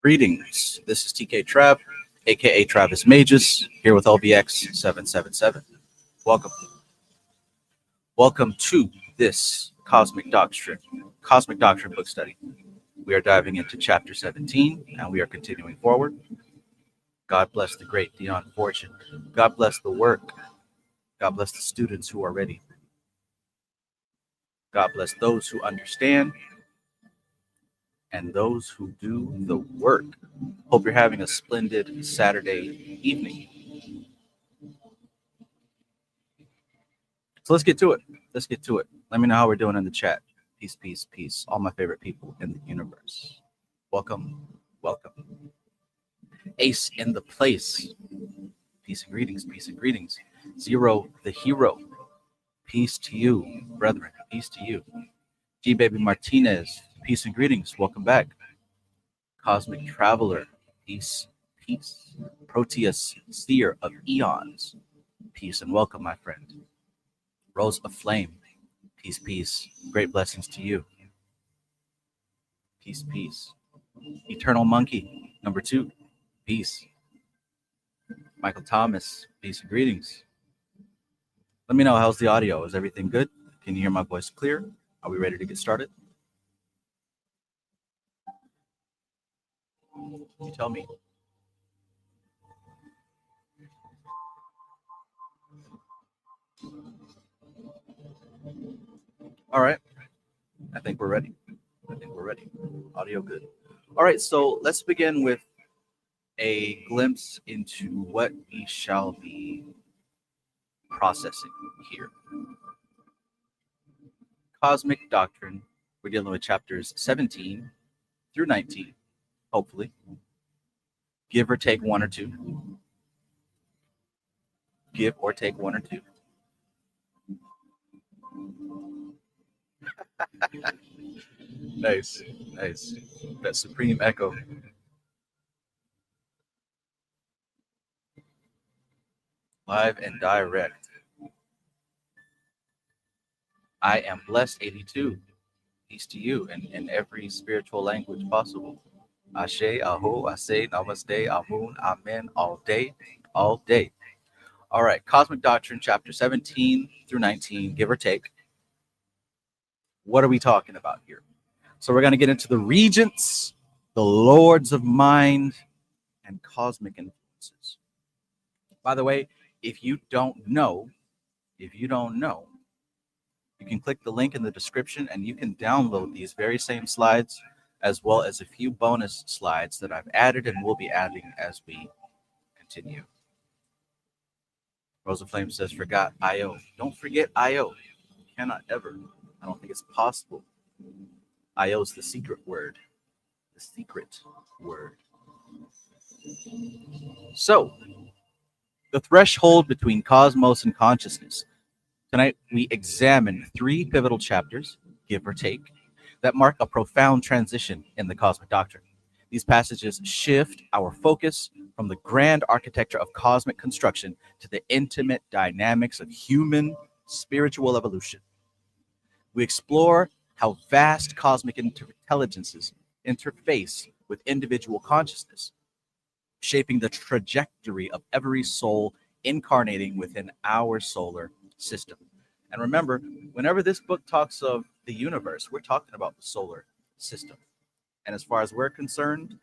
Greetings. This is TK Trav, aka Travis Magus, here with LVX777. Welcome. Welcome to this Cosmic Doctrine book study. We are diving into chapter 17 and we are continuing forward. God bless the great Dion fortune. God bless the work. God bless the students who are ready. God bless those who understand and those who do the work. Hope you're having a splendid Saturday evening. So let's get to it. Let me know how we're doing in the chat. Peace, peace, peace. All my favorite people in the universe. Welcome. Ace in the place. Peace and greetings. Zero, the hero. Peace to you, brethren. Peace to you. G Baby Martinez. Peace and greetings. Welcome back. Cosmic Traveler. Peace. Proteus, Seer of Eons. Peace and welcome, my friend. Rose of Flame. Peace. Great blessings to you. Peace. Eternal Monkey, number 2. Peace. Michael Thomas. Peace and greetings. Let me know, how's the audio? Is everything good? Can you hear my voice clear? Are we ready to get started? You tell me. All right. I think we're ready. Audio good. All right, so let's begin with a glimpse into what we shall be processing here. Cosmic Doctrine. We're dealing with chapters 17 through 19, hopefully. Give or take one or two. Nice. That supreme echo. Live and direct. I am blessed 82. Peace to you in every spiritual language possible. Ashe, Aho, Ase, Namaste, Amun, Amen, all day. All right, Cosmic Doctrine, chapter 17 through 19, give or take. What are we talking about here? So we're going to get into the Regents, the Lords of Mind, and cosmic influences. By the way, if you don't know, you can click the link in the description and you can download these very same slides as well as a few bonus slides that I've added and will be adding as we continue. Rosa Flame says, forgot IO. Don't forget IO. You cannot ever. I don't think it's possible. IO is the secret word. So, the threshold between cosmos and consciousness. Tonight, we examine 3 pivotal chapters, give or take, that mark a profound transition in the cosmic doctrine. These passages shift our focus from the grand architecture of cosmic construction to the intimate dynamics of human spiritual evolution. We explore how vast cosmic intelligences interface with individual consciousness, shaping the trajectory of every soul incarnating within our solar system. And remember, whenever this book talks of the universe, we're talking about the solar system. And as far as we're concerned,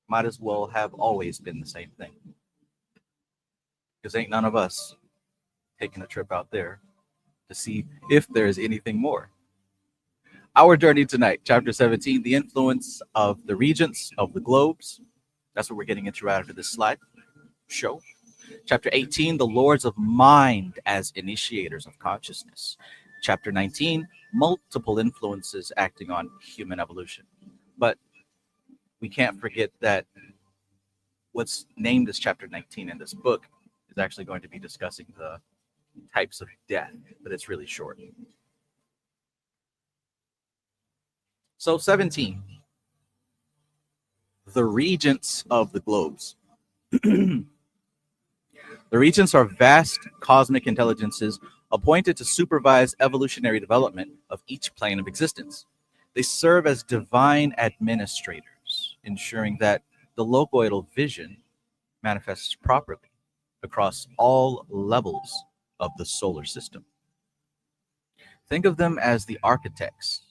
might as well have always been the same thing. Because ain't none of us taking a trip out there to see if there is anything more. Our journey tonight, chapter 17, the influence of the regents of the globes. That's what we're getting into right after this slide show. Chapter 18, the lords of mind as initiators of consciousness. Chapter 19, multiple influences acting on human evolution. But we can't forget that what's named as chapter 19 in this book is actually going to be discussing the types of death, but it's really short. So 17, the regents of the globes. The regents are vast cosmic intelligences appointed to supervise evolutionary development of each plane of existence. They serve as divine administrators, ensuring that the logoidal vision manifests properly across all levels of the solar system. Think of them as the architects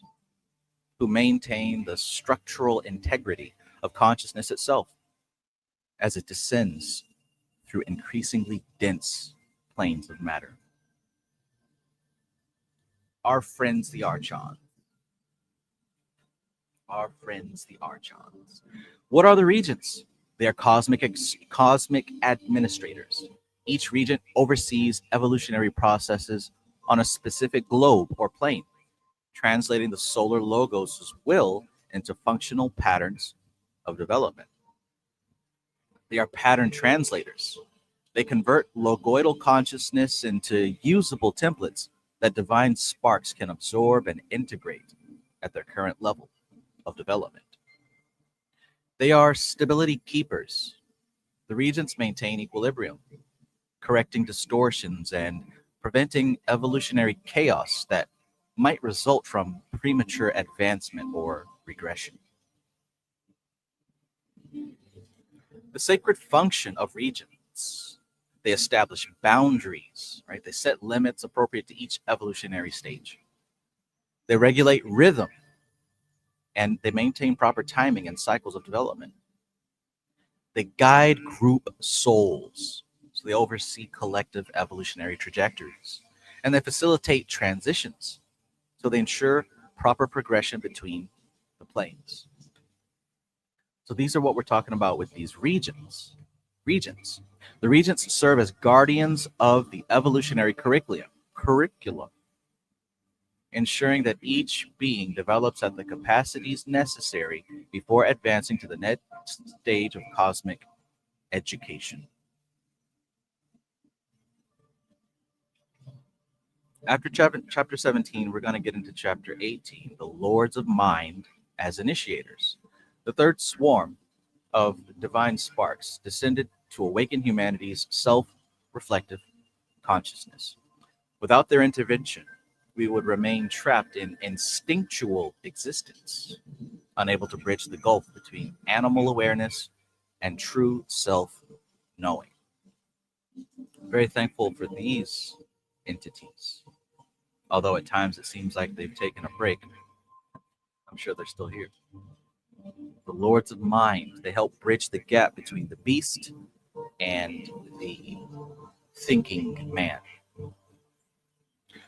who maintain the structural integrity of consciousness itself as it descends through increasingly dense planes of matter. Our friends, the archons. Our friends, the archons. What are the regents? They are cosmic administrators. Each regent oversees evolutionary processes on a specific globe or plane, translating the solar logos' will into functional patterns of development. They are pattern translators. They convert logoidal consciousness into usable templates that divine sparks can absorb and integrate at their current level of development. They are stability keepers. The regents maintain equilibrium, correcting distortions and preventing evolutionary chaos that might result from premature advancement or regression. The sacred function of regents: they establish boundaries, right? They set limits appropriate to each evolutionary stage. They regulate rhythm, and they maintain proper timing and cycles of development. They guide group souls, so they oversee collective evolutionary trajectories. And they facilitate transitions, so they ensure proper progression between the planes. So these are what we're talking about with these regions. Regents. The regents serve as guardians of the evolutionary curriculum, ensuring that each being develops at the capacities necessary before advancing to the next stage of cosmic education. After chapter 17, we're going to get into chapter 18, the Lords of Mind as initiators. The third swarm of divine sparks descended to awaken humanity's self-reflective consciousness. Without their intervention, we would remain trapped in instinctual existence, unable to bridge the gulf between animal awareness and true self-knowing. Very thankful for these entities. Although at times it seems like they've taken a break, I'm sure they're still here. The Lords of Mind, they help bridge the gap between the beast and the thinking man.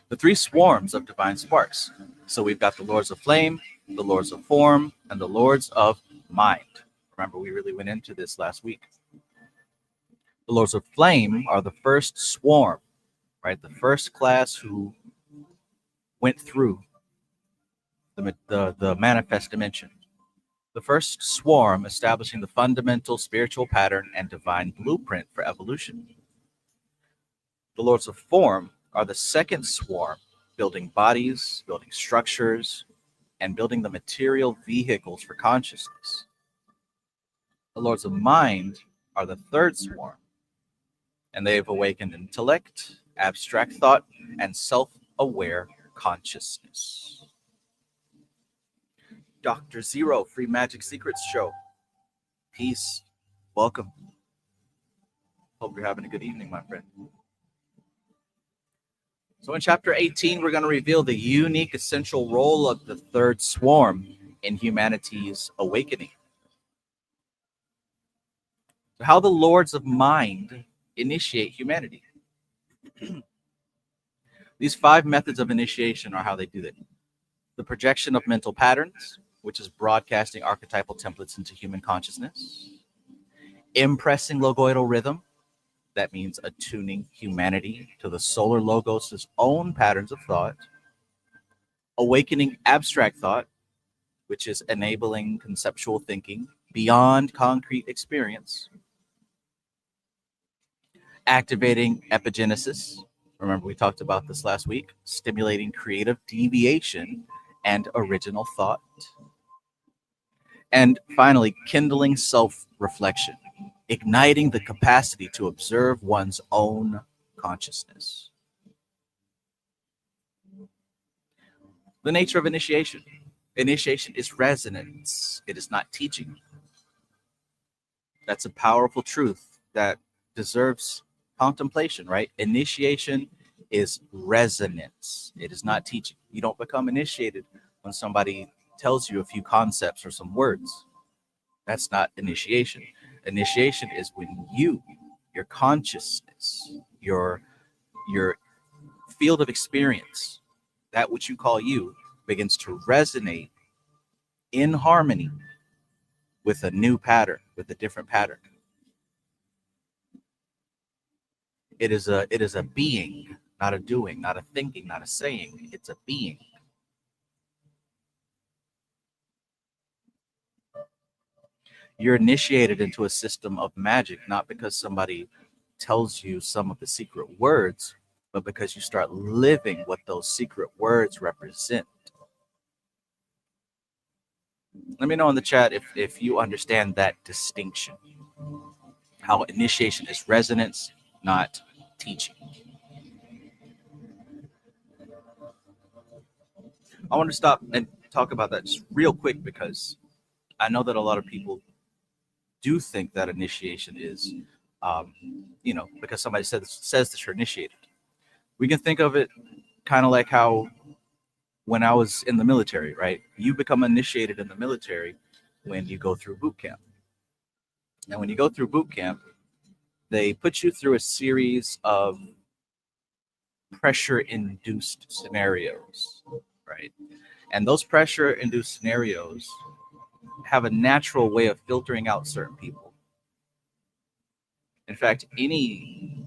The three swarms of divine sparks. So we've got the Lords of Flame, the Lords of Form, and the Lords of Mind. Remember, we really went into this last week. The Lords of Flame are the first swarm, right? The first class who went through the manifest dimension. The first swarm establishing the fundamental spiritual pattern and divine blueprint for evolution. The Lords of Form are the second swarm, building bodies, building structures, and building the material vehicles for consciousness. The Lords of Mind are the third swarm, and they have awakened intellect, abstract thought, and self-aware consciousness. Dr. Zero, Free Magic Secrets Show. Peace. Welcome. Hope you're having a good evening, my friend. So in chapter 18, we're going to reveal the unique essential role of the third swarm in humanity's awakening. So how the Lords of Mind initiate humanity. These 5 methods of initiation are how they do that. The projection of mental patterns, which is broadcasting archetypal templates into human consciousness. Impressing logoidal rhythm, that means attuning humanity to the solar logos' own patterns of thought. Awakening abstract thought, which is enabling conceptual thinking beyond concrete experience. Activating epigenesis. Remember, we talked about this last week. Stimulating creative deviation and original thought. And finally, kindling self-reflection, igniting the capacity to observe one's own consciousness. The nature of initiation. Initiation is resonance. It is not teaching. That's a powerful truth that deserves contemplation, right? Initiation is resonance. It is not teaching. You don't become initiated when somebody tells you a few concepts or some words. That's not initiation. Initiation is when your consciousness, your field of experience, that which you call you, begins to resonate in harmony with a new pattern, with a different pattern. It is a being, not a doing, not a thinking, not a saying. It's a being. You're initiated into a system of magic, not because somebody tells you some of the secret words, but because you start living what those secret words represent. Let me know in the chat if you understand that distinction. How initiation is resonance, not teaching. I want to stop and talk about that just real quick because I know that a lot of people do think that initiation is, because somebody says that you're initiated. We can think of it kind of like how when I was in the military, right? You become initiated in the military when you go through boot camp. And when you go through boot camp, they put you through a series of pressure-induced scenarios, right? And those pressure-induced scenarios have a natural way of filtering out certain people. In fact, any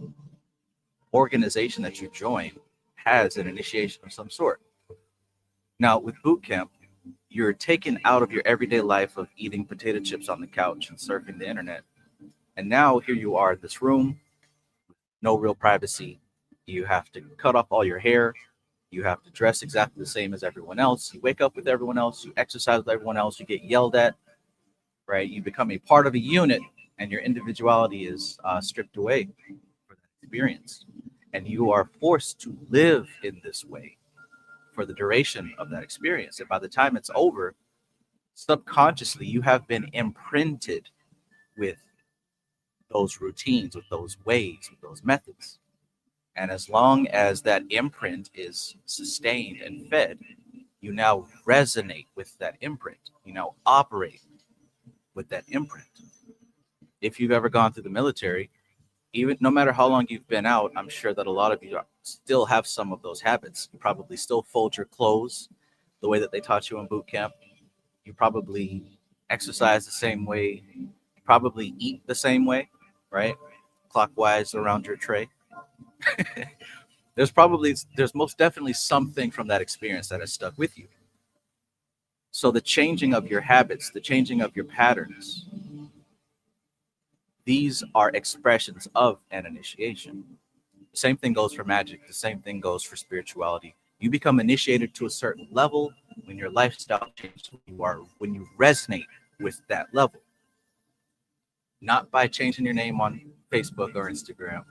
organization that you join has an initiation of some sort. Now, with boot camp, you're taken out of your everyday life of eating potato chips on the couch and surfing the internet. And now here you are in this room, no real privacy. You have to cut off all your hair. You have to dress exactly the same as everyone else. You wake up with everyone else. You exercise with everyone else. You get yelled at, right? You become a part of a unit, and your individuality is stripped away for that experience. And you are forced to live in this way for the duration of that experience. And by the time it's over, subconsciously, you have been imprinted with those routines, with those ways, with those methods. And as long as that imprint is sustained and fed, you now resonate with that imprint. You now operate with that imprint. If you've ever gone through the military, even no matter how long you've been out, I'm sure that a lot of you still have some of those habits. You probably still fold your clothes the way that they taught you in boot camp. You probably exercise the same way. You probably eat the same way, right? Clockwise around your tray. There's most definitely something from that experience that has stuck with you. So the changing of your habits, the changing of your patterns, these are expressions of an initiation. The same thing goes for magic. The same thing goes for spirituality. You become initiated to a certain level when your lifestyle changes, when you resonate with that level. Not by changing your name on Facebook or Instagram,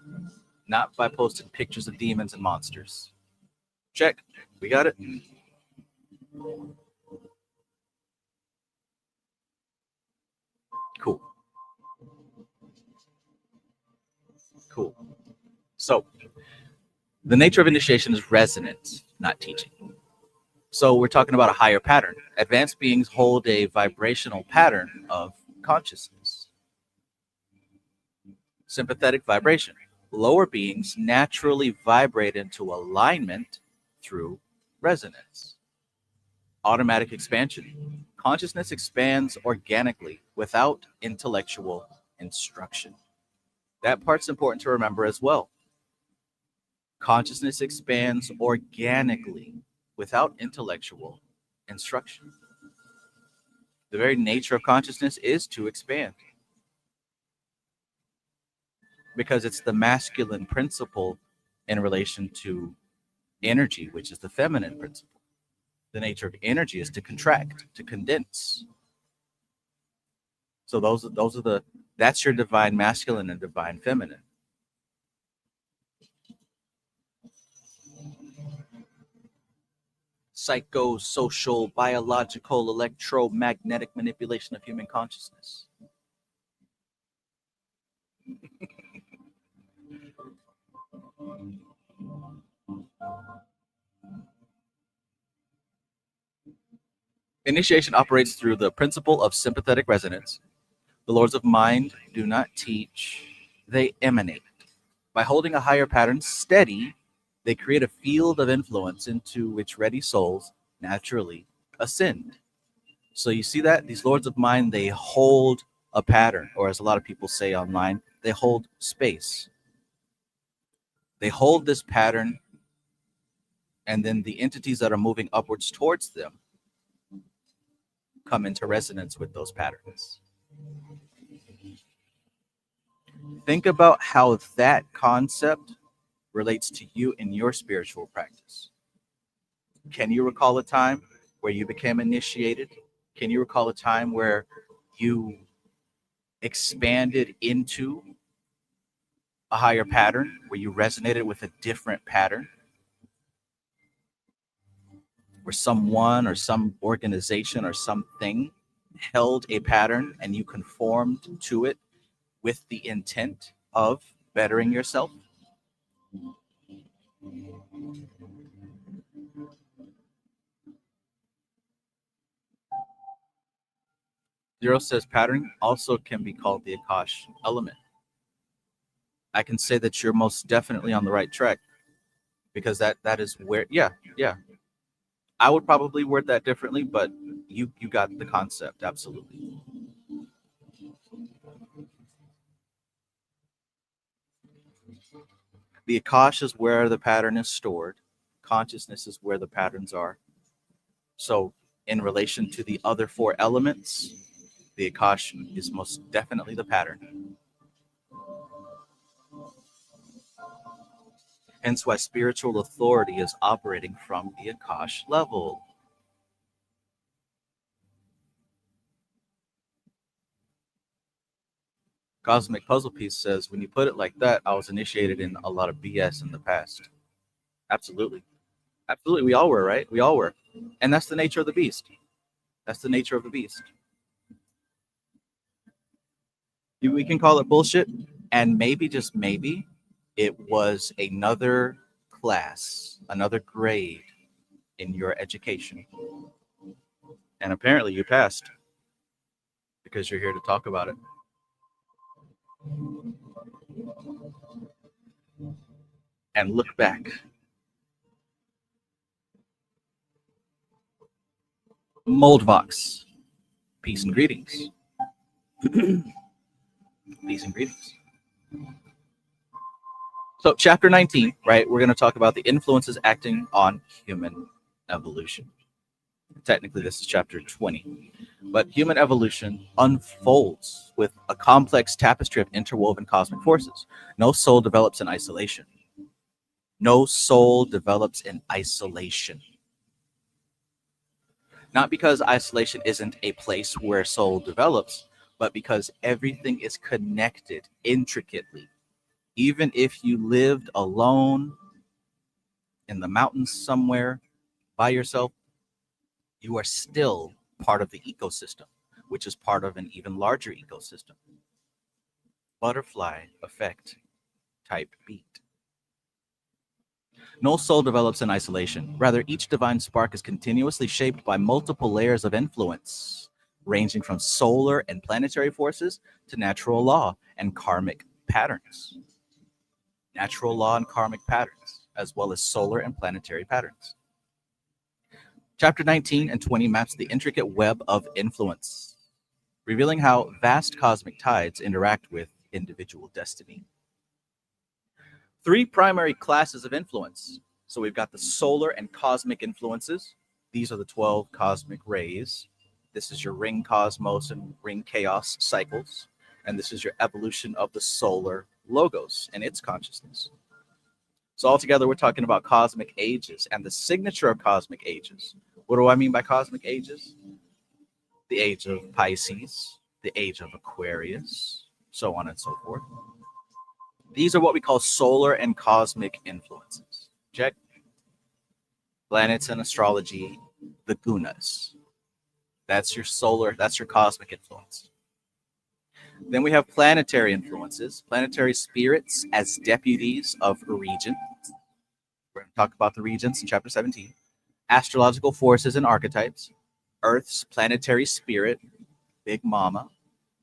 not by posting pictures of demons and monsters. Check. We got it. Cool. Cool. So the nature of initiation is resonance, not teaching. So we're talking about a higher pattern. Advanced beings hold a vibrational pattern of consciousness. Sympathetic vibration. Lower beings naturally vibrate into alignment through resonance. Automatic expansion. Consciousness expands organically without intellectual instruction. That part's important to remember as well. Consciousness expands organically without intellectual instruction. The very nature of consciousness is to expand because it's the masculine principle in relation to energy, which is the feminine principle. The nature of energy is to contract, to condense. So that's your divine masculine and divine feminine. Psycho, social, biological, electromagnetic manipulation of human consciousness. Initiation operates through the principle of sympathetic resonance. The lords of mind do not teach, they emanate. By holding a higher pattern steady, they create a field of influence into which ready souls naturally ascend. So you see that? These lords of mind, they hold a pattern, or as a lot of people say online, they hold space. They hold this pattern, and then the entities that are moving upwards towards them come into resonance with those patterns. Think about how that concept relates to you in your spiritual practice. Can you recall a time where you became initiated? Can you recall a time where you expanded into a higher pattern, where you resonated with a different pattern, where someone or some organization or something held a pattern and you conformed to it with the intent of bettering yourself? Zero says pattern also can be called the Akash element. I can say that you're most definitely on the right track, because that is where, yeah. I would probably word that differently, but you got the concept, absolutely. The Akash is where the pattern is stored. Consciousness is where the patterns are. So in relation to the other four elements, the Akash is most definitely the pattern. Hence why spiritual authority is operating from the Akash level. Cosmic Puzzle Piece says, when you put it like that, I was initiated in a lot of BS in the past. Absolutely. Absolutely. We all were, right? We all were. And that's the nature of the beast. That's the nature of the beast. We can call it bullshit. And maybe, just maybe, it was another class, another grade in your education. And apparently you passed, because you're here to talk about it. And look back. Moldvox, peace and greetings. Peace and greetings. So chapter 19, right, we're going to talk about the influences acting on human evolution. Technically, this is chapter 20. But human evolution unfolds with a complex tapestry of interwoven cosmic forces. No soul develops in isolation. No soul develops in isolation. Not because isolation isn't a place where soul develops, but because everything is connected intricately. Even if you lived alone in the mountains somewhere by yourself, you are still part of the ecosystem, which is part of an even larger ecosystem. Butterfly effect type beat. No soul develops in isolation. Rather, each divine spark is continuously shaped by multiple layers of influence, ranging from solar and planetary forces to natural law and karmic patterns. Natural law and karmic patterns, as well as solar and planetary patterns. Chapter 19 and 20 maps the intricate web of influence, revealing how vast cosmic tides interact with individual destiny. Three primary classes of influence. So we've got the solar and cosmic influences. These are the 12 cosmic rays. This is your ring cosmos and ring chaos cycles. And this is your evolution of the solar logos and its consciousness. So altogether, we're talking about cosmic ages and the signature of cosmic ages. What do I mean by cosmic ages? The age of Pisces, the age of Aquarius, so on and so forth. These are what we call solar and cosmic influences. Check. Planets and astrology, the gunas. That's your solar, that's your cosmic influence. Then we have planetary influences, planetary spirits as deputies of Regents. We're going to talk about the Regents in chapter 17. Astrological forces and archetypes, Earth's planetary spirit, Big Mama,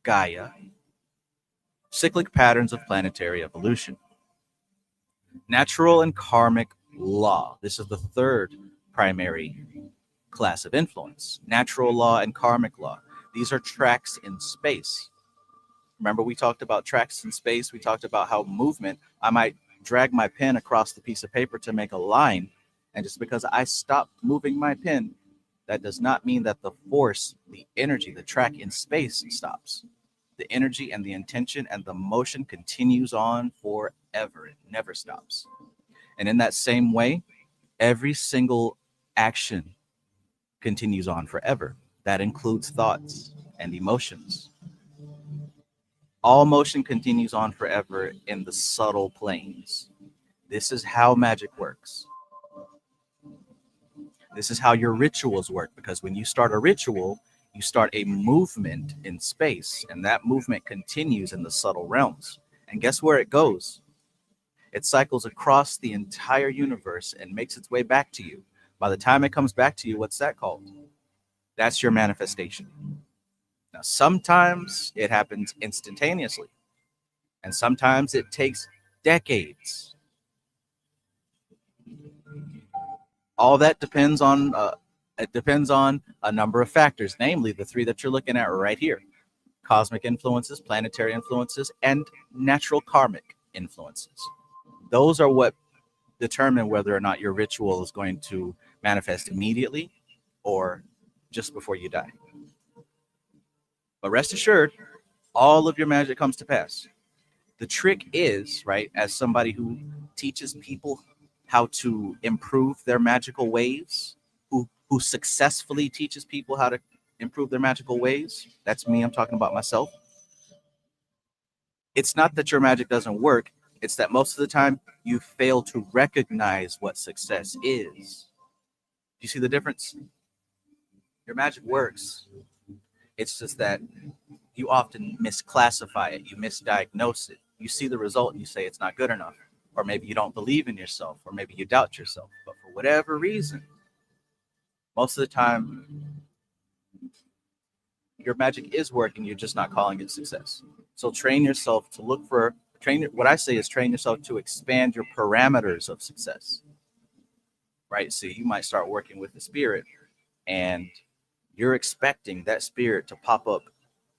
Gaia, cyclic patterns of planetary evolution. Natural and karmic law. This is the third primary class of influence. Natural law and karmic law. These are tracks in space. Remember, we talked about tracks in space. We talked about how movement, I might drag my pen across the piece of paper to make a line. And just because I stop moving my pen, that does not mean that the force, the energy, the track in space stops. The energy and the intention and the motion continues on forever. It never stops. And in that same way, every single action continues on forever. That includes thoughts and emotions. All motion continues on forever in the subtle planes. This is how magic works. This is how your rituals work, because when you start a ritual, you start a movement in space, and that movement continues in the subtle realms. And guess where it goes? It cycles across the entire universe and makes its way back to you. By the time it comes back to you, what's that called? That's your manifestation. Now, sometimes it happens instantaneously, and sometimes it takes decades. All that depends on a number of factors, namely the three that you're looking at right here: cosmic influences, planetary influences, and natural karmic influences. Those are what determine whether or not your ritual is going to manifest immediately or just before you die. But rest assured, all of your magic comes to pass. The trick is, right, as somebody who teaches people how to improve their magical ways, who successfully teaches people how to improve their magical ways. That's me, I'm talking about myself. It's not that your magic doesn't work, it's that most of the time you fail to recognize what success is. Do you see the difference? Your magic works. It's just that you often misclassify it, you misdiagnose it. You see the result and you say it's not good enough. Or maybe you don't believe in yourself, or maybe you doubt yourself. But for whatever reason, most of the time, your magic is working, you're just not calling it success. So train yourself to look for, what I say is train yourself to expand your parameters of success, right? So you might start working with the spirit, and you're expecting that spirit to pop up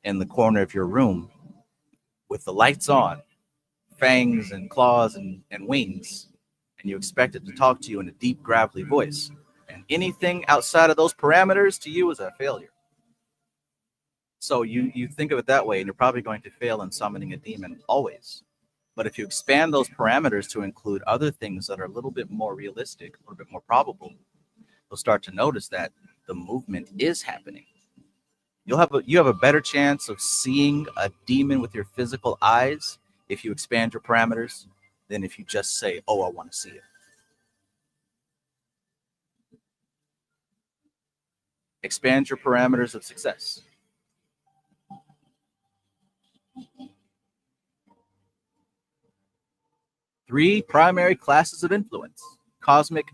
in the corner of your room with the lights on, fangs and claws and wings, and you expect it to talk to you in a deep, gravelly voice. And anything outside of those parameters to you is a failure. So you think of it that way, and you're probably going to fail in summoning a demon always. But if you expand those parameters to include other things that are a little bit more realistic, a little bit more probable, you'll start to notice that the movement is happening. You have a better chance of seeing a demon with your physical eyes if you expand your parameters than if you just say, "Oh, I want to see it." Expand your parameters of success. Three primary classes of influence: cosmic,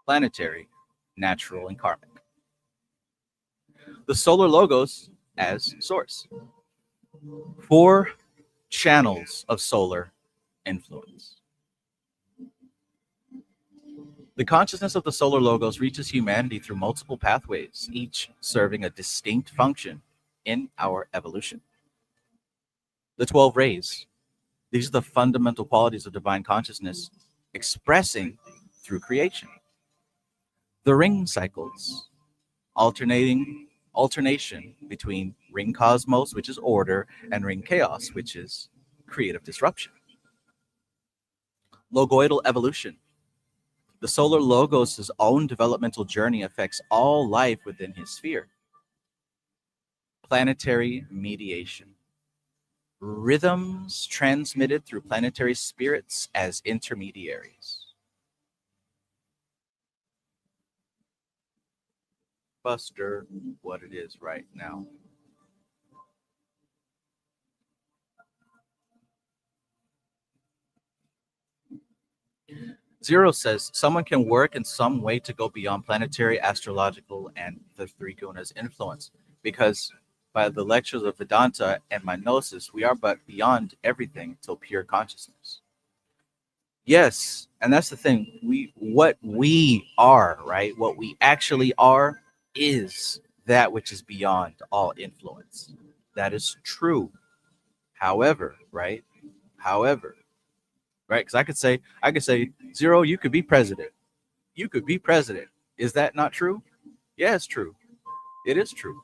planetary, natural, and karmic. The solar logos as source. 4 channels of solar influence. The consciousness of the solar logos reaches humanity through multiple pathways, each serving a distinct function in our evolution. The 12 rays. These are the fundamental qualities of divine consciousness expressing through creation. The ring cycles, alternation between ring cosmos, which is order, and ring chaos, which is creative disruption. Logoidal evolution. The solar logos' own developmental journey affects all life within his sphere. Planetary mediation. Rhythms transmitted through planetary spirits as intermediaries. Buster, what it is right now. Zero says someone can work in some way to go beyond planetary, astrological, and the three gunas influence, because by the lectures of Vedanta and my gnosis, we are but beyond everything till pure consciousness. Yes, and that's the thing. What we are, right? What we actually are is that which is beyond all influence. That is true. However, right? However, right? Because I could say, Zero, you could be president. You could be president. Is that not true? Yeah, it's true. It is true.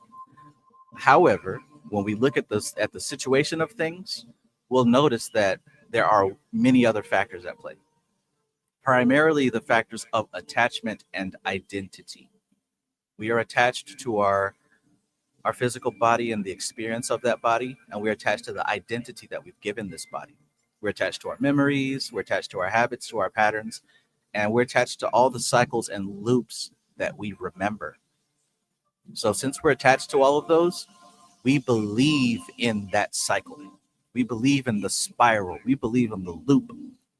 However, when we look at the situation of things, we'll notice that there are many other factors at play. Primarily the factors of attachment and identity. We are attached to our physical body and the experience of that body, and we're attached to the identity that we've given this body. We're attached to our memories, we're attached to our habits, to our patterns, and we're attached to all the cycles and loops that we remember. So since we're attached to all of those, we believe in that cycle. We believe in the spiral. We believe in the loop.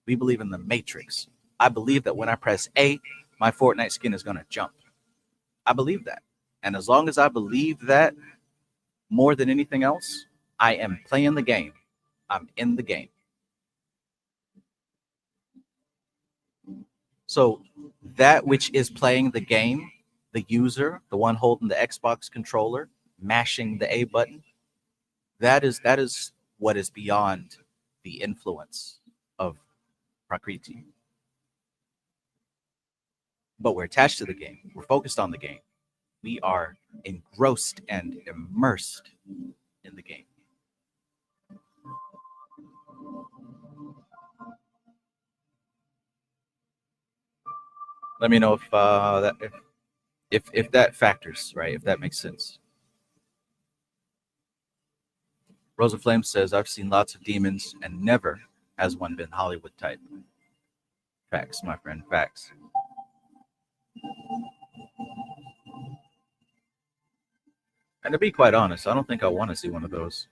We believe in the matrix. I believe that when I press A, my Fortnite skin is going to jump. I believe that. And as long as I believe that more than anything else, I am playing the game. I'm in the game. So that which is playing the game, the user, the one holding the Xbox controller, mashing the A button, that is what is beyond the influence of Prakriti. But we're attached to the game. We're focused on the game. We are engrossed and immersed in the game. Let me know if that factors, right? If that makes sense. Rosa Flame says, I've seen lots of demons and never has one been Hollywood type. Facts, my friend, facts. And to be quite honest, I don't think I want to see one of those.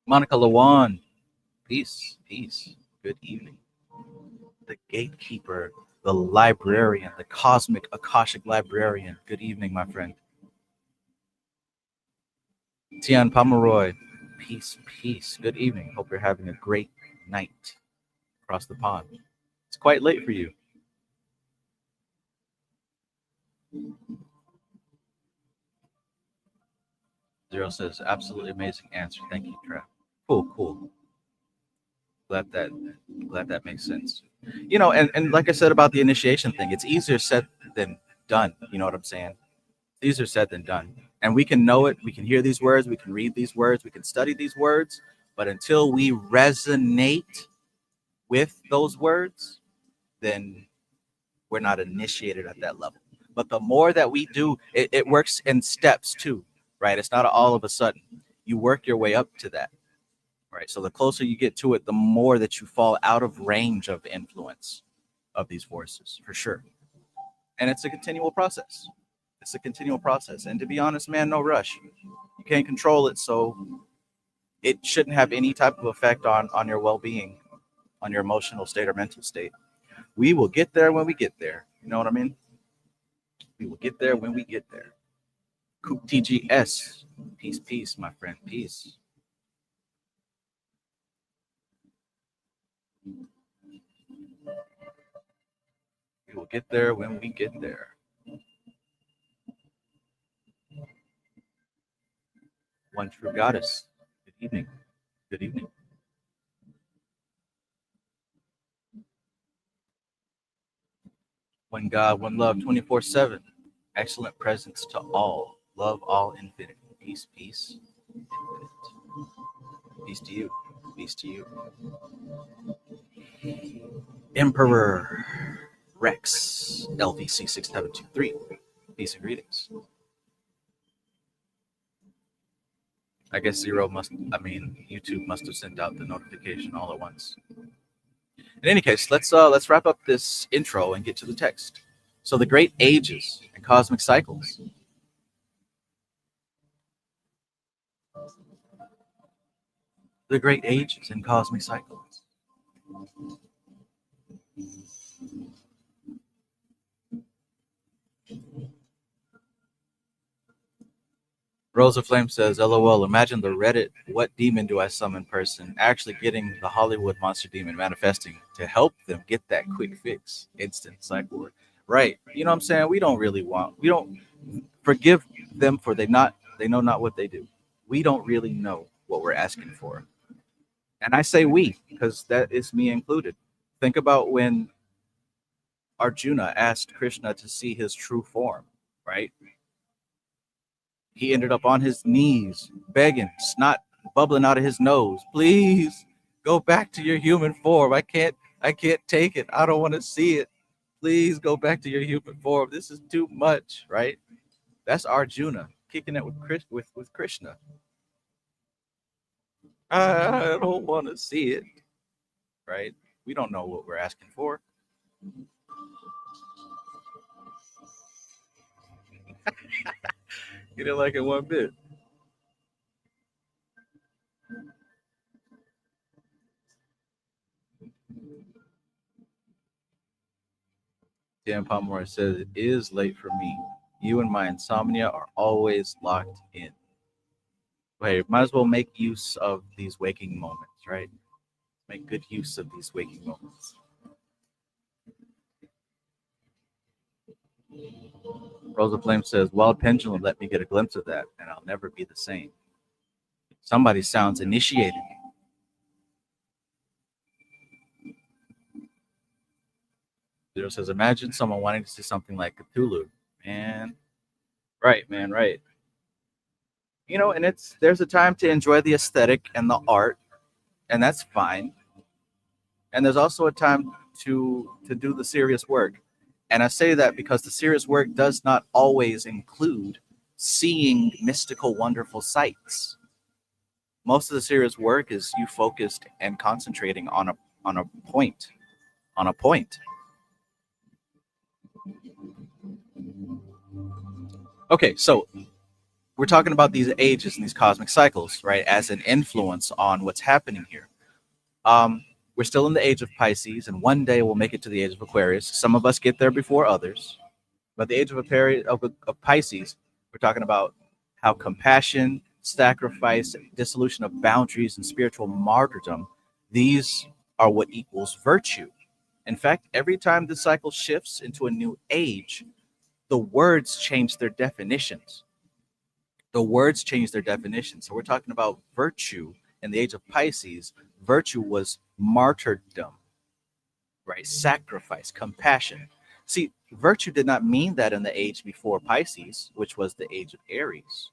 Monica Lawan, peace, peace. Good evening. The gatekeeper, the librarian, the cosmic Akashic librarian. Good evening, my friend. Tian Pomeroy, peace, peace. Good evening. Hope you're having a great night across the pond. It's quite late for you. Zero says, absolutely amazing answer. Thank you, Trev. Cool, cool. Glad that makes sense. You know, and like I said about the initiation thing, it's easier said than done. You know what I'm saying? Easier said than done. And we can know it, we can hear these words, we can read these words, we can study these words, but until we resonate with those words, then we're not initiated at that level. But the more that we do, it works in steps too, right? It's not all of a sudden. You work your way up to that, right? So the closer you get to it, the more that you fall out of range of influence of these forces, for sure. And it's a continual process. It's a continual process. And to be honest, man, no rush. You can't control it, so it shouldn't have any type of effect on your well-being, on your emotional state or mental state. We will get there when we get there. You know what I mean? We will get there when we get there. Coop TGS. Peace, peace, my friend. Peace. We will get there when we get there. One true goddess. Good evening. Good evening. One God, one love, 24/7. Excellent presence to all. Love all infinite. Peace, peace, infinite. Peace to you. Peace to you. Emperor Rex, LVX777. Peace and greetings. I guess YouTube must have sent out the notification all at once. In any case, let's wrap up this intro and get to the text. So the great ages and cosmic cycles. The great ages and cosmic cycles. Rosa Flame says, LOL, imagine the Reddit, what demon do I summon person actually getting the Hollywood monster demon manifesting to help them get that quick fix, instant cyborg. Right. You know what I'm saying? We don't forgive them for they know not what they do. We don't really know what we're asking for. And I say we, because that is me included. Think about when Arjuna asked Krishna to see his true form, right? He ended up on his knees, begging, snot bubbling out of his nose. Please go back to your human form. I can't take it. I don't want to see it. Please go back to your human form. This is too much, right? That's Arjuna kicking it with Krishna. I don't want to see it, right? We don't know what we're asking for. You didn't like it one bit. Dan Pomeroy says it is late for me. You and my insomnia are always locked in. Hey, might as well make use of these waking moments, right? Make good use of these waking moments. Rosa Flame says, Wild Pendulum let me get a glimpse of that, and I'll never be the same. Somebody sounds initiated. Zero says, imagine someone wanting to see something like Cthulhu. Man, right, man, right. You know, and there's a time to enjoy the aesthetic and the art, and that's fine. And there's also a time to do the serious work. And I say that because the serious work does not always include seeing mystical, wonderful sights. Most of the serious work is you focused and concentrating on a point, on a point. Okay, so we're talking about these ages and these cosmic cycles, right, as an influence on what's happening here. We're still in the age of Pisces, and one day we'll make it to the age of Aquarius. Some of us get there before others, but the age of Pisces, we're talking about how compassion, sacrifice, dissolution of boundaries, and spiritual martyrdom, these are what equals virtue. In fact, every time the cycle shifts into a new age, the words change their definitions. The words change their definitions. So we're talking about virtue in the age of Pisces. Virtue was martyrdom, right? Sacrifice, compassion. See, virtue did not mean that in the age before Pisces, which was the age of Aries.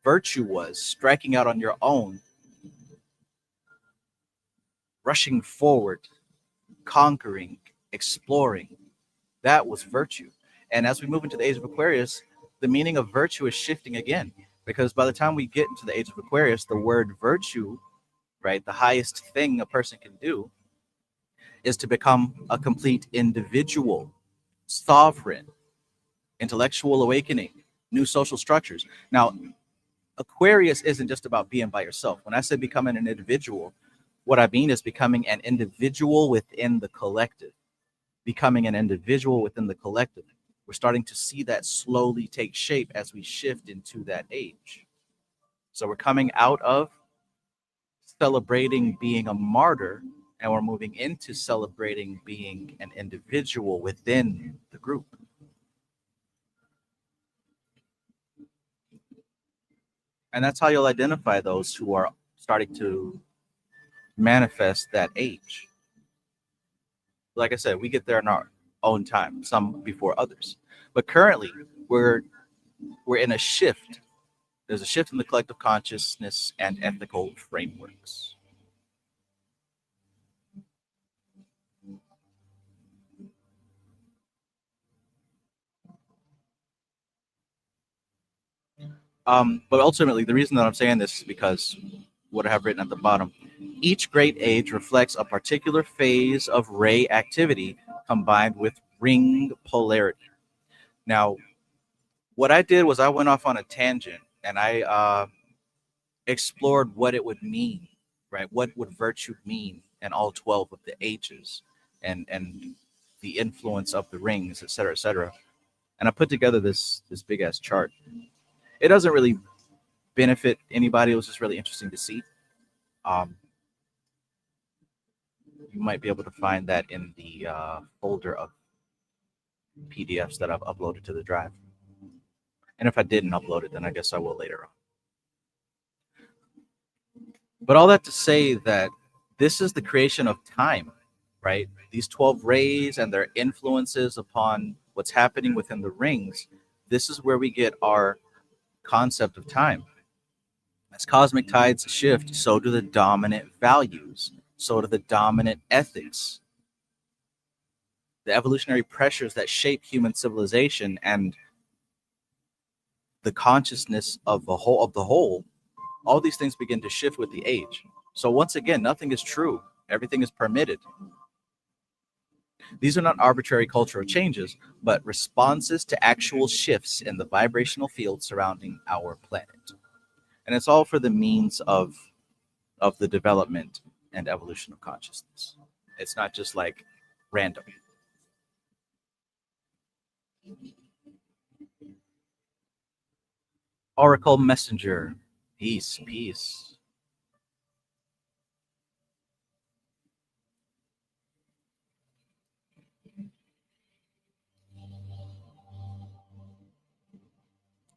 Virtue was striking out on your own, rushing forward, conquering, exploring. That was virtue. And as we move into the age of Aquarius, the meaning of virtue is shifting again. Because by the time we get into the age of Aquarius, the word virtue, right, the highest thing a person can do is to become a complete individual, sovereign, intellectual awakening, new social structures. Now, Aquarius isn't just about being by yourself. When I say becoming an individual, what I mean is becoming an individual within the collective. Becoming an individual within the collective. We're starting to see that slowly take shape as we shift into that age. So we're coming out of celebrating being a martyr, and we're moving into celebrating being an individual within the group. And that's how you'll identify those who are starting to manifest that age. Like I said, we get there in our own time, some before others. But currently, we're in a shift. There's a shift in the collective consciousness and ethical frameworks. But ultimately, the reason that I'm saying this is because what I have written at the bottom, Each great age reflects a particular phase of ray activity combined with ring polarity. Now, what I did was I went off on a tangent and I explored what it would mean, right? What would virtue mean in all 12 of the ages and the influence of the rings, et cetera, et cetera. And I put together this big ass chart. It doesn't really benefit anybody. It was just really interesting to see. Um, you might be able to find that in the folder of PDFs that I've uploaded to the drive. And if I didn't upload it, then I guess I will later on. But all that to say that this is the creation of time, right? These 12 rays and their influences upon what's happening within the rings. This is where we get our concept of time. As cosmic tides shift, so do the dominant values, so do the dominant ethics. The evolutionary pressures that shape human civilization and the consciousness of the whole, all these things begin to shift with the age. So once again, nothing is true. Everything is permitted. These are not arbitrary cultural changes, but responses to actual shifts in the vibrational field surrounding our planet. And it's all for the means of the development and evolution of consciousness. It's not just like random. Oracle Messenger. Peace, peace.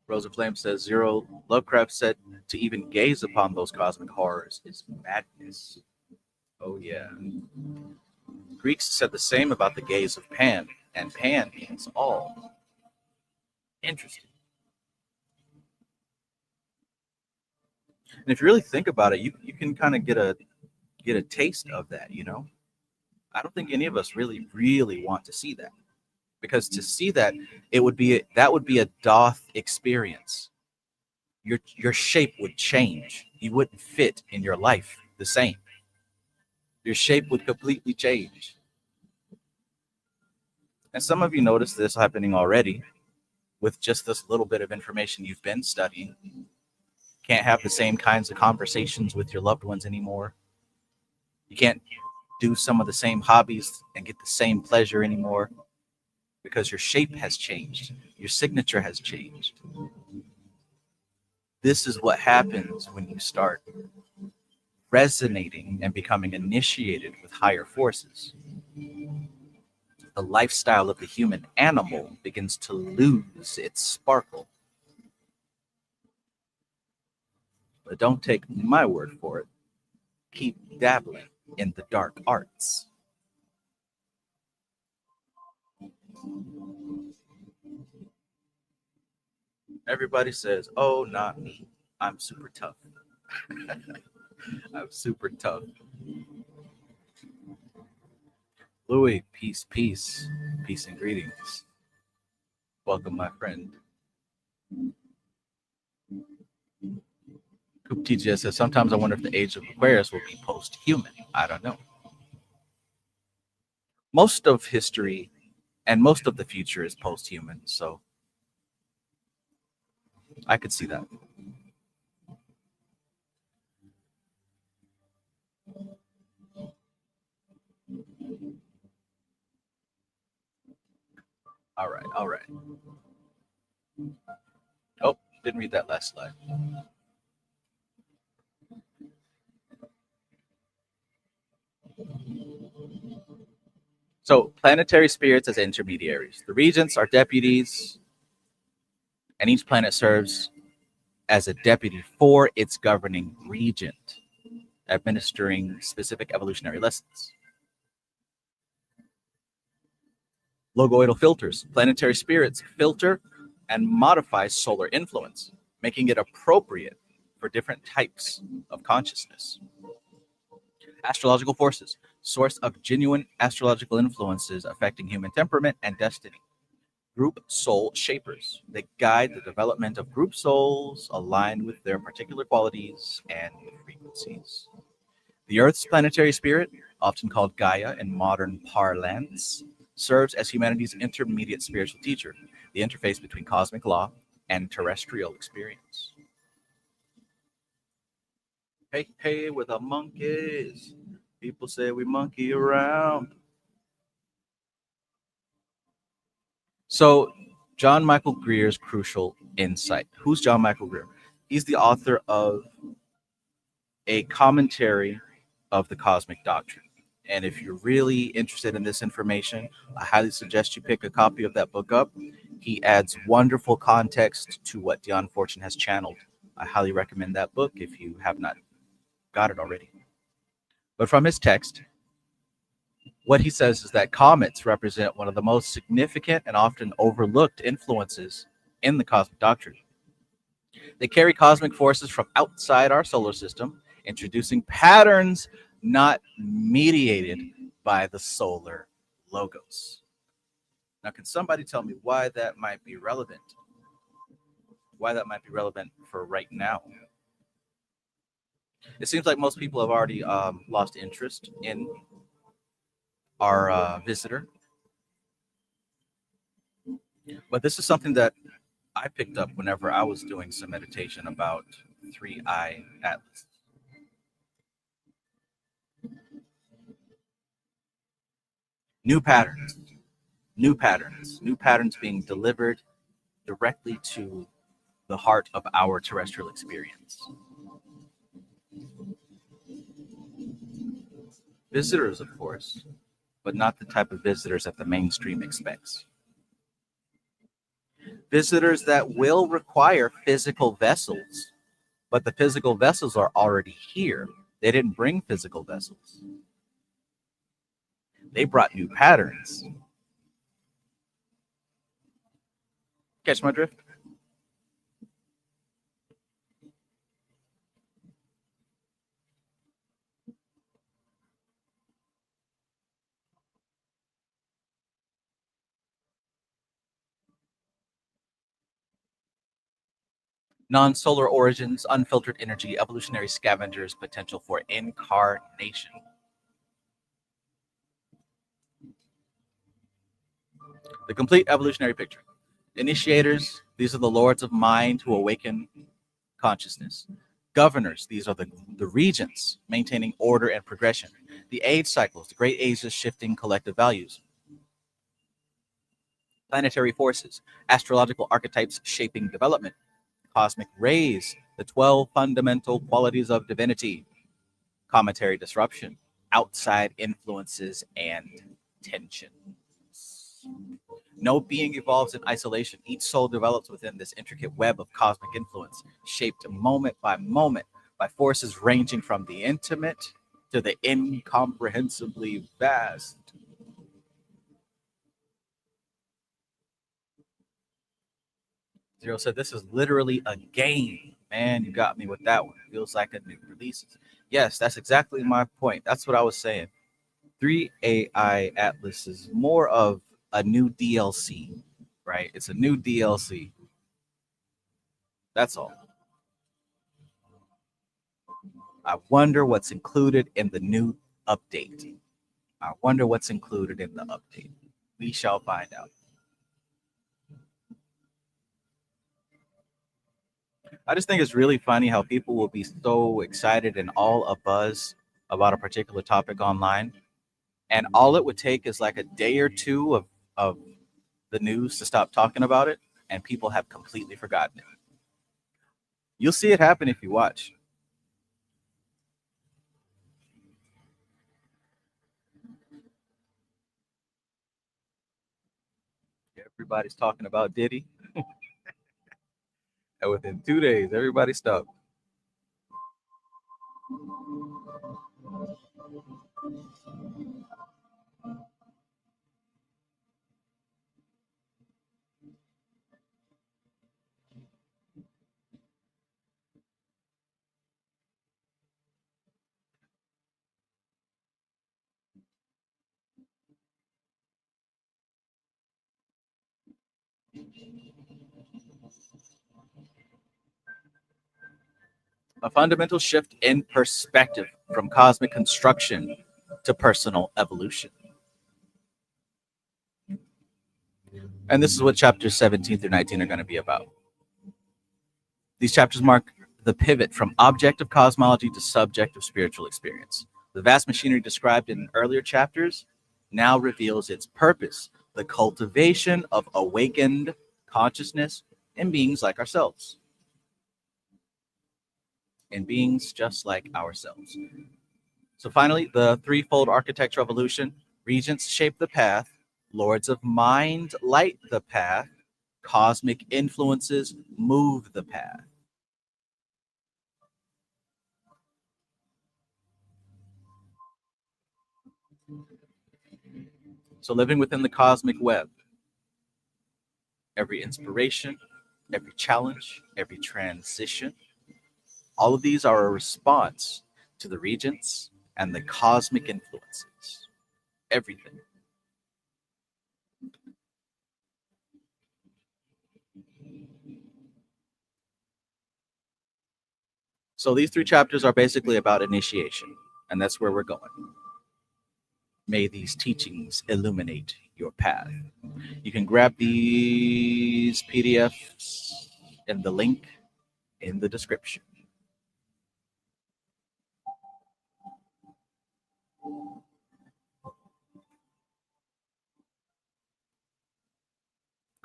Rosa Flame says, Zero, Lovecraft said to even gaze upon those cosmic horrors is madness. Oh, yeah. Greeks said the same about the gaze of Pan, and Pan means all. Interesting. And if you really think about it, you can kind of get a taste of that, you know? I don't think any of us really want to see that. Because to see that, that would be a doth experience. Your shape would change. You wouldn't fit in your life the same. Your shape would completely change. And some of you notice this happening already with just this little bit of information you've been studying. Can't have the same kinds of conversations with your loved ones anymore. You can't do some of the same hobbies and get the same pleasure anymore because your shape has changed. Your signature has changed. This is what happens when you start resonating and becoming initiated with higher forces. The lifestyle of the human animal begins to lose its sparkle. But don't take my word for it. Keep dabbling in the dark arts. Everybody says, oh, not me. I'm super tough. I'm super tough. Louis, peace, peace. Peace and greetings. Welcome, my friend. Coop TGS says, sometimes I wonder if the age of Aquarius will be post-human. I don't know. Most of history and most of the future is post-human, so I could see that. All right, all right. Oh, didn't read that last slide. So planetary spirits as intermediaries. The regents are deputies, and each planet serves as a deputy for its governing regent, administering specific evolutionary lessons. Logoidal filters. Planetary spirits filter and modify solar influence, making it appropriate for different types of consciousness. Astrological forces. Source of genuine astrological influences affecting human temperament and destiny. Group soul shapers. They guide the development of group souls aligned with their particular qualities and frequencies. The Earth's planetary spirit, often called Gaia in modern parlance, serves as humanity's intermediate spiritual teacher, the interface between cosmic law and terrestrial experience. Hey, hey, with the monkeys. People say we monkey around. So, John Michael Greer's crucial insight. Who's John Michael Greer? He's the author of a commentary of the cosmic doctrine. And if you're really interested in this information, I highly suggest you pick a copy of that book up. He adds wonderful context to what Dion Fortune has channeled. I highly recommend that book if you have not got it already. But from his text, what he says is that comets represent one of the most significant and often overlooked influences in the cosmic doctrine. They carry cosmic forces from outside our solar system, introducing patterns not mediated by the solar logos. Now, can somebody tell me why that might be relevant? Why that might be relevant for right now? It seems like most people have already lost interest in our visitor, but this is something that I picked up whenever I was doing some meditation about 3I Atlas. New patterns, new patterns being delivered directly to the heart of our terrestrial experience. Visitors, of course, but not the type of visitors that the mainstream expects. Visitors that will require physical vessels, but the physical vessels are already here. They didn't bring physical vessels, they brought new patterns. Catch my drift? Non-solar origins, unfiltered energy, evolutionary scavengers, potential for incarnation. The complete evolutionary picture. Initiators, these are the lords of mind who awaken consciousness. Governors, these are the regents, maintaining order and progression. The age cycles, the great ages shifting collective values. Planetary forces, astrological archetypes shaping development. Cosmic rays, the 12 fundamental qualities of divinity. Cometary disruption, outside influences and tension. No being evolves in isolation. Each soul develops within this intricate web of cosmic influence, shaped moment by forces ranging from the intimate to the incomprehensibly vast. Zero said, "This is literally a game." Man, you got me with that one. It feels like a new release. Yes, that's exactly my point. That's what I was saying. 3AI Atlas is more of a new DLC, right? It's a new DLC. That's all. I wonder what's included in the new update. I wonder what's included in the update. We shall find out. I just think it's really funny how people will be so excited and all abuzz about a particular topic online. And all it would take is like a day or two of the news to stop talking about it, and people have completely forgotten it. You'll see it happen if you watch. Everybody's talking about Diddy, and within 2 days, everybody stopped. A fundamental shift in perspective from cosmic construction to personal evolution. And this is what chapters 17 through 19 are going to be about. These chapters mark the pivot from objective cosmology to subjective spiritual experience. The vast machinery described in earlier chapters now reveals its purpose, the cultivation of awakened consciousness in beings like ourselves. In beings just like ourselves. So finally, the threefold architecture evolution. Regents shape the path, lords of mind light the path, cosmic influences move the path. So living within the cosmic web, every inspiration, every challenge, every transition, all of these are a response to the regents and the cosmic influences. Everything. So these three chapters are basically about initiation, and that's where we're going. May these teachings illuminate your path. You can grab these PDFs in the link in the description.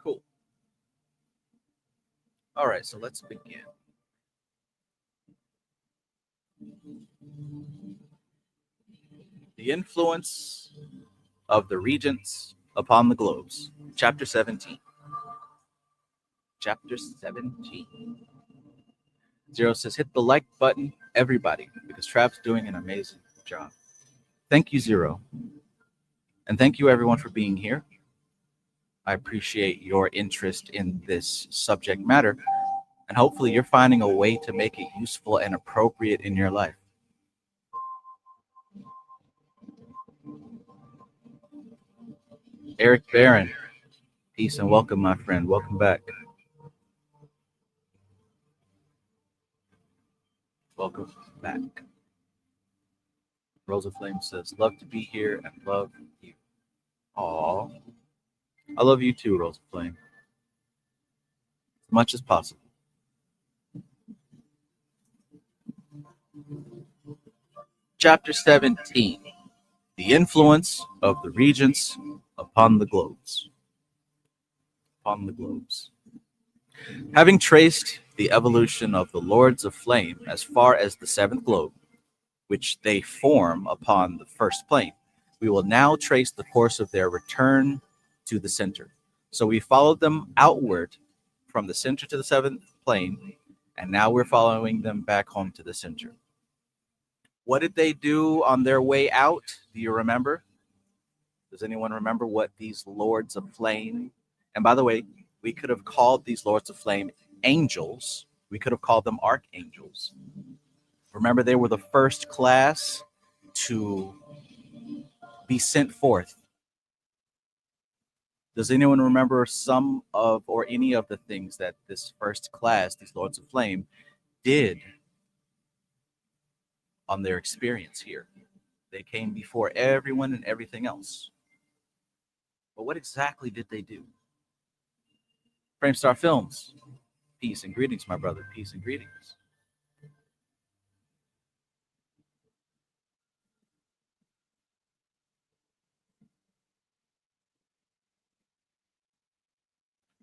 Cool. All right, so let's begin. The influence of the regents upon the globes. Chapter 17. Chapter 17. Zero says, hit the like button, everybody, because Trav's doing an amazing job. Thank you, Zero. And thank you, everyone, for being here. I appreciate your interest in this subject matter. And hopefully you're finding a way to make it useful and appropriate in your life. Eric Barron, peace and welcome, my friend. Welcome back. Welcome back. Rosa Flame says, love to be here and love you. Aw. I love you too, Rosa Flame. As much as possible. Chapter 17. The influence of the regents upon the globes. Upon the globes. Having traced the evolution of the Lords of Flame as far as the seventh globe, which they form upon the first plane, we will now trace the course of their return to the center. So we followed them outward from the center to the seventh plane, and now we're following them back home to the center. What did they do on their way out? Do you remember? Does anyone remember what these Lords of Flame? And by the way, we could have called these Lords of Flame angels. We could have called them archangels. Remember, they were the first class to be sent forth. Does anyone remember some of or any of the things that this first class, these Lords of Flame, did on their experience here? They came before everyone and everything else. But what exactly did they do? Framestar Films, peace and greetings, my brother. Peace and greetings.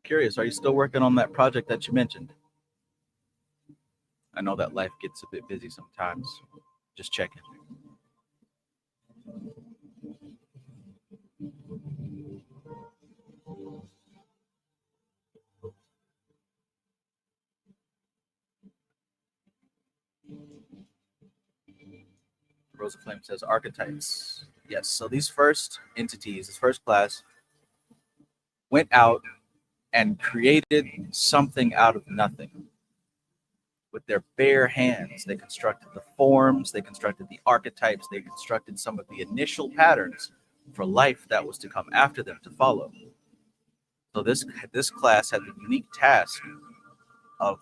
Curious, are you still working on that project that you mentioned? I know that life gets a bit busy sometimes. Just checking. Rosa Flame says archetypes. Yes, so these first entities, this first class, went out and created something out of nothing. With their bare hands, they constructed the forms, they constructed the archetypes, they constructed some of the initial patterns for life that was to come after them to follow. So this class had the unique task of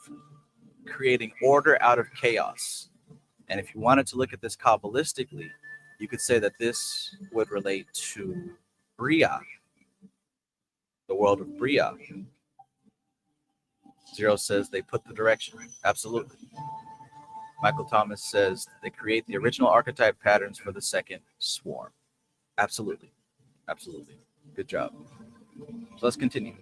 creating order out of chaos. And if you wanted to look at this Kabbalistically, you could say that this would relate to Bria, the world of Bria. Zero says they put the direction. Absolutely. Michael Thomas says they create the original archetype patterns for the second swarm. Absolutely. Absolutely. Good job. So let's continue.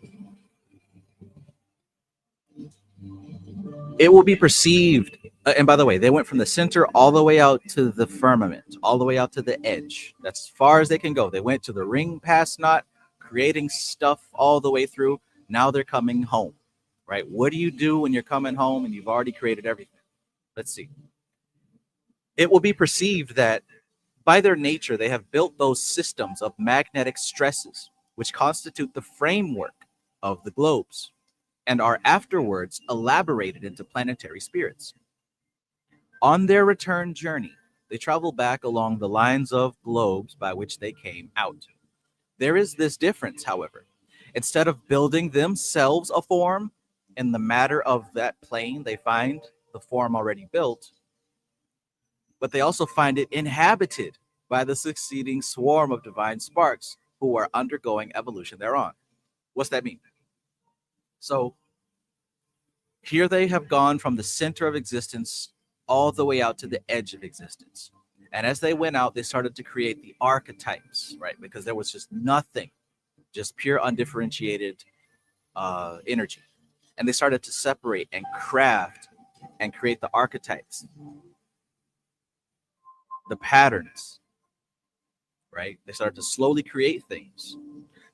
It will be perceived, and by the way, they went from the center all the way out to the firmament, all the way out to the edge. That's as far as they can go. They went to the ring past knot, creating stuff all the way through. Now they're coming home, right? What do you do when you're coming home and you've already created everything? Let's see. It will be perceived that by their nature, they have built those systems of magnetic stresses, which constitute the framework of the globes, and are afterwards elaborated into planetary spirits. On their return journey, they travel back along the lines of globes by which they came out. There is this difference, however. Instead of building themselves a form in the matter of that plane, they find the form already built, but they also find it inhabited by the succeeding swarm of divine sparks who are undergoing evolution thereon. What's that mean? So here they have gone from the center of existence all the way out to the edge of existence. And as they went out, they started to create the archetypes, right? Because there was just nothing, just pure undifferentiated energy. And they started to separate and craft and create the archetypes, the patterns, right? They started to slowly create things,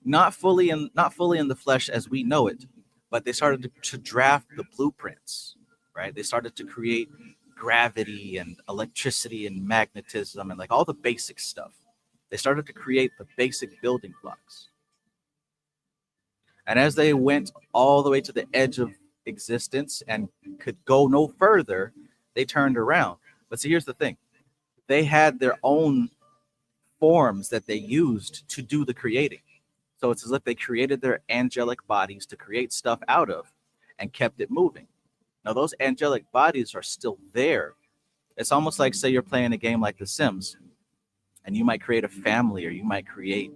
not fully in the flesh as we know it, but they started to draft the blueprints, right? They started to create gravity and electricity and magnetism and like all the basic stuff. They started to create the basic building blocks. And as they went all the way to the edge of existence and could go no further, they turned around. But see, here's the thing. They had their own forms that they used to do the creating. So it's as if they created their angelic bodies to create stuff out of and kept it moving. Now, those angelic bodies are still there. It's almost like, say, you're playing a game like The Sims, and you might create a family or you might create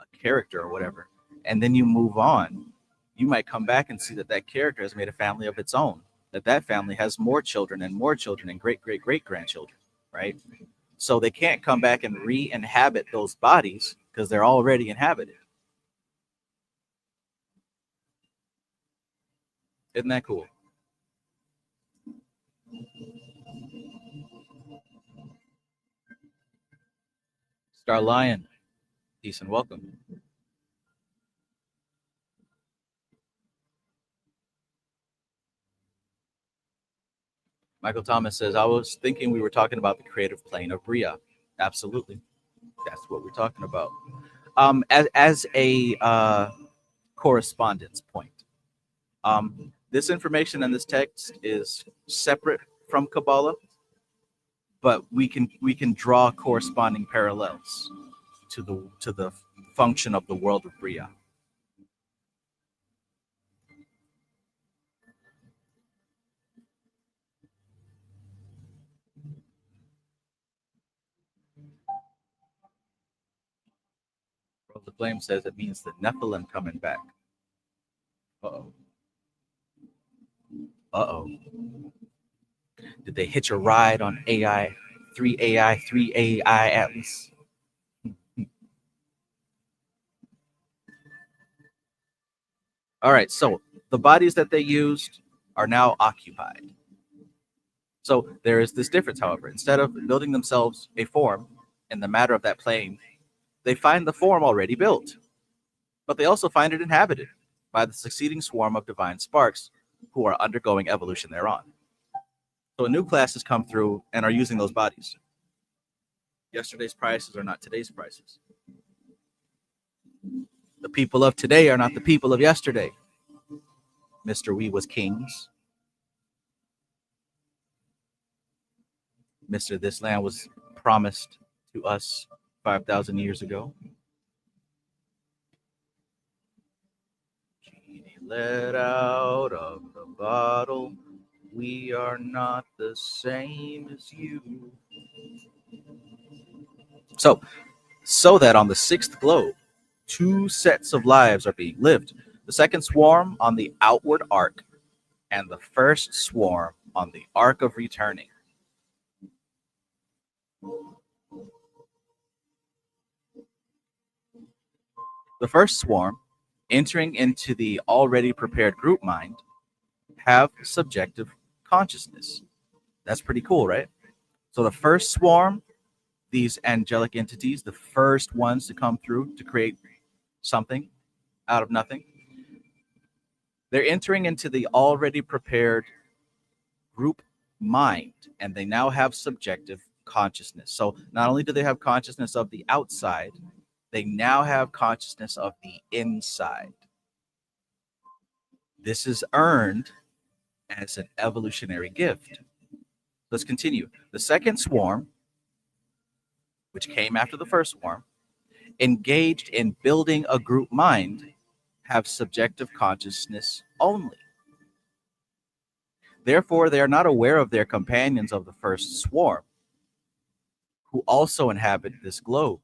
a character or whatever, and then you move on. You might come back and see that that character has made a family of its own, that family has more children and great-great-great-grandchildren, right? So they can't come back and re-inhabit those bodies because they're already inhabited. Isn't that cool? Star Lion, peace and welcome. Michael Thomas says, I was thinking we were talking about the creative plane of Bria. Absolutely. That's what we're talking about. As a correspondence point, this information in this text is separate from Kabbalah, but we can draw corresponding parallels to the function of the world of Bria. The Flame says it means the Nephilim coming back. Uh-oh. Uh-oh. Did they hitch a ride on AI 3 Atlas? All right, so the bodies that they used are now occupied. So there is this difference, however. Instead of building themselves a form in the matter of that plane, they find the form already built. But they also find it inhabited by the succeeding swarm of divine sparks who are undergoing evolution thereon. So a new class has come through and are using those bodies. Yesterday's prices are not today's prices. The people of today are not the people of yesterday. Mr. We was kings. Mr. This land was promised to us 5,000 years ago. Genie let out of the bottle. We are not the same as you. So that on the sixth globe, two sets of lives are being lived. The second swarm on the outward arc, and the first swarm on the arc of returning. The first swarm, entering into the already prepared group mind, have subjective consciousness. That's pretty cool, right? So the first swarm, these angelic entities, the first ones to come through to create something out of nothing, they're entering into the already prepared group mind, and they now have subjective consciousness. So not only do they have consciousness of the outside, they now have consciousness of the inside. This is earned as an evolutionary gift. Let's continue. The second swarm, which came after the first swarm, engaged in building a group mind, have subjective consciousness only. Therefore, they are not aware of their companions of the first swarm, who also inhabit this globe,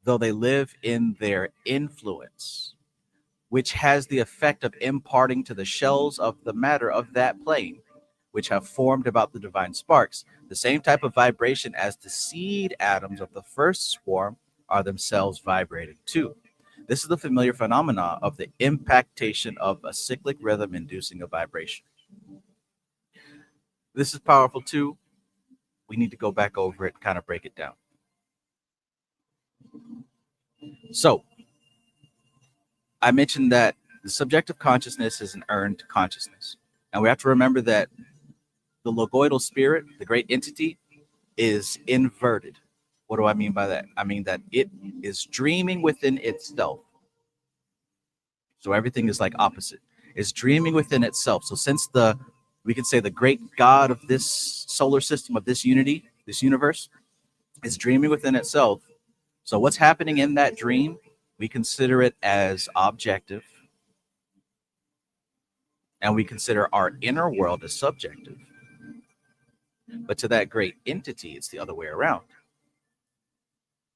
though they live in their influence, which has the effect of imparting to the shells of the matter of that plane, which have formed about the divine sparks, the same type of vibration as the seed atoms of the first swarm are themselves vibrating too. This is the familiar phenomena of the impactation of a cyclic rhythm inducing a vibration. This is powerful too. We need to go back over it and kind of break it down. So, I mentioned that the subjective consciousness is an earned consciousness. And we have to remember that the logoidal spirit, the great entity, is inverted. What do I mean by that? I mean that it is dreaming within itself. So everything is like opposite. It's dreaming within itself. So since we could say the great God of this solar system, of this unity, this universe, is dreaming within itself. So what's happening in that dream, we consider it as objective. And we consider our inner world as subjective. But to that great entity, it's the other way around.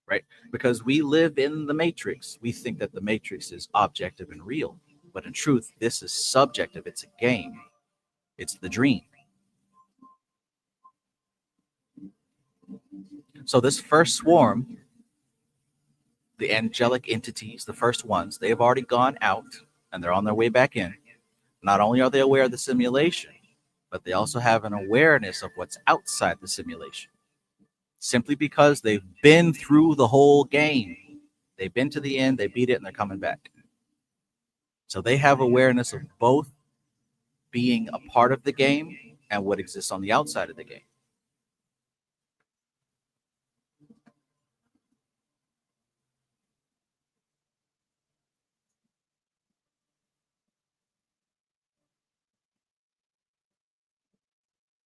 Right? Because we live in the matrix. We think that the matrix is objective and real. But in truth, this is subjective. It's a game. It's the dream. So this first swarm, the angelic entities, the first ones, they have already gone out and they're on their way back in. Not only are they aware of the simulation, but they also have an awareness of what's outside the simulation. Simply because they've been through the whole game. They've been to the end, they beat it, and they're coming back. So they have awareness of both being a part of the game and what exists on the outside of the game.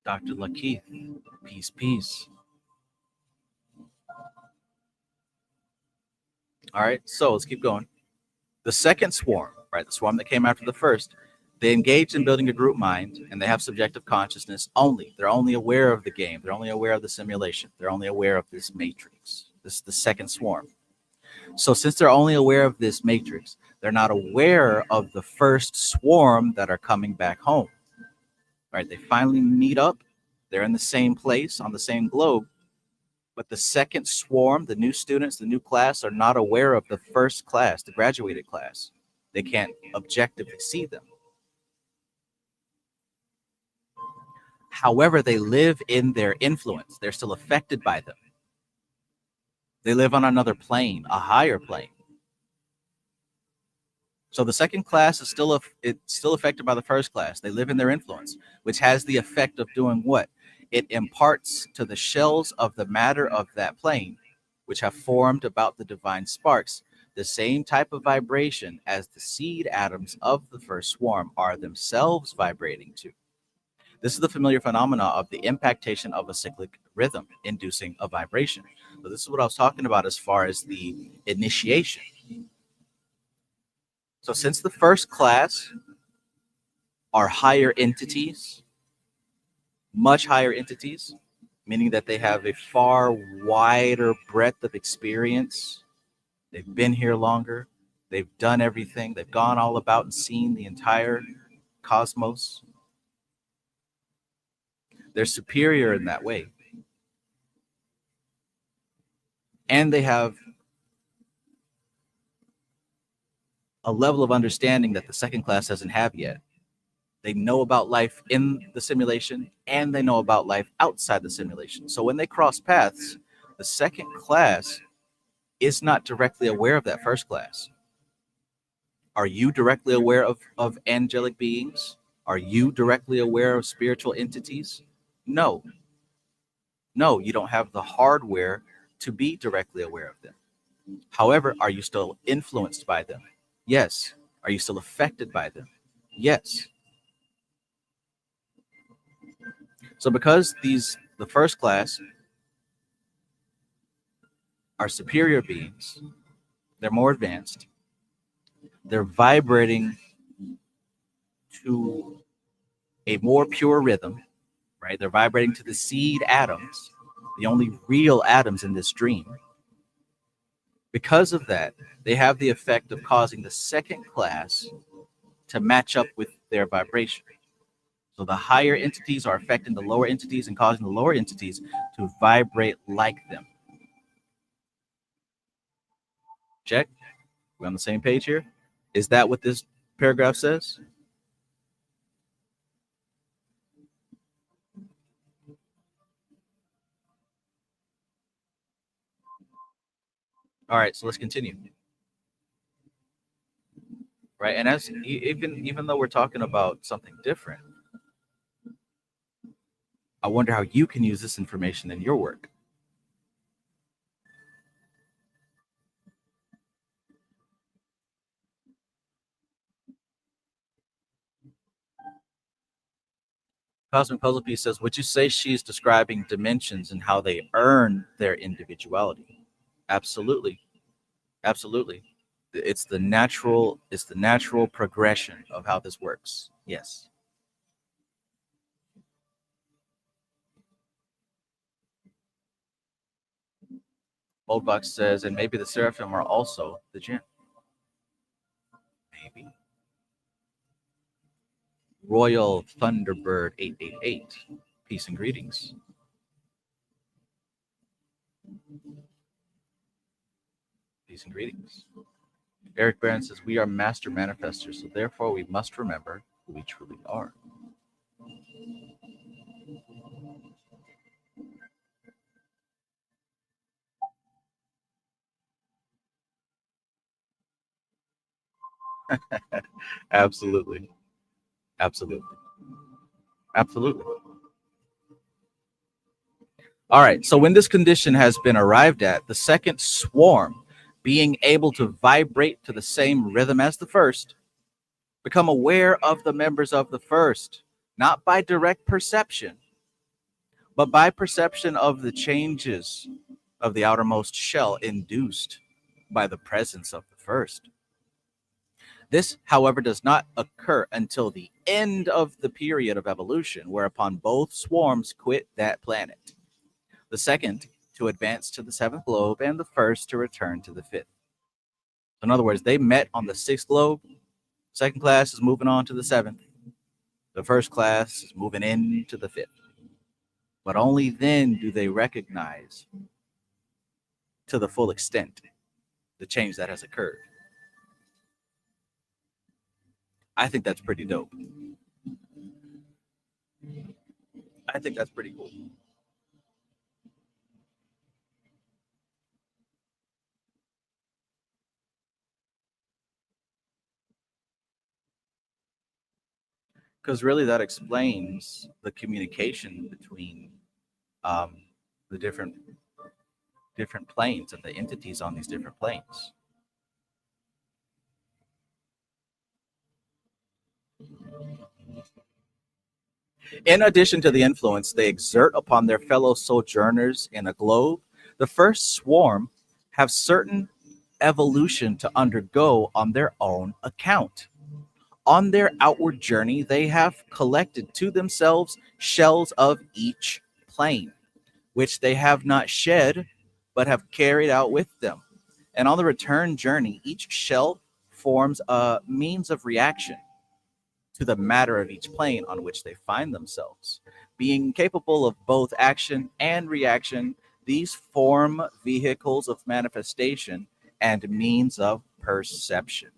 Dr. Lakeith, peace, peace. All right, so let's keep going. The second swarm, right, the swarm that came after the first, they engage in building a group mind and they have subjective consciousness only. They're only aware of the game. They're only aware of the simulation. They're only aware of this matrix. This is the second swarm. So since they're only aware of this matrix, they're not aware of the first swarm that are coming back home. Right? They finally meet up. They're in the same place on the same globe. But the second swarm, the new students, the new class, are not aware of the first class, the graduated class. They can't objectively see them. However, they live in their influence. They're still affected by them. They live on another plane, a higher plane. So the second class is still affected by the first class. They live in their influence, which has the effect of doing what? It imparts to the shells of the matter of that plane, which have formed about the divine sparks, the same type of vibration as the seed atoms of the first swarm are themselves vibrating to. This is the familiar phenomena of the impactation of a cyclic rhythm, inducing a vibration. So this is what I was talking about as far as the initiation. So since the first class are higher entities, much higher entities, meaning that they have a far wider breadth of experience. They've been here longer. They've done everything. They've gone all about and seen the entire cosmos. They're superior in that way. And they have a level of understanding that the second class doesn't have yet. They know about life in the simulation and they know about life outside the simulation. So when they cross paths, the second class is not directly aware of that first class. Are you directly aware of angelic beings? Are you directly aware of spiritual entities? No. No, you don't have the hardware to be directly aware of them. However, are you still influenced by them? Yes. Are you still affected by them? Yes. So because the first class are superior beings, they're more advanced, they're vibrating to a more pure rhythm, right? They're vibrating to the seed atoms, the only real atoms in this dream. Because of that, they have the effect of causing the second class to match up with their vibration. So the higher entities are affecting the lower entities and causing the lower entities to vibrate like them. Check. We're on the same page here. Is that what this paragraph says? All right, so let's continue. Right, and as even though we're talking about something different, I wonder how you can use this information in your work. Cosmic Puzzle Piece says, would you say she's describing dimensions and how they earn their individuality? Absolutely. Absolutely. It's the natural progression of how this works. Yes. Old Box says, and maybe the seraphim are also the jinn. Maybe. Royal Thunderbird 888. Peace and greetings. Peace and greetings. Eric Barron says, we are master manifestors, so therefore we must remember who we truly are. Absolutely. Absolutely. Absolutely. All right. So when this condition has been arrived at, the second swarm, being able to vibrate to the same rhythm as the first, become aware of the members of the first, not by direct perception, but by perception of the changes of the outermost shell induced by the presence of the first. This, however, does not occur until the end of the period of evolution, whereupon both swarms quit that planet. The second to advance to the seventh globe, and the first to return to the fifth. In other words, they met on the sixth globe. Second class is moving on to the seventh. The first class is moving into the fifth. But only then do they recognize to the full extent the change that has occurred. I think that's pretty dope. I think that's pretty cool. Because really that explains the communication between the different planes and the entities on these different planes. In addition to the influence they exert upon their fellow sojourners in a globe, the first swarm have certain evolution to undergo on their own account. On their outward journey, they have collected to themselves shells of each plane, which they have not shed, but have carried out with them. And on the return journey, each shell forms a means of reaction to the matter of each plane on which they find themselves. Being capable of both action and reaction, these form vehicles of manifestation and means of perception.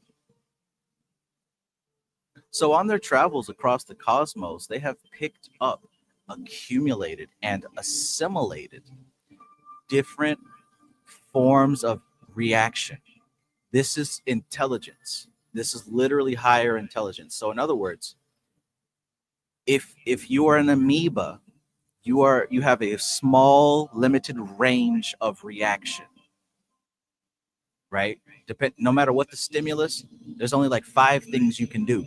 So, on their travels across the cosmos, they have picked up, accumulated, and assimilated different forms of reaction. This is intelligence. This is literally higher intelligence. So, in other words, if you are an amoeba, you have a small, limited range of reaction, right? No matter what the stimulus, there's only like 5 things you can do.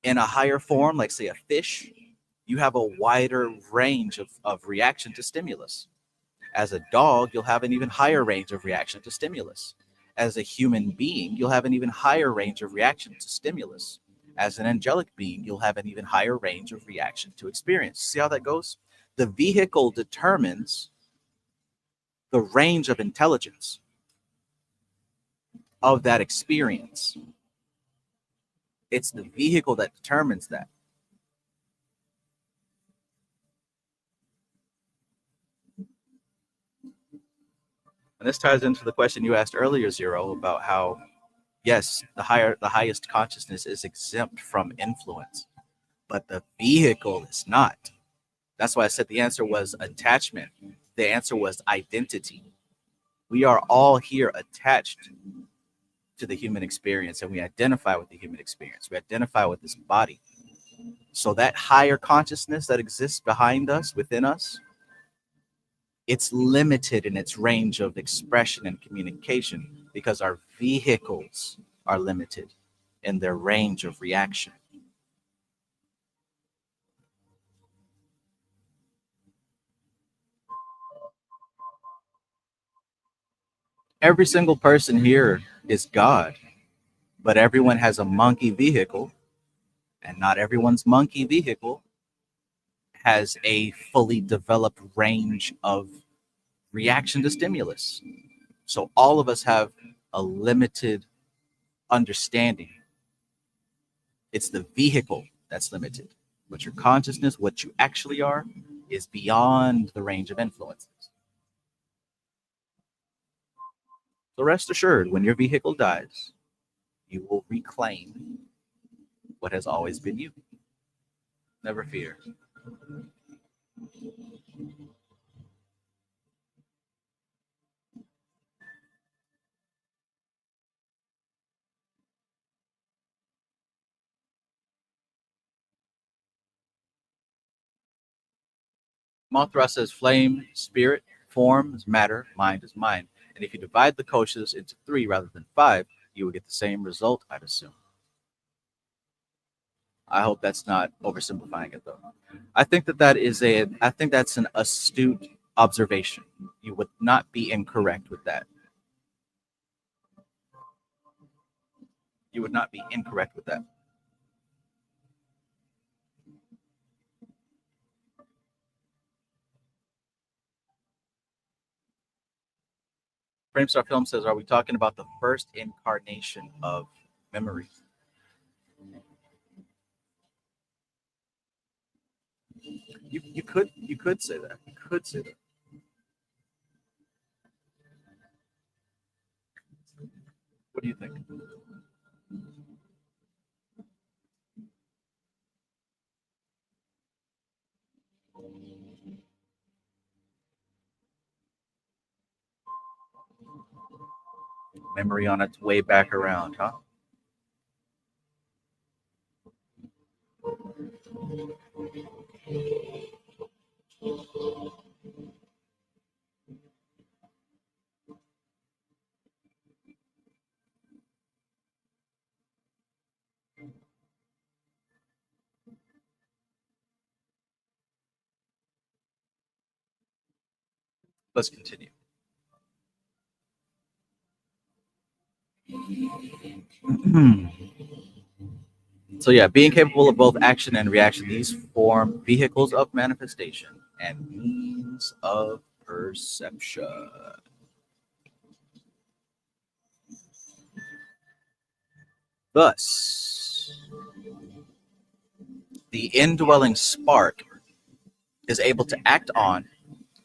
In a higher form, like say a fish, you have a wider range of reaction to stimulus. As a dog, you'll have an even higher range of reaction to stimulus. As a human being, you'll have an even higher range of reaction to stimulus. As an angelic being, you'll have an even higher range of reaction to experience. See how that goes? The vehicle determines the range of intelligence of that experience. It's the vehicle that determines that. And this ties into the question you asked earlier, Zero, about how, yes, the highest consciousness is exempt from influence, but the vehicle is not. That's why I said the answer was attachment. The answer was identity. We are all here attached to the human experience, and we identify with the human experience. We identify with this body. So that higher consciousness that exists behind us, within us, it's limited in its range of expression and communication because our vehicles are limited in their range of reaction. Every single person here is God, but everyone has a monkey vehicle, and not everyone's monkey vehicle has a fully developed range of reaction to stimulus. So all of us have a limited understanding. It's the vehicle that's limited. But your consciousness, what you actually are, is beyond the range of influences. So rest assured, when your vehicle dies, you will reclaim what has always been you. Never fear. Mothra says flame, spirit, form is matter, mind is mind. And if you divide the koshas into 3 rather than 5, you will get the same result, I'd assume. I hope that's not oversimplifying it, though. I think that's an astute observation. You would not be incorrect with that. You would not be incorrect with that. Framestar Film says, are we talking about the first incarnation of memory? You could say that. You could say that. What do you think? Memory on its way back around, huh? Let's continue. So yeah, being capable of both action and reaction, these form vehicles of manifestation and means of perception. Thus, the indwelling spark is able to act on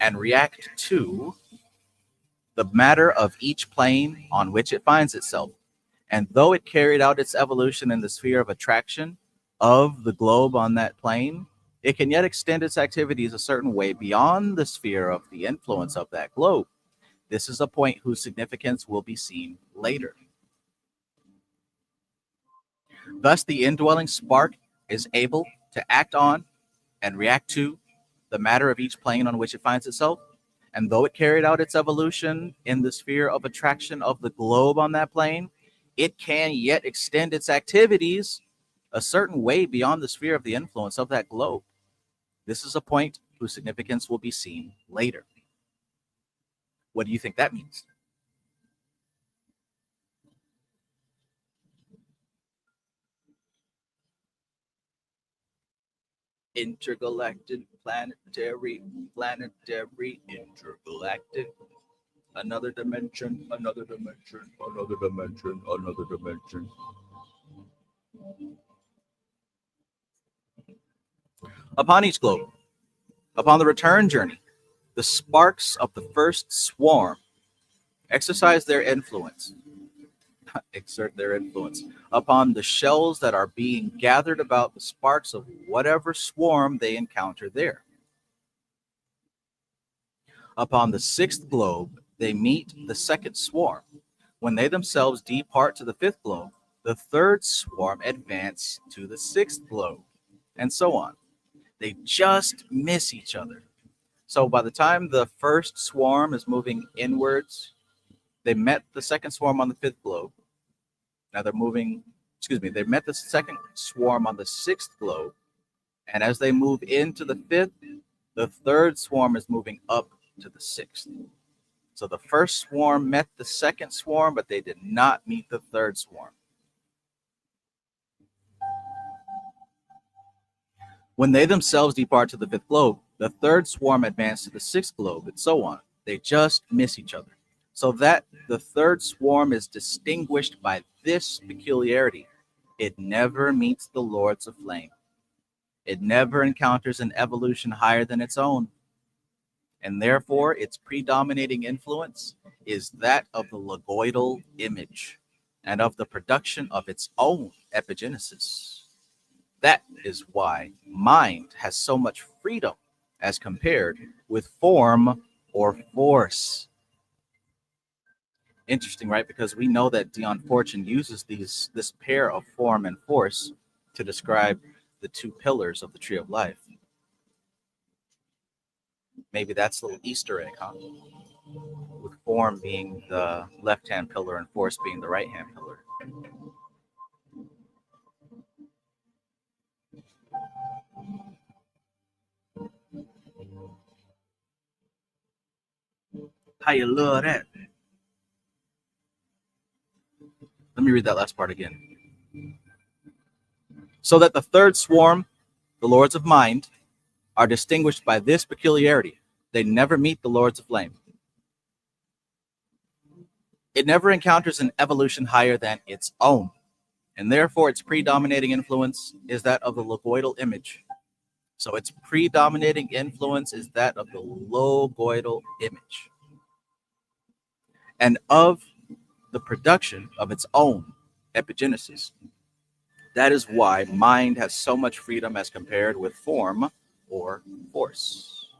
and react to the matter of each plane on which it finds itself. And though it carried out its evolution in the sphere of attraction of the globe on that plane, it can yet extend its activities a certain way beyond the sphere of the influence of that globe. This is a point whose significance will be seen later. Thus, the indwelling spark is able to act on and react to the matter of each plane on which it finds itself. And though it carried out its evolution in the sphere of attraction of the globe on that plane, it can yet extend its activities a certain way beyond the sphere of the influence of that globe. This is a point whose significance will be seen later. What do you think that means? Intergalactic, planetary, intergalactic. Another dimension, another dimension, another dimension, another dimension. Upon each globe, upon the return journey, the sparks of the first swarm exercise their influence, exert their influence upon the shells that are being gathered about the sparks of whatever swarm they encounter there. Upon the sixth globe, they meet the second swarm. When they themselves depart to the fifth globe, the third swarm advance to the sixth globe, and so on. They just miss each other. So by the time the first swarm is moving inwards, they met the second swarm on the fifth globe. Now they're moving, they met the second swarm on the sixth globe. And as they move into the fifth, the third swarm is moving up to the sixth. So the first swarm met the second swarm, but they did not meet the third swarm. When they themselves depart to the fifth globe, the third swarm advanced to the sixth globe, and so on. They just miss each other. So that the third swarm is distinguished by this peculiarity: it never meets the lords of flame. It never encounters an evolution higher than its own. And therefore, its predominating influence is that of the logoidal image and of the production of its own epigenesis. That is why mind has so much freedom as compared with form or force. Interesting, right? Because we know that Dion Fortune uses this pair of form and force to describe the two pillars of the tree of life. Maybe that's a little Easter egg, huh? With form being the left-hand pillar and force being the right-hand pillar. How you love that? Let me read that last part again. So that the third swarm, the lords of mind, are distinguished by this peculiarity: they never meet the lords of flame. It never encounters an evolution higher than its own, and therefore its predominating influence is that of the logoidal image. So its predominating influence is that of the logoidal image and of the production of its own epigenesis. That is why mind has so much freedom as compared with form or force.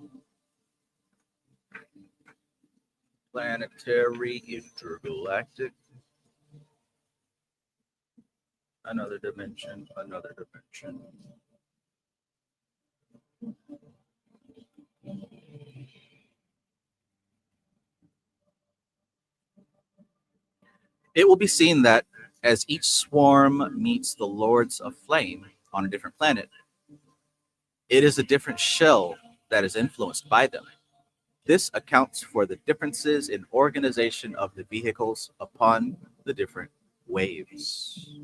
Planetary, intergalactic, another dimension, another dimension. It will be seen that as each swarm meets the lords of flame on a different planet, it is a different shell that is influenced by them. This accounts for the differences in organization of the vehicles upon the different waves.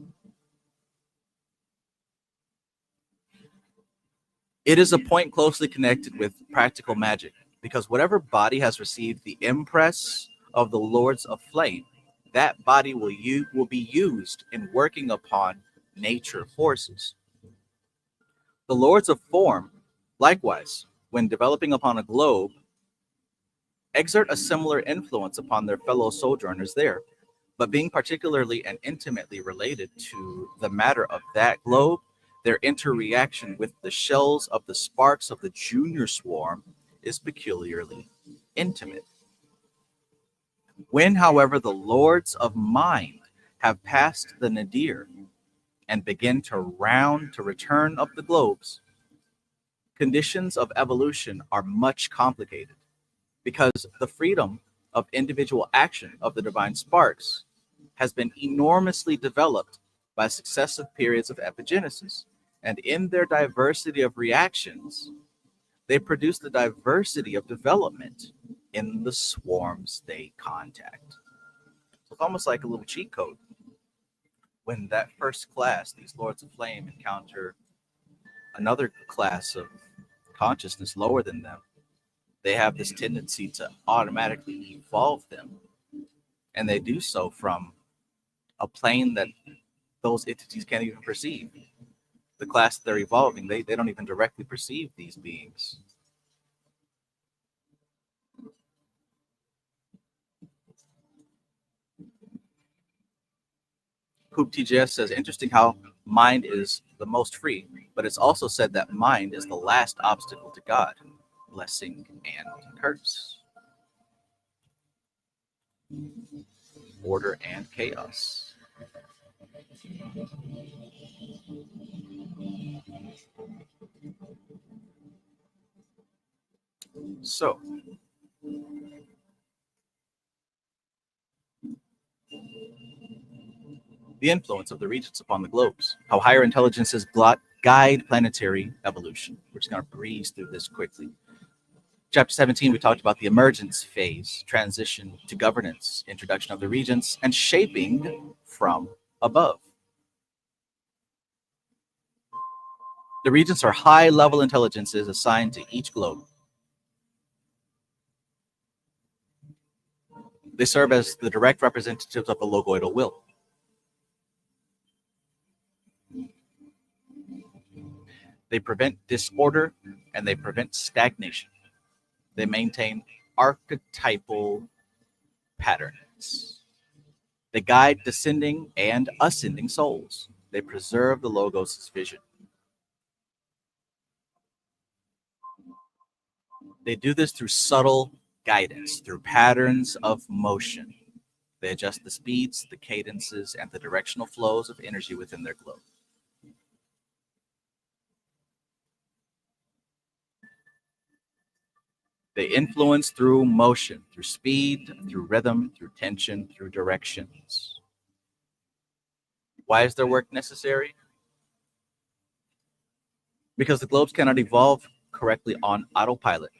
It is a point closely connected with practical magic, because whatever body has received the impress of the Lords of Flame, that body will be used in working upon nature forces. The Lords of Form, likewise, when developing upon a globe, exert a similar influence upon their fellow sojourners there, but being particularly and intimately related to the matter of that globe, their interreaction with the shells of the sparks of the junior swarm is peculiarly intimate. When, however, the Lords of Mind have passed the nadir and begin to return up the globes, conditions of evolution are much complicated, because the freedom of individual action of the divine sparks has been enormously developed by successive periods of epigenesis. And in their diversity of reactions, they produce the diversity of development in the swarms they contact. So it's almost like a little cheat code. When that first class, these Lords of Flame, encounter another class of consciousness lower than them, they have this tendency to automatically evolve them. And they do so from a plane that those entities can't even perceive. The class that they're evolving, they don't even directly perceive these beings. Hoop TJS says, interesting how mind is the most free, but it's also said that mind is the last obstacle to God, blessing and curse, order and chaos. So, the influence of the Regents upon the globes, how higher intelligences guide planetary evolution. We're just going to breeze through this quickly. Chapter 17, we talked about the emergence phase, transition to governance, introduction of the Regents, and shaping from above. The Regents are high-level intelligences assigned to each globe. They serve as the direct representatives of the logoidal will. They prevent disorder and they prevent stagnation. They maintain archetypal patterns. They guide descending and ascending souls. They preserve the Logos' vision. They do this through subtle guidance, through patterns of motion. They adjust the speeds, the cadences, and the directional flows of energy within their globe. They influence through motion, through speed, through rhythm, through tension, through directions. Why is their work necessary? Because the globes cannot evolve correctly on autopilot.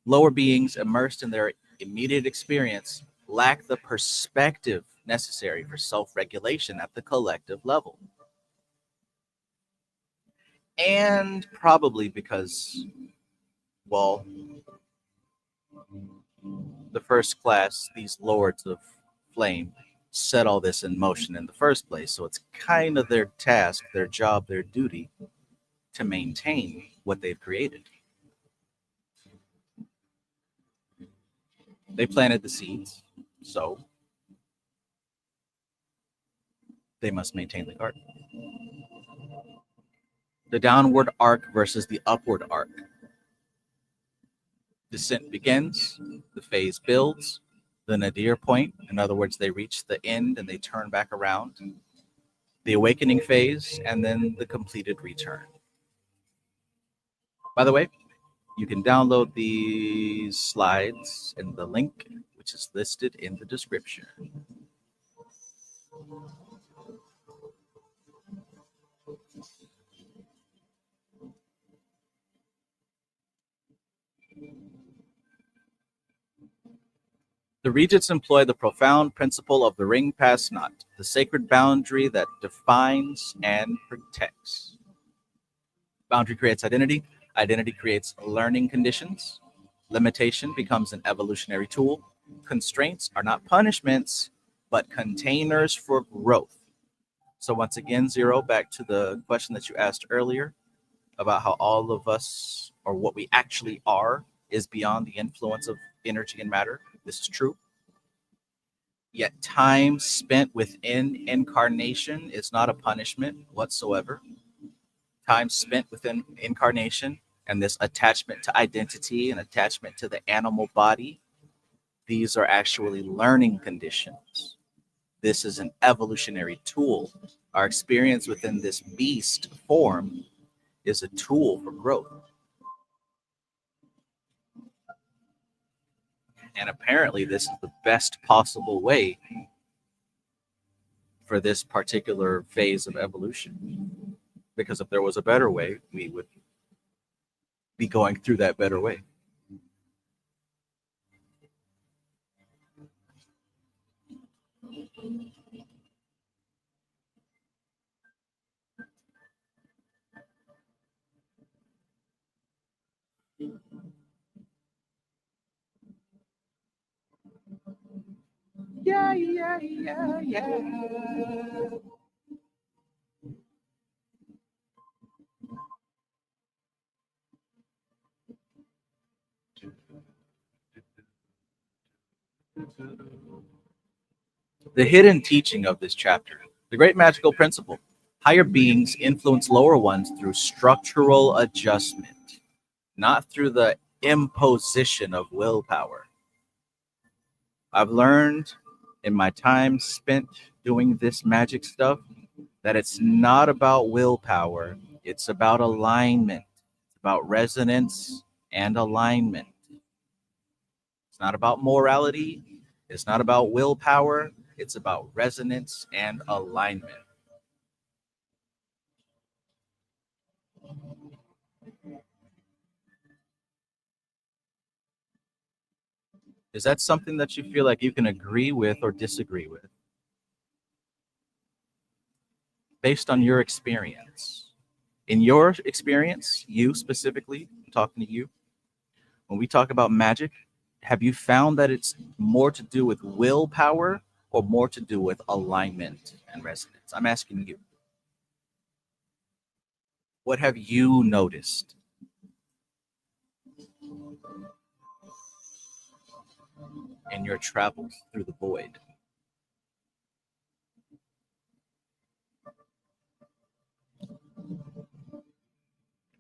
Lower beings immersed in their immediate experience lack the perspective necessary for self-regulation at the collective level. And probably because, well, the first class, these Lords of Flame, set all this in motion in the first place. So it's kind of their task, their job, their duty to maintain what they've created. They planted the seeds, so they must maintain the garden. The downward arc versus the upward arc. Descent begins, the phase builds, the nadir point, in other words, they reach the end and they turn back around, the awakening phase, and then the completed return. By the way, you can download these slides in the link, which is listed in the description. The Regents employ the profound principle of the ring pass not, the sacred boundary that defines and protects. Boundary creates identity, Identity creates learning conditions. Limitation becomes an evolutionary tool. Constraints are not punishments, but containers for growth. So, once again, Zero, back to the question that you asked earlier about how all of us, or what we actually are, is beyond the influence of energy and matter. This is true. Yet, time spent within incarnation is not a punishment whatsoever. Time spent within incarnation and this attachment to identity and attachment to the animal body, these are actually learning conditions. This is an evolutionary tool. Our experience within this beast form is a tool for growth. And apparently, this is the best possible way for this particular phase of evolution. Because if there was a better way, we would be going through that better way. Yeah, yeah, yeah, yeah. The hidden teaching of this chapter, the great magical principle. Higher beings influence lower ones through structural adjustment, not through the imposition of willpower. I've learned in my time spent doing this magic stuff that it's not about willpower, it's about alignment, it's about resonance and alignment. It's not about morality, it's not about willpower, it's about resonance and alignment. Is that something that you feel like you can agree with or disagree with based on your experience? In your experience, you specifically, I'm talking to you, when we talk about magic, have you found that it's more to do with willpower or more to do with alignment and resonance? I'm asking you. What have you noticed? In your travels through the void?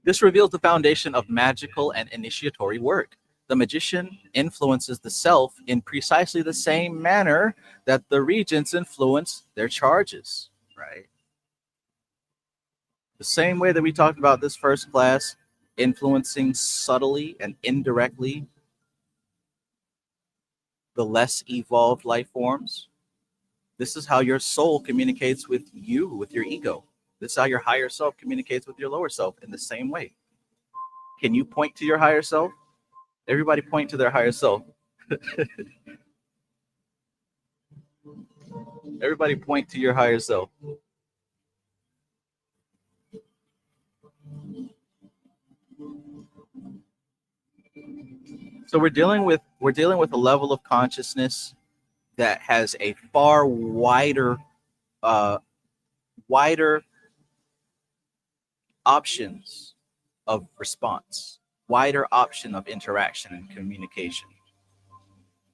This reveals the foundation of magical and initiatory work. The magician influences the self in precisely the same manner that the regents influence their charges, right? The same way that we talked about this first class, influencing subtly and indirectly the less evolved life forms. This is how your soul communicates with you, with your ego. This is how your higher self communicates with your lower self in the same way. Can you point to your higher self? Everybody point to their higher self. Everybody point to your higher self. So we're dealing with a level of consciousness that has a far uh, wider options of response, wider option of interaction and communication.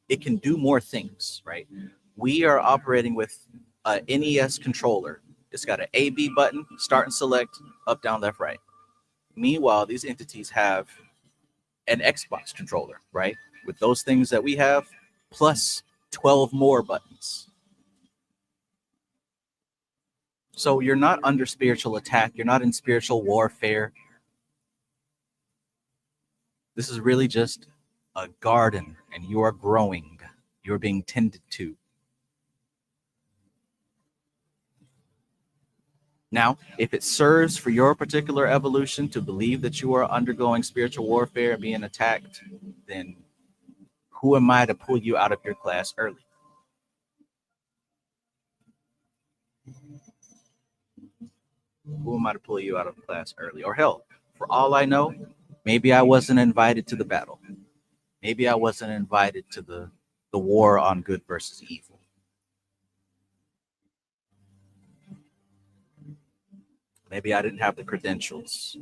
It can do more things, right? We are operating with a NES controller. It's got an A B button, start and select, up, down, left, right. Meanwhile, these entities have an Xbox controller, right? With those things that we have, plus 12 more buttons. So you're not under spiritual attack. You're not in spiritual warfare. This is really just a garden, and you are growing. You're being tended to. Now, if it serves for your particular evolution to believe that you are undergoing spiritual warfare and being attacked, then who am I to pull you out of your class early? Who am I to pull you out of class early? Or hell, for all I know, Maybe I wasn't invited to the battle. Maybe I wasn't invited to the war on good versus evil. Maybe I didn't have the credentials.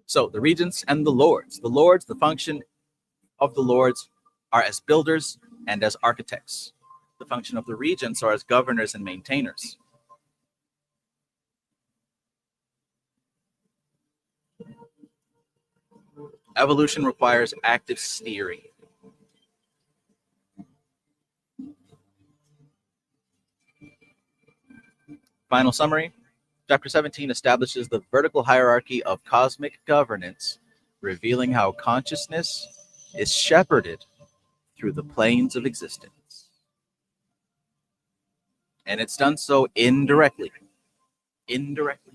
So the regents and the lords. The function of the lords are as builders and as architects. The function of the regents are as governors and maintainers. Evolution requires active steering. Final summary. Chapter 17 establishes the vertical hierarchy of cosmic governance, revealing how consciousness is shepherded through the planes of existence. And it's done so indirectly. Indirectly.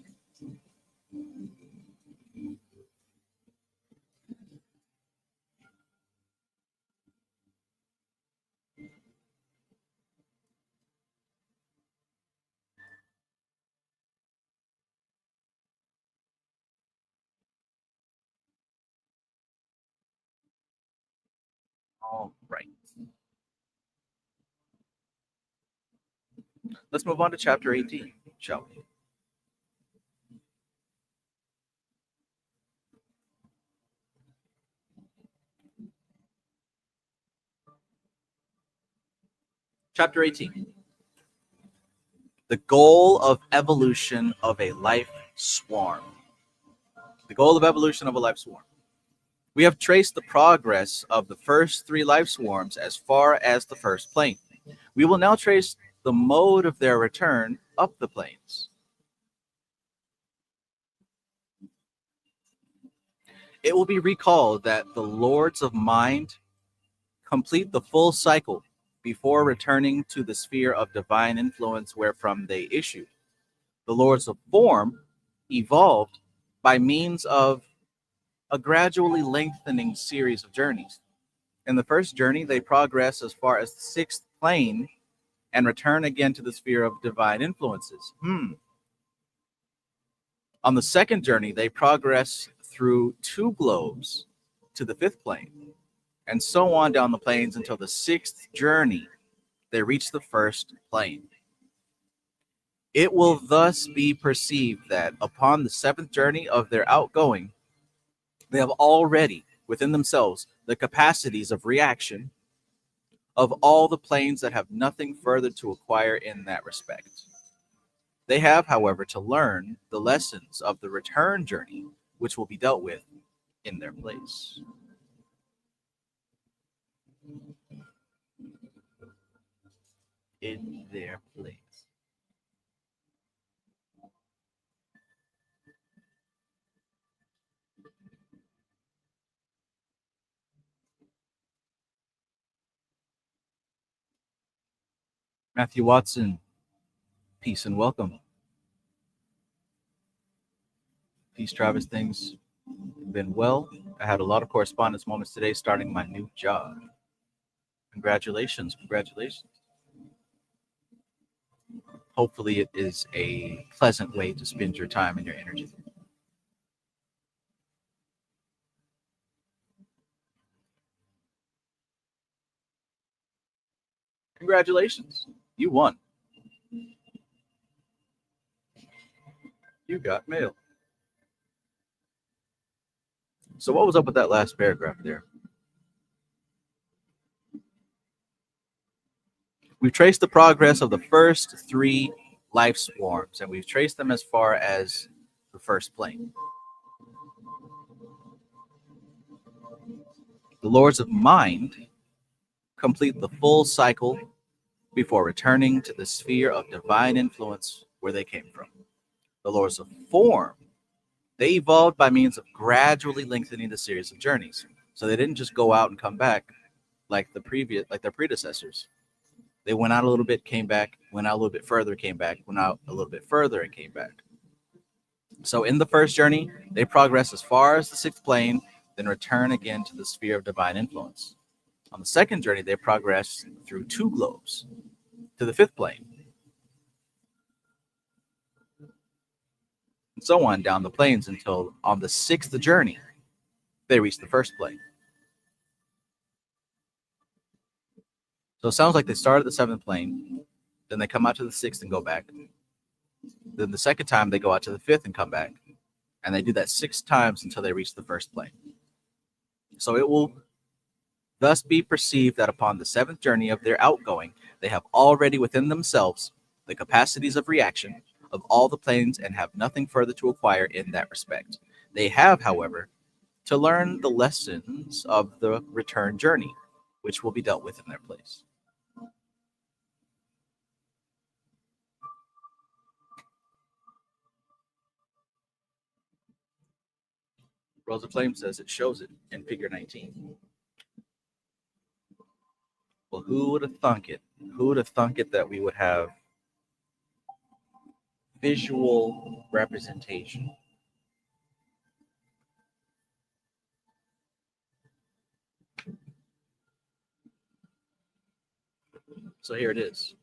All right. Let's move on to chapter 18, shall we? Chapter 18. The goal of evolution of a life swarm. The goal of evolution of a life swarm. We have traced the progress of the first three life swarms as far as the first plane. We will now trace the mode of their return up the planes. It will be recalled that the lords of mind complete the full cycle before returning to the sphere of divine influence wherefrom they issued. The lords of form evolved by means of a gradually lengthening series of journeys. In the first journey, they progress as far as the sixth plane and return again to the sphere of divine influences. On the second journey, they progress through two globes to the fifth plane, and so on down the planes until the sixth journey, they reach the first plane. It will thus be perceived that upon the seventh journey of their outgoing, they have already within themselves the capacities of reaction of all the planes that have nothing further to acquire in that respect. They have, however, to learn the lessons of the return journey, which will be dealt with in their place. In their place. Matthew Watson, peace and welcome. Peace, Travis. Things have been well. I had a lot of correspondence moments today starting my new job. Congratulations. Congratulations. Hopefully, it is a pleasant way to spend your time and your energy. Congratulations. You won. You got mail. So, what was up with that last paragraph there? We've traced the progress of the first three life swarms, and we've traced them as far as the first plane. The lords of mind complete the full cycle before returning to the sphere of divine influence where they came from. The lords of form, they evolved by means of gradually lengthening the series of journeys. So they didn't just go out and come back like their predecessors. They went out a little bit, came back, went out a little bit further, came back, went out a little bit further, and came back. So in the first journey, they progress as far as the sixth plane, then return again to the sphere of divine influence. On the second journey, they progress through 2 globes to the 5th plane, and so on down the planes until on the 6th journey, they reach the 1st plane. So it sounds like they start at the 7th plane, then they come out to the 6th and go back. Then the second time they go out to the 5th and come back. And they do that 6 times until they reach the 1st plane. So it will thus be perceived that upon the 7th journey of their outgoing, they have already within themselves the capacities of reaction of all the planes and have nothing further to acquire in that respect. They have, however, to learn the lessons of the return journey, which will be dealt with in their place. Rose of Flame says it shows it in figure 19. Well, who would have thunk it? Who would have thunk it that we would have visual representation? So here it is.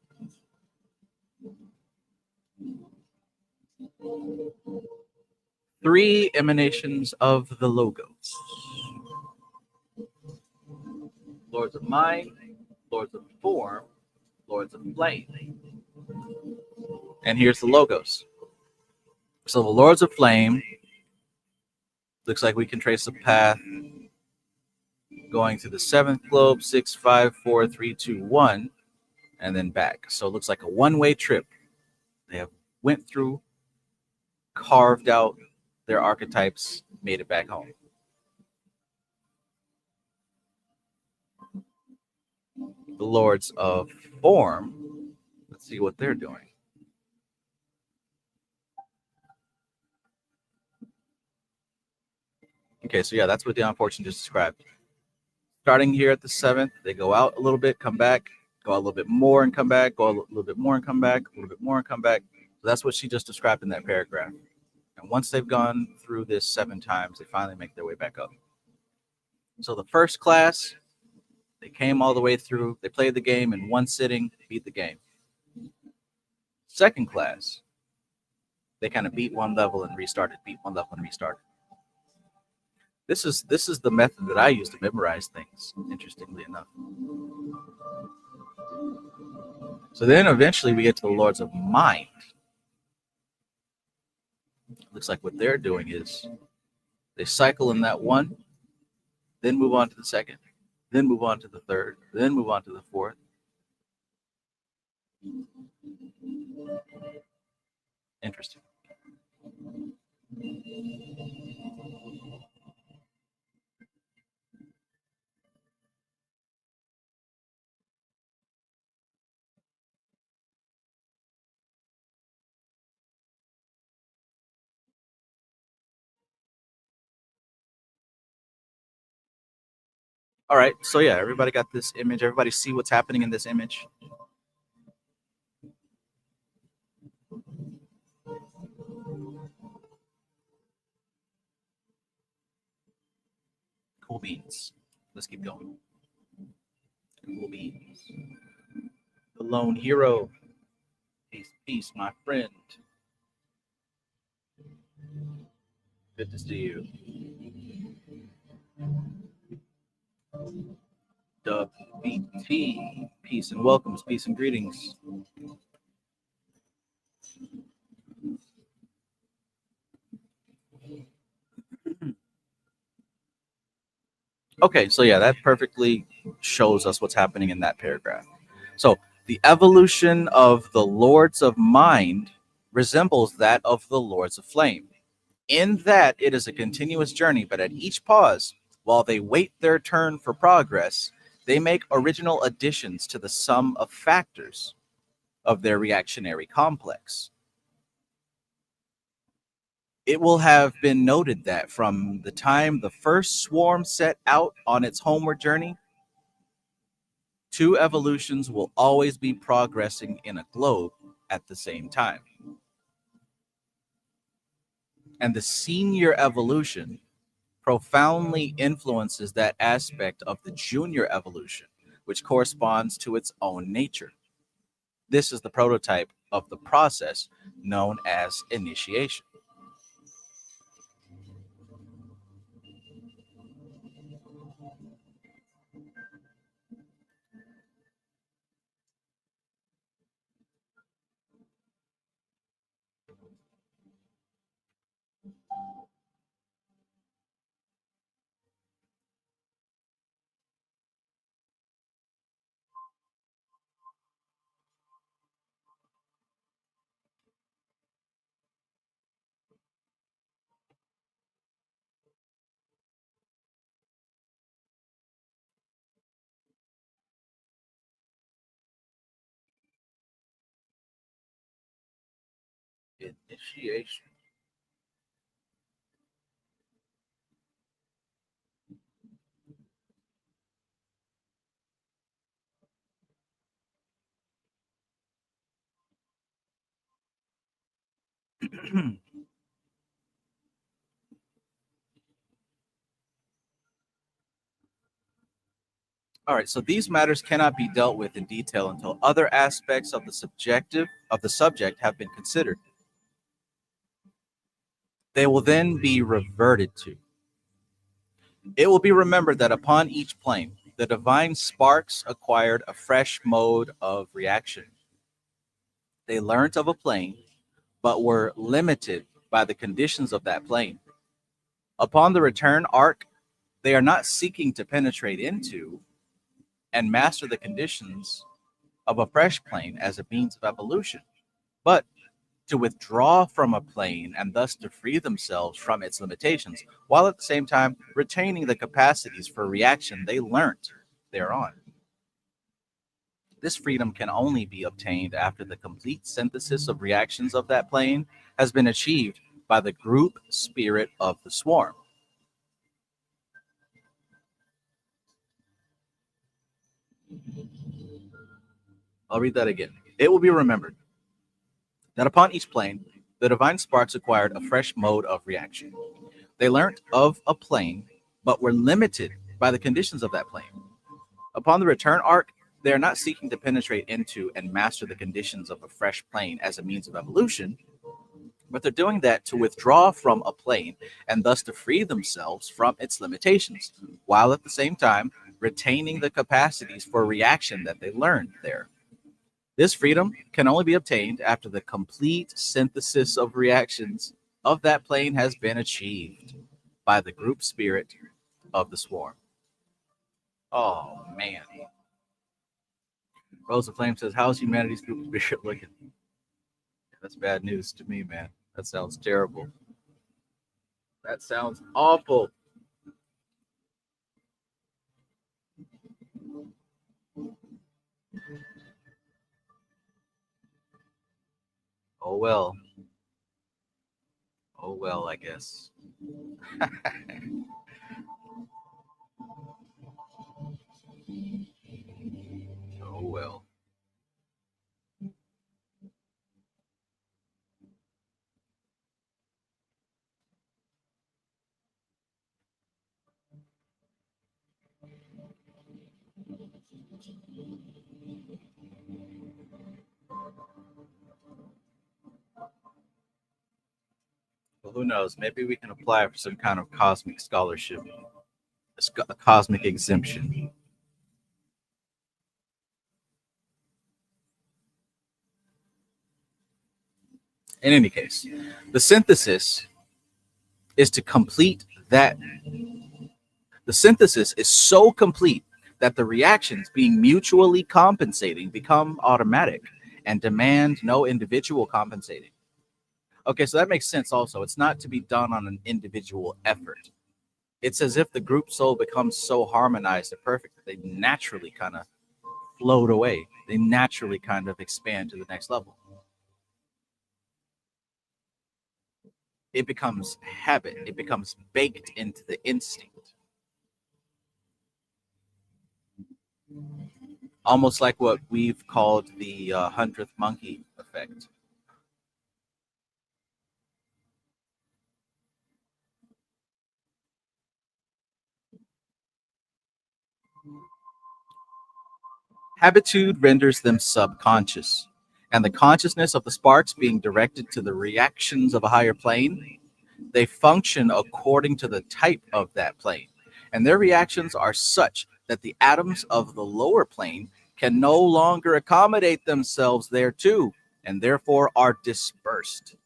Three emanations of the Logos. Lords of Mind, Lords of Form, Lords of Flame. And here's the Logos. So the Lords of Flame, looks like we can trace a path going to the 7th globe, 6, 5, 4, 3, 2, 1, and then back. So it looks like a one-way trip. They have went through, carved out their archetypes, made it back home. The Lords of Form, let's see what they're doing. Okay, so yeah, that's what Dion Fortune just described. Starting here at the 7th, they go out a little bit, come back, go out a little bit more and come back, go a little bit more and come back, a little bit more and come back. So that's what she just described in that paragraph. And once they've gone through this 7 times, they finally make their way back up. So the first class, they came all the way through. They played the game in one sitting, beat the game. Second class, they kind of beat one level and restarted, beat one level and restarted. This is the method that I use to memorize things, interestingly enough. So then eventually we get to the Lords of Mind. Looks like what they're doing is they cycle in that one, then move on to the second, then move on to the third, then move on to the fourth. Interesting. All right, so yeah, everybody got this image. Everybody see what's happening in this image? Cool beans. Let's keep going. Cool beans. The lone hero. Peace, peace, my friend. Good to see you. WBT. Peace and welcomes, peace and greetings. Okay, so yeah, that perfectly shows us what's happening in that paragraph. So the evolution of the Lords of Mind resembles that of the Lords of Flame, in that it is a continuous journey, but at each pause, while they wait their turn for progress, they make original additions to the sum of factors of their reactionary complex. It will have been noted that from the time the first swarm set out on its homeward journey, 2 evolutions will always be progressing in a globe at the same time. And the senior evolution, profoundly influences that aspect of the junior evolution, which corresponds to its own nature. This is the prototype of the process known as initiation. Initiation. All right, so these matters cannot be dealt with in detail until other aspects of the subject have been considered. They will then be reverted to. It will be remembered that upon each plane, the divine sparks acquired a fresh mode of reaction. They learnt of a plane, but were limited by the conditions of that plane. Upon the return arc, they are not seeking to penetrate into and master the conditions of a fresh plane as a means of evolution, but to withdraw from a plane and thus to free themselves from its limitations, while at the same time retaining the capacities for reaction they learnt thereon. This freedom can only be obtained after the complete synthesis of reactions of that plane has been achieved by the group spirit of the swarm. I'll read that again. It will be remembered that upon each plane, the divine sparks acquired a fresh mode of reaction. They learnt of a plane, but were limited by the conditions of that plane. Upon the return arc, they are not seeking to penetrate into and master the conditions of a fresh plane as a means of evolution, but they're doing that to withdraw from a plane and thus to free themselves from its limitations, while at the same time retaining the capacities for reaction that they learned there. This freedom can only be obtained after the complete synthesis of reactions of that plane has been achieved by the group spirit of the swarm. Oh man. Rose of Flame says, how's humanity's group spirit looking? That's bad news to me, man. That sounds terrible. That sounds awful. Oh well. Oh well, I guess. Oh well. Well, who knows? Maybe we can apply for some kind of cosmic scholarship, a cosmic exemption. In any case, the synthesis is to complete that. The synthesis is so complete that the reactions, being mutually compensating, become automatic and demand no individual compensating. Okay, so that makes sense also. It's not to be done on an individual effort. It's as if the group soul becomes so harmonized and perfect that they naturally kind of float away. They naturally kind of expand to the next level. It becomes habit, it becomes baked into the instinct. Almost like what we've called the 100th monkey effect. Habitude renders them subconscious, and the consciousness of the sparks being directed to the reactions of a higher plane, they function according to the type of that plane, and their reactions are such that the atoms of the lower plane can no longer accommodate themselves thereto, and therefore are dispersed.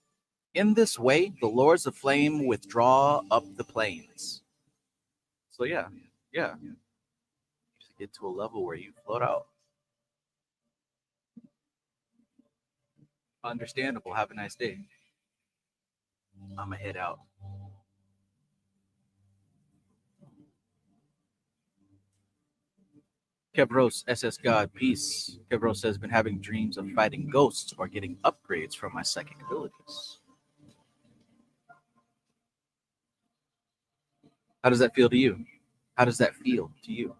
In this way, the lords of flame withdraw up the planes. So yeah, get to a level where you float out. Understandable. Have a nice day. I'm gonna head out. Kevros, SS God, peace. Kevros has been having dreams of fighting ghosts or getting upgrades from my psychic abilities. How does that feel to you? How does that feel to you?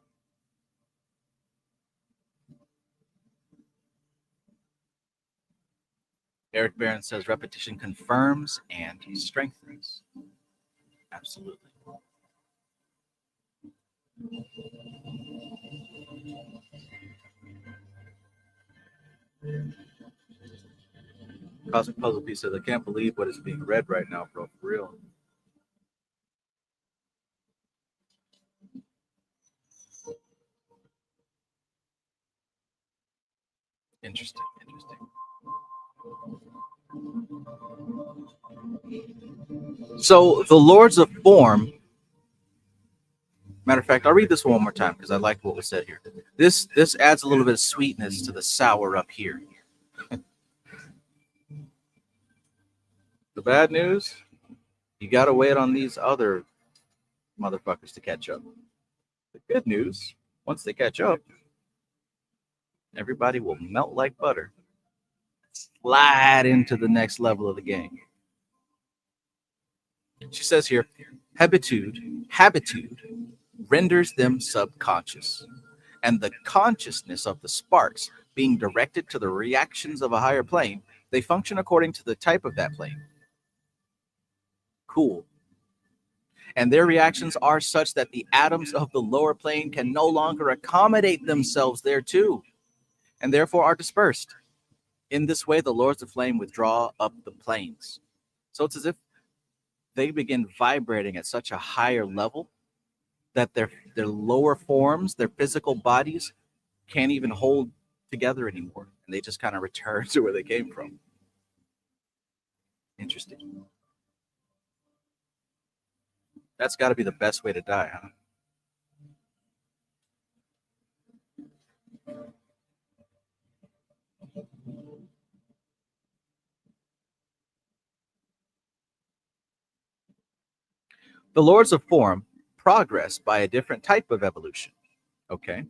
Eric Barron says repetition confirms and strengthens. Absolutely. Cosmic Puzzle Piece says, I can't believe what is being read right now, bro. For real. Interesting. So the Lords of Form. Matter of fact, I'll read this one more time because I like what was said here. This adds a little bit of sweetness to the sour up here. The bad news, you gotta wait on these other motherfuckers to catch up. The good news, once they catch up, everybody will melt like butter. Slide into the next level of the game. She says here, habitude renders them subconscious, and the consciousness of the sparks being directed to the reactions of a higher plane, they function according to the type of that plane. Cool. And their reactions are such that the atoms of the lower plane can no longer accommodate themselves thereto, and therefore are dispersed. In this way, the lords of flame withdraw up the planes. So it's as if they begin vibrating at such a higher level that their lower forms, their physical bodies, can't even hold together anymore, and they just kind of return to where they came from. Interesting. That's got to be the best way to die, huh? The lords of form progress by a different type of evolution. Okay.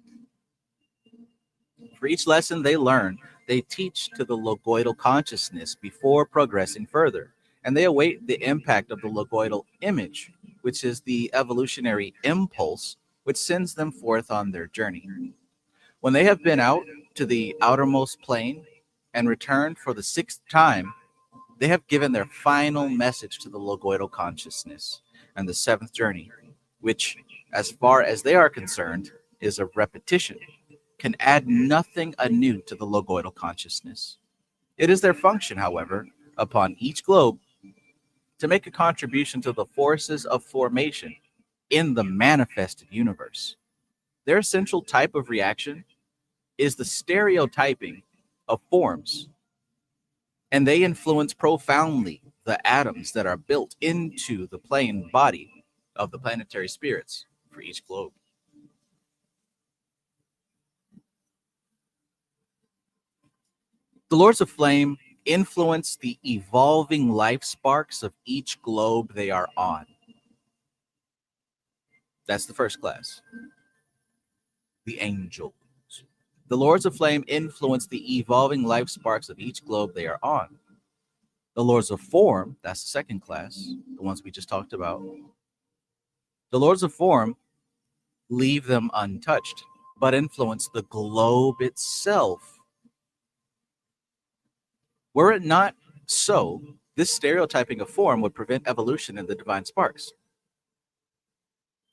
For each lesson they learn, they teach to the logoidal consciousness before progressing further, and they await the impact of the logoidal image, which is the evolutionary impulse which sends them forth on their journey. When they have been out to the outermost plane and returned for the sixth time, they have given their final message to the logoidal consciousness and the seventh journey, which, as far as they are concerned, is a repetition, can add nothing anew to the logoidal consciousness. It is their function, however, upon each globe to make a contribution to the forces of formation in the manifested universe. Their essential type of reaction is the stereotyping of forms, and they influence profoundly the atoms that are built into the plane body of the planetary spirits for each globe. The Lords of Flame influence the evolving life sparks of each globe they are on. That's the first class. The angels. The Lords of Flame influence the evolving life sparks of each globe they are on. The Lords of Form, that's the second class, the ones we just talked about. The Lords of Form leave them untouched, but influence the globe itself. Were it not so, this stereotyping of form would prevent evolution in the divine sparks.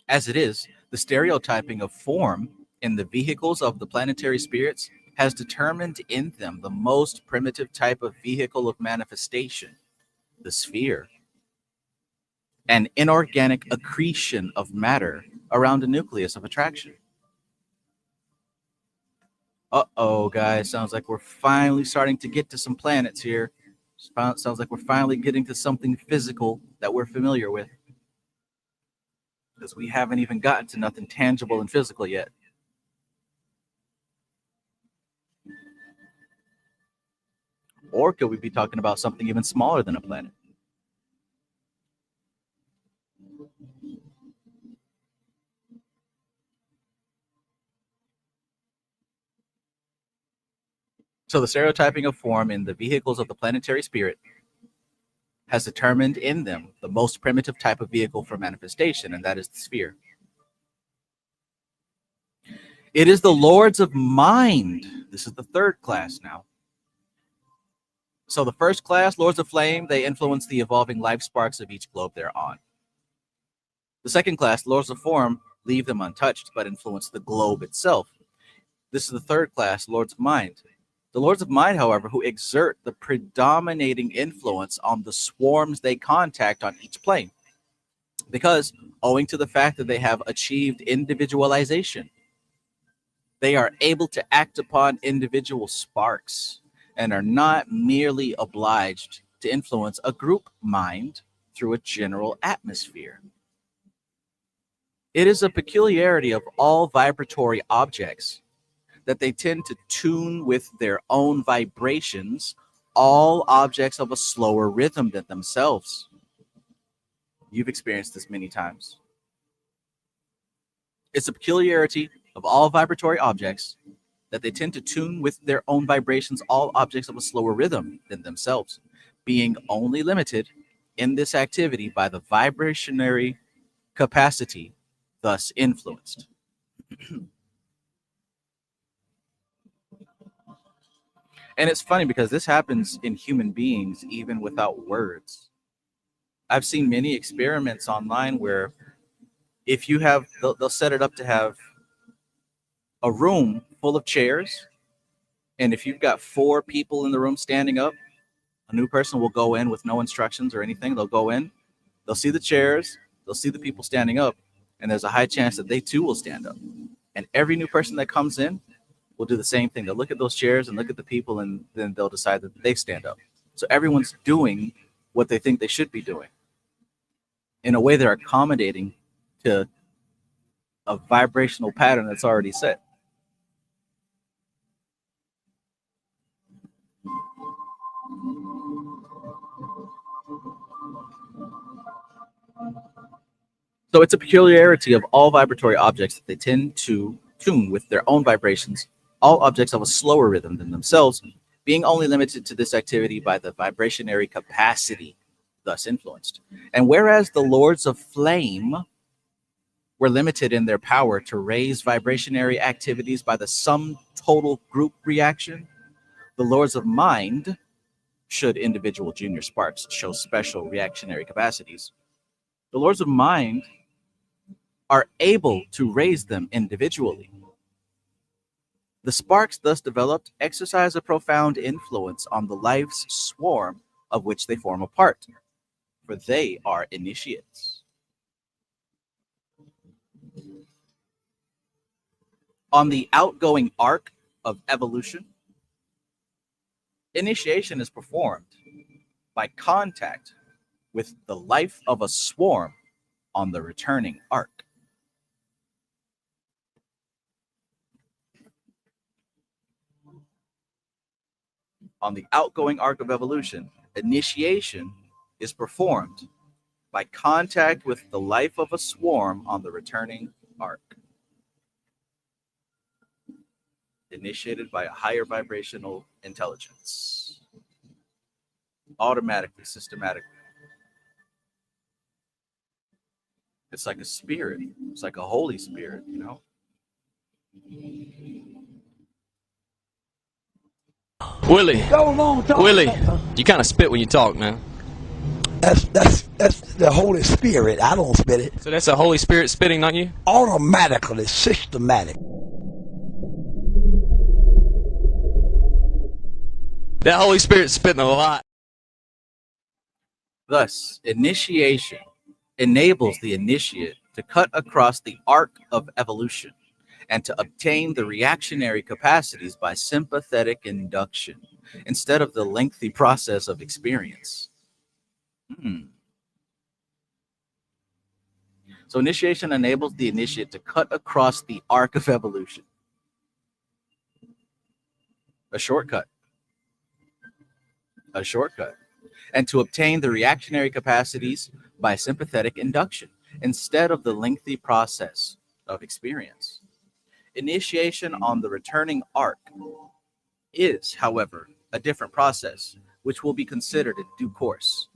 As it is, the stereotyping of form in the vehicles of the planetary spirits has determined in them the most primitive type of vehicle of manifestation, the sphere, an inorganic accretion of matter around a nucleus of attraction. Uh-oh, guys, sounds like we're finally starting to get to some planets here. Sounds like we're finally getting to something physical that we're familiar with. Because we haven't even gotten to nothing tangible and physical yet. Or could we be talking about something even smaller than a planet? So the stereotyping of form in the vehicles of the planetary spirit has determined in them the most primitive type of vehicle for manifestation, and that is the sphere. It is the lords of mind. This is the third class now. So the first class, lords of flame, they influence the evolving life sparks of each globe they're on. The second class, lords of form, leave them untouched but influence the globe itself. This is the third class, lords of mind. The lords of mind, however, who exert the predominating influence on the swarms they contact on each plane, because owing to the fact that they have achieved individualization, they are able to act upon individual sparks and are not merely obliged to influence a group mind through a general atmosphere. It is a peculiarity of all vibratory objects that they tend to tune with their own vibrations all objects of a slower rhythm than themselves. You've experienced this many times. It's a peculiarity of all vibratory objects that they tend to tune with their own vibrations all objects of a slower rhythm than themselves, being only limited in this activity by the vibrationary capacity thus influenced. And it's funny because this happens in human beings even without words. I've seen many experiments online where if you have, they'll set it up to have a room full of chairs. And if you've got 4 people in the room standing up, a new person will go in with no instructions or anything. They'll go in, they'll see the chairs, they'll see the people standing up, and there's a high chance that they too will stand up. And every new person that comes in will do the same thing. They'll look at those chairs and look at the people, and then they'll decide that they stand up. So everyone's doing what they think they should be doing. In a way, they're accommodating to a vibrational pattern that's already set. So it's a peculiarity of all vibratory objects that they tend to tune with their own vibrations all objects of a slower rhythm than themselves, being only limited to this activity by the vibrationary capacity thus influenced. And whereas the lords of flame were limited in their power to raise vibrationary activities by the sum total group reaction, the lords of mind, should individual junior sparks show special reactionary capacities, the lords of mind are able to raise them individually. The sparks thus developed exercise a profound influence on the life's swarm of which they form a part, for they are initiates. On the outgoing arc of evolution, initiation is performed by contact with the life of a swarm on the returning arc. On the outgoing arc of evolution, initiation is performed by contact with the life of a swarm on the returning arc, initiated by a higher vibrational intelligence, automatically, systematically. It's like a spirit. It's like a Holy Spirit, you know? Willie, you kind of spit when you talk, man. That's the Holy Spirit. I don't spit it. So that's the Holy Spirit spitting, not you? Automatically, systematic. That Holy Spirit's spitting a lot. Thus, initiation enables the initiate to cut across the arc of evolution and to obtain the reactionary capacities by sympathetic induction instead of the lengthy process of experience. So initiation enables the initiate to cut across the arc of evolution. A shortcut. A shortcut. And to obtain the reactionary capacities by sympathetic induction instead of the lengthy process of experience. Initiation on the returning arc is, however, a different process, which will be considered in due course.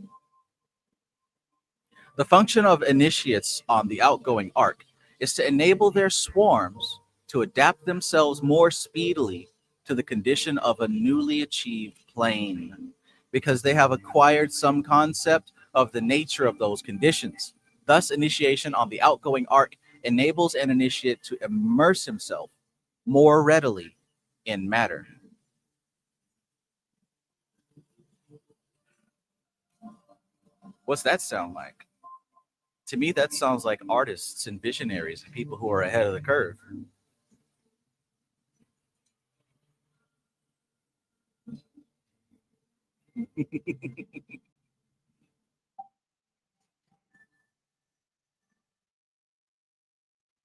The function of initiates on the outgoing arc is to enable their swarms to adapt themselves more speedily to the condition of a newly achieved plane, because they have acquired some concept of the nature of those conditions. Thus, initiation on the outgoing arc enables an initiate to immerse himself more readily in matter. What's that sound like? To me, that sounds like artists and visionaries and people who are ahead of the curve.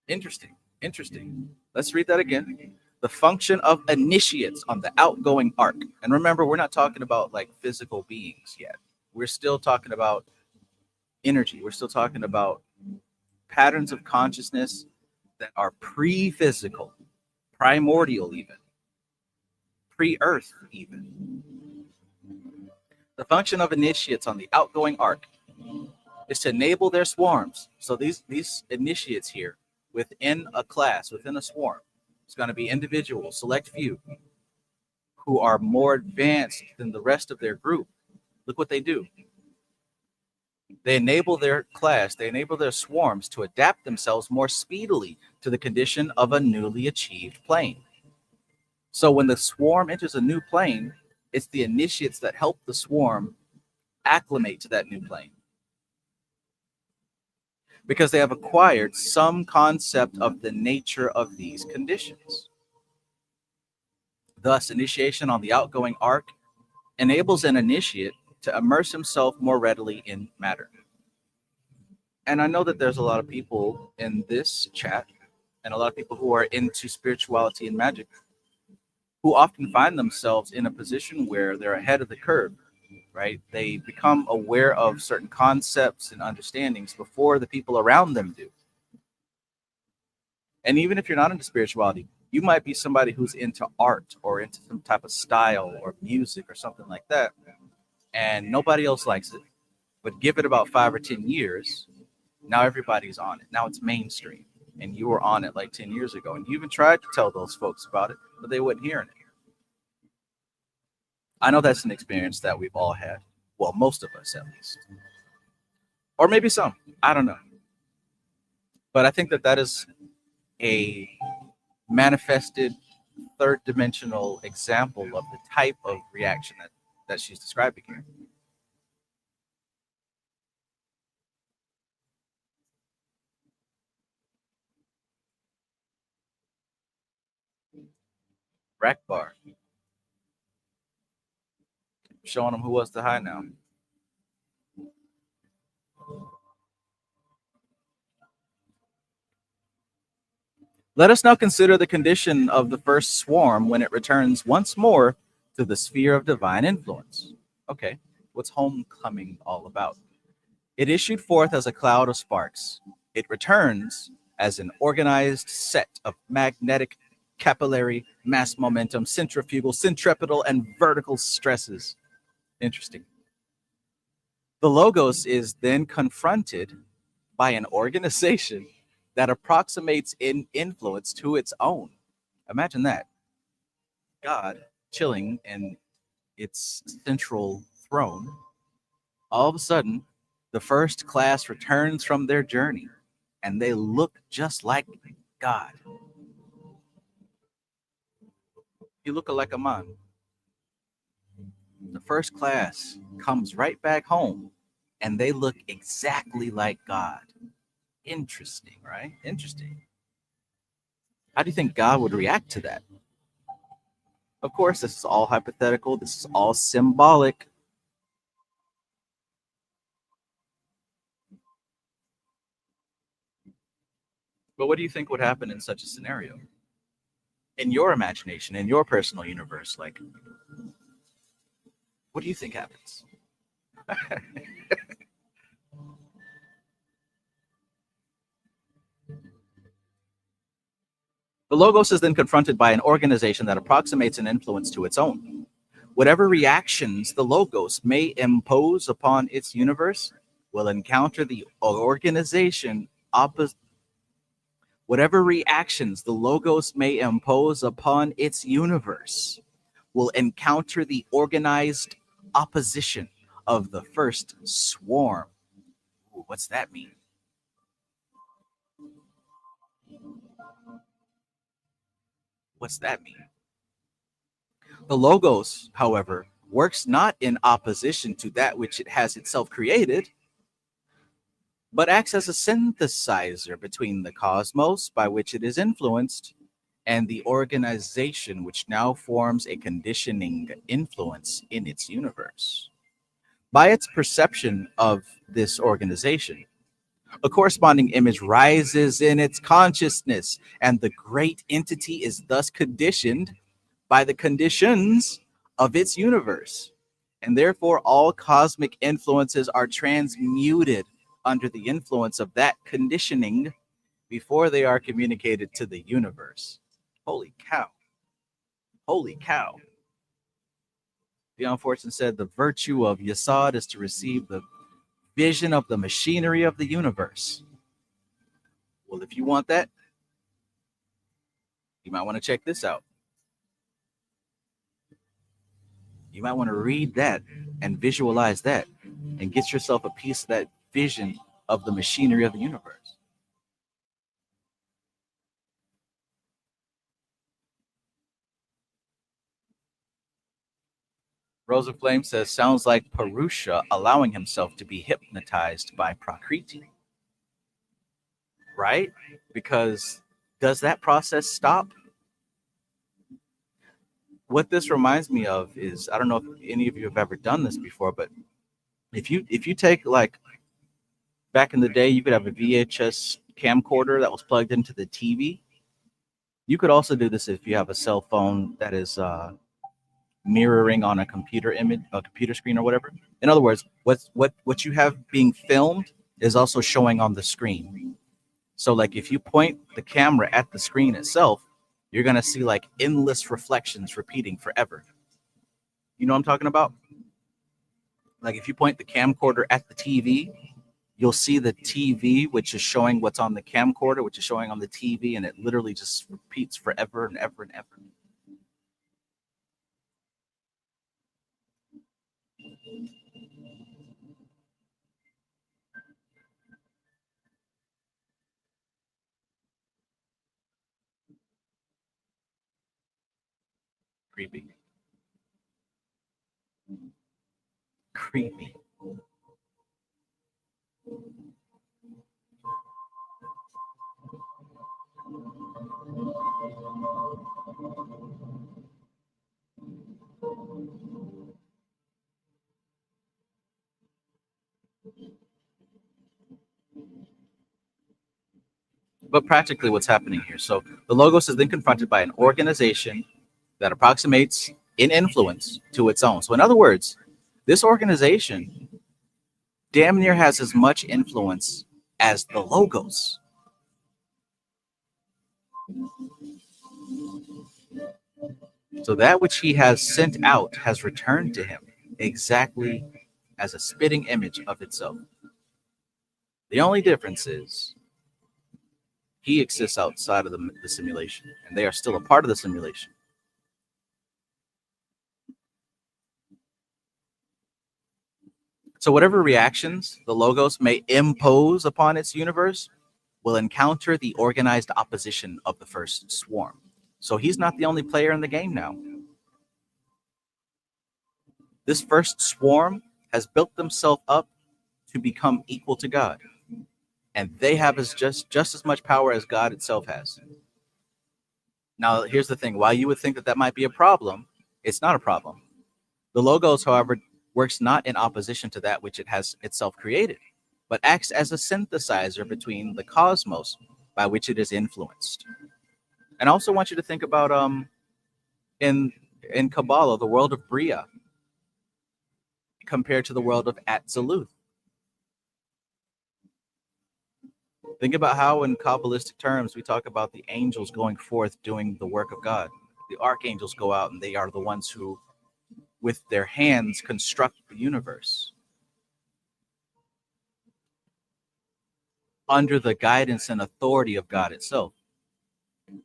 Interesting. Let's read that again. The function of initiates on the outgoing arc. And remember, we're not talking about like physical beings yet. We're still talking about energy. We're still talking about patterns of consciousness that are pre-physical, primordial even, pre-earth even. The function of initiates on the outgoing arc is to enable their swarms. So these initiates here within a class, within a swarm, it's going to be individuals, select few, who are more advanced than the rest of their group. Look what they do. They enable their class, they enable their swarms to adapt themselves more speedily to the condition of a newly achieved plane. So when the swarm enters a new plane, it's the initiates that help the swarm acclimate to that new plane, because they have acquired some concept of the nature of these conditions. Thus, initiation on the outgoing arc enables an initiate to immerse himself more readily in matter. And I know that there's a lot of people in this chat and a lot of people who are into spirituality and magic who often find themselves in a position where they're ahead of the curve, right? They become aware of certain concepts and understandings before the people around them do. And even if you're not into spirituality, you might be somebody who's into art or into some type of style or music or something like that, and nobody else likes it. But give it about 5 or 10 years, now everybody's on it. Now it's mainstream, and you were on it like 10 years ago, and you even tried to tell those folks about it, but they wasn't hearing it. I know that's an experience that we've all had. Well, most of us at least. Or maybe some. I don't know. But I think that that is a manifested third dimensional example of the type of reaction that she's describing here. Rack bar. Showing them who was the high now. Let us now consider the condition of the first swarm when it returns once more to the sphere of divine influence. Okay, what's homecoming all about? It issued forth as a cloud of sparks. It returns as an organized set of magnetic, capillary, mass momentum, centrifugal, centripetal, and vertical stresses. Interesting. The logos is then confronted by an organization that approximates in influence to its own. Imagine that. God chilling in its central throne. All of a sudden, the first class returns from their journey, and they look just like God. You look like a man. The first class comes right back home and they look exactly like God. Interesting, right? Interesting. How do you think God would react to that? Of course, this is all hypothetical. This is all symbolic. But what do you think would happen in such a scenario? In your imagination, in your personal universe, like, what do you think happens? The Logos is then confronted by an organization that approximates an influence to its own. Whatever reactions the Logos may impose upon its universe will encounter the organization opposite. Whatever reactions the Logos may impose upon its universe will encounter the organized opposition of the first swarm. Ooh, what's that mean? What's that mean? The Logos, however, works not in opposition to that which it has itself created, but acts as a synthesizer between the cosmos by which it is influenced and the organization which now forms a conditioning influence in its universe. By its perception of this organization, a corresponding image rises in its consciousness, and the great entity is thus conditioned by the conditions of its universe. And therefore, all cosmic influences are transmuted under the influence of that conditioning before they are communicated to the universe. Holy cow. Holy cow. Dion Fortune said the virtue of Yasad is to receive the vision of the machinery of the universe. Well, if you want that, you might want to check this out. You might want to read that and visualize that and get yourself a piece of that vision of the machinery of the universe. Rosa Flame says, sounds like Purusha allowing himself to be hypnotized by Prakriti. Right? Because does that process stop? What this reminds me of is, I don't know if any of you have ever done this before, but if you take, like, back in the day, you could have a VHS camcorder that was plugged into the TV. You could also do this if you have a cell phone that is mirroring on a computer image, a computer screen or whatever. In other words, what you have being filmed is also showing on the screen. So, like, if you point the camera at the screen itself, you're going to see, like, endless reflections repeating forever. You know what I'm talking about? Like, if you point the camcorder at the TV, you'll see the TV, which is showing what's on the camcorder, which is showing on the TV, and it literally just repeats forever and ever and ever. Creepy. Creepy. But practically what's happening here. So the Logos is then confronted by an organization that approximates in influence to its own. So in other words, this organization damn near has as much influence as the Logos. So that which he has sent out has returned to him exactly as a spitting image of itself. The only difference is he exists outside of the simulation, and they are still a part of the simulation. So whatever reactions the Logos may impose upon its universe will encounter the organized opposition of the first swarm. So he's not the only player in the game now. This first swarm has built themselves up to become equal to God, and they have just as much power as God itself has. Now, here's the thing: while you would think that that might be a problem, it's not a problem. The Logos, however, works not in opposition to that which it has itself created, but acts as a synthesizer between the cosmos by which it is influenced. And I also want you to think about in Kabbalah, the world of Bria compared to the world of Atziluth. Think about how in Kabbalistic terms we talk about the angels going forth doing the work of God. The archangels go out and they are the ones who, with their hands, construct the universe under the guidance and authority of God itself.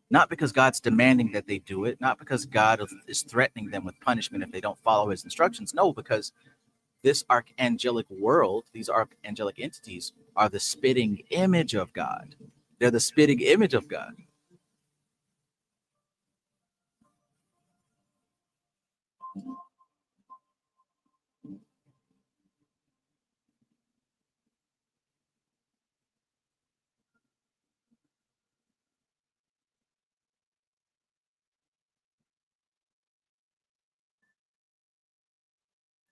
Not because God's demanding that they do it, not because God is threatening them with punishment if they don't follow his instructions. No, because this archangelic world, these archangelic entities, are the spitting image of God. They're the spitting image of God.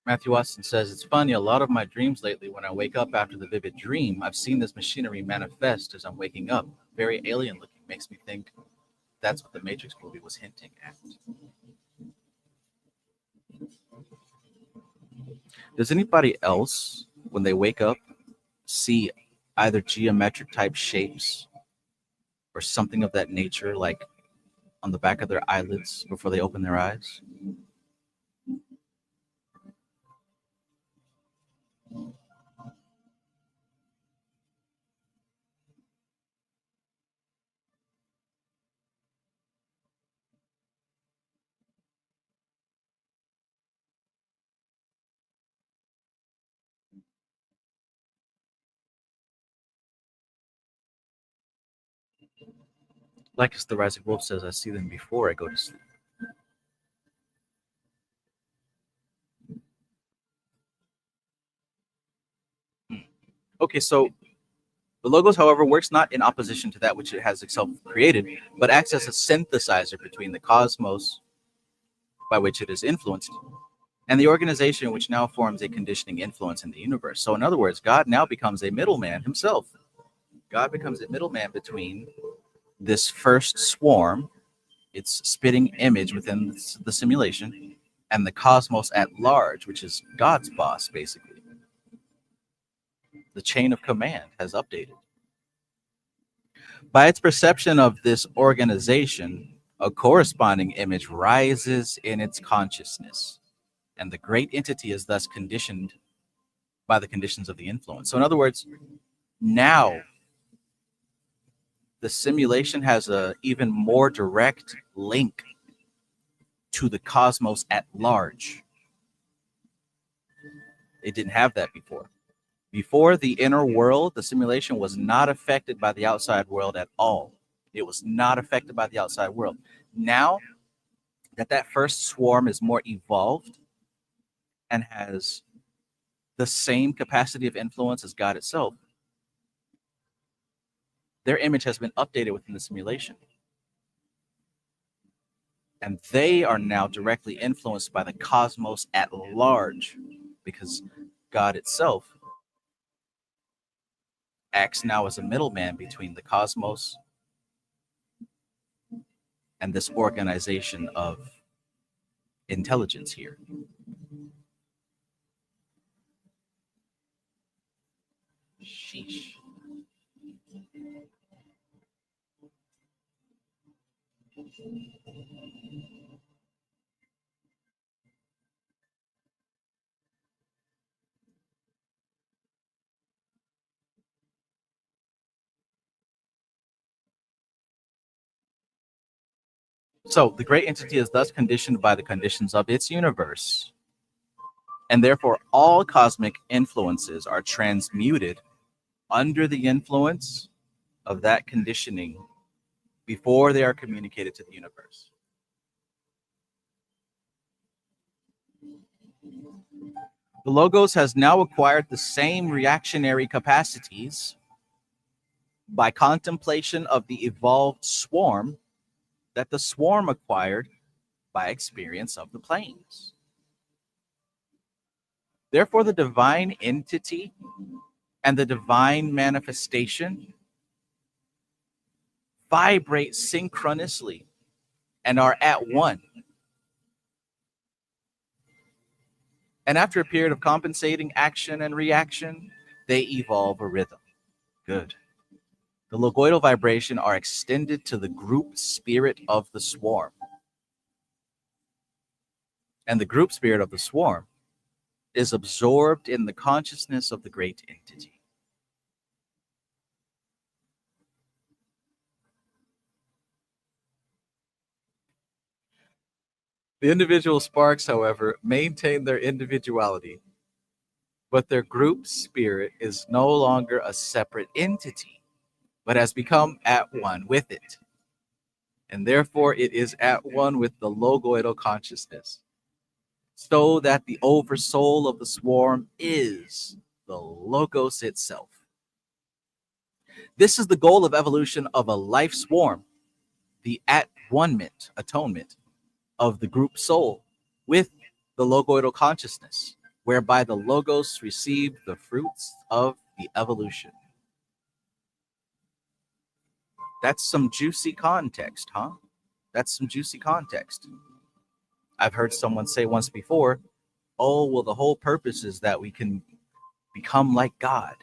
Matthew Watson says, it's funny, a lot of my dreams lately, when I wake up after the vivid dream, I've seen this machinery manifest as I'm waking up. Very alien looking. Makes me think that's what the Matrix movie was hinting at. Does anybody else, when they wake up, see either geometric type shapes or something of that nature, like on the back of their eyelids before they open their eyes? Like as the Rising Wolf says, I see them before I go to sleep. Okay, so the Logos, however, works not in opposition to that which it has itself created, but acts as a synthesizer between the cosmos by which it is influenced and the organization which now forms a conditioning influence in the universe. So in other words, God now becomes a middleman himself. God becomes a middleman between this first swarm, its spitting image within the simulation, and the cosmos at large, which is God's boss, basically. The chain of command has updated. By its perception of this organization, a corresponding image rises in its consciousness, and the great entity is thus conditioned by the conditions of the influence. So in other words, now the simulation has a even more direct link to the cosmos at large. It didn't have that before. Before, the inner world, the simulation was not affected by the outside world at all. It was not affected by the outside world. Now that first swarm is more evolved and has the same capacity of influence as God itself, their image has been updated within the simulation. And they are now directly influenced by the cosmos at large, because God itself acts now as a middleman between the cosmos and this organization of intelligence here. Sheesh. So the great entity is thus conditioned by the conditions of its universe, and therefore all cosmic influences are transmuted under the influence of that conditioning before they are communicated to the universe. The Logos has now acquired the same reactionary capacities by contemplation of the evolved swarm that the swarm acquired by experience of the planes. Therefore, the divine entity and the divine manifestation vibrate synchronously and are at one. And after a period of compensating action and reaction, they evolve a rhythm. Good. The logoidal vibration are extended to the group spirit of the swarm. And the group spirit of the swarm is absorbed in the consciousness of the great entity. The individual sparks, however, maintain their individuality, but their group spirit is no longer a separate entity, but has become at one with it. And therefore it is at one with the logoidal consciousness, so that the oversoul of the swarm is the logos itself. This is the goal of evolution of a life swarm, the at-one-ment, atonement of the group soul with the logoidal consciousness, whereby the logos received the fruits of the evolution. That's some juicy context, huh? That's some juicy context. I've heard someone say once before, oh, well, the whole purpose is that we can become like God.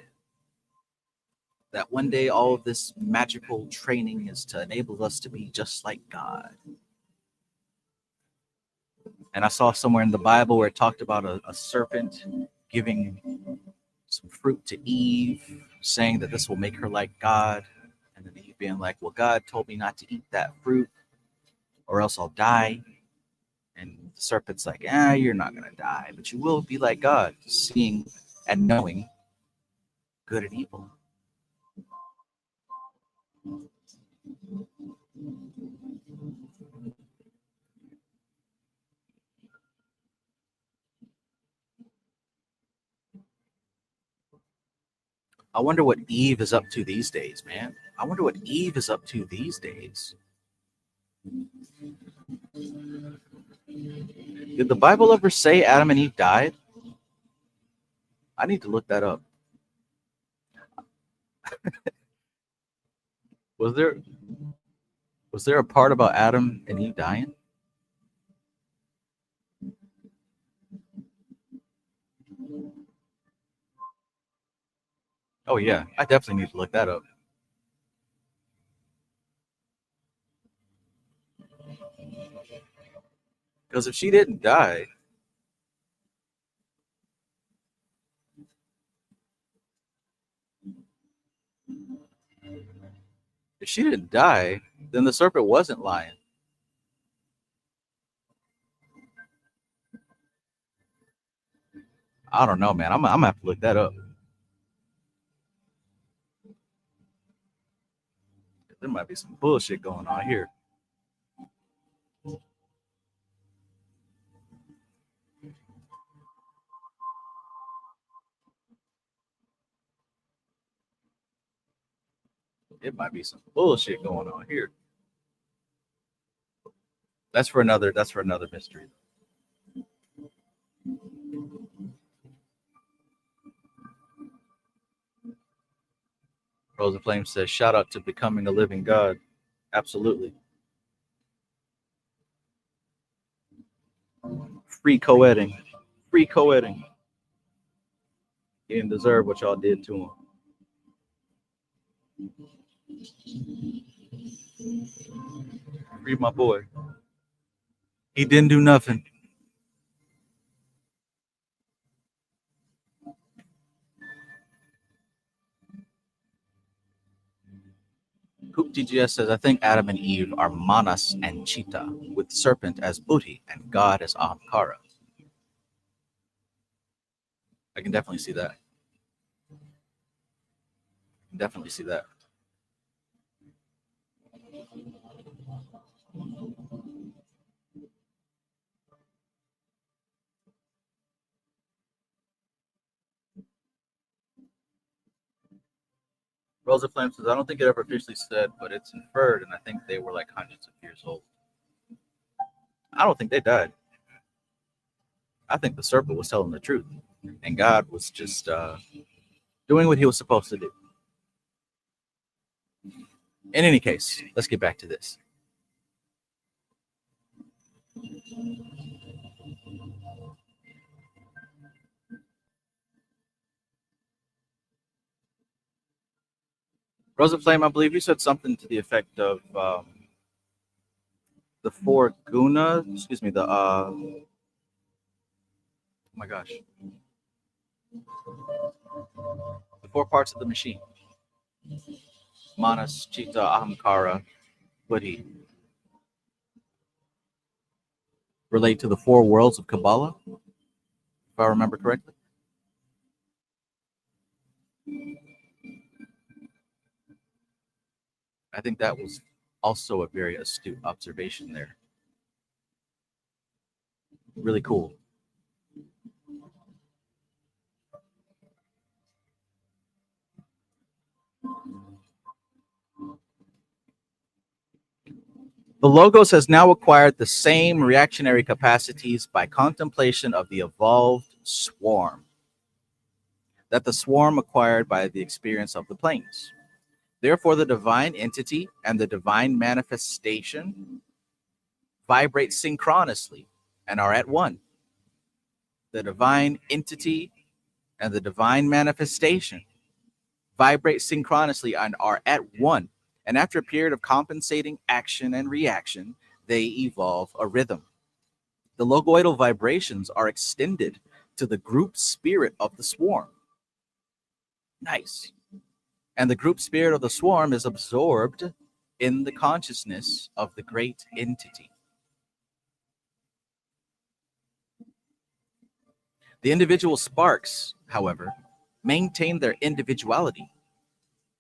That one day all of this magical training is to enable us to be just like God. And I saw somewhere in the Bible where it talked about a serpent giving some fruit to Eve, saying that this will make her like God. And then Eve being like, well, God told me not to eat that fruit or else I'll die. And the serpent's like, you're not going to die, but you will be like God, seeing and knowing good and evil. I wonder what Eve is up to these days, man. I wonder what Eve is up to these days. Did the Bible ever say Adam and Eve died? I need to look that up. Was there a part about Adam and Eve dying? Oh yeah, I definitely need to look that up. Because if she didn't die, then the serpent wasn't lying. I don't know, man. I'm gonna have to look that up. There might be some bullshit going on here. It might be some bullshit going on here. That's for another mystery. Rosa Flame says, shout out to becoming a living God. Absolutely. Free co-editing. Free co-editing. He didn't deserve what y'all did to him. Free my boy. He didn't do nothing. Coop TGS says, I think Adam and Eve are Manas and Cheetah, with serpent as Buddhi and God as Ahamkara. I can definitely see that. Definitely see that. Rosa Flame says, I don't think it ever officially said, but it's inferred, and I think they were like hundreds of years old. I don't think they died. I think the serpent was telling the truth, and God was just doing what he was supposed to do. In any case, let's get back to this. Rosa Flame, I believe you said something to the effect of the four guna, excuse me, oh my gosh, the four parts of the machine: manas, chitta, ahamkara, buddhi, relate to the four worlds of Kabbalah, if I remember correctly. I think that was also a very astute observation there. Really cool. The Logos has now acquired the same reactionary capacities by contemplation of the evolved swarm that the swarm acquired by the experience of the planes. Therefore, the divine entity and the divine manifestation vibrate synchronously and are at one. The divine entity and the divine manifestation vibrate synchronously and are at one. And after a period of compensating action and reaction, they evolve a rhythm. The logoidal vibrations are extended to the group spirit of the swarm. Nice. And the group spirit of the swarm is absorbed in the consciousness of the great entity. The individual sparks, however, maintain their individuality,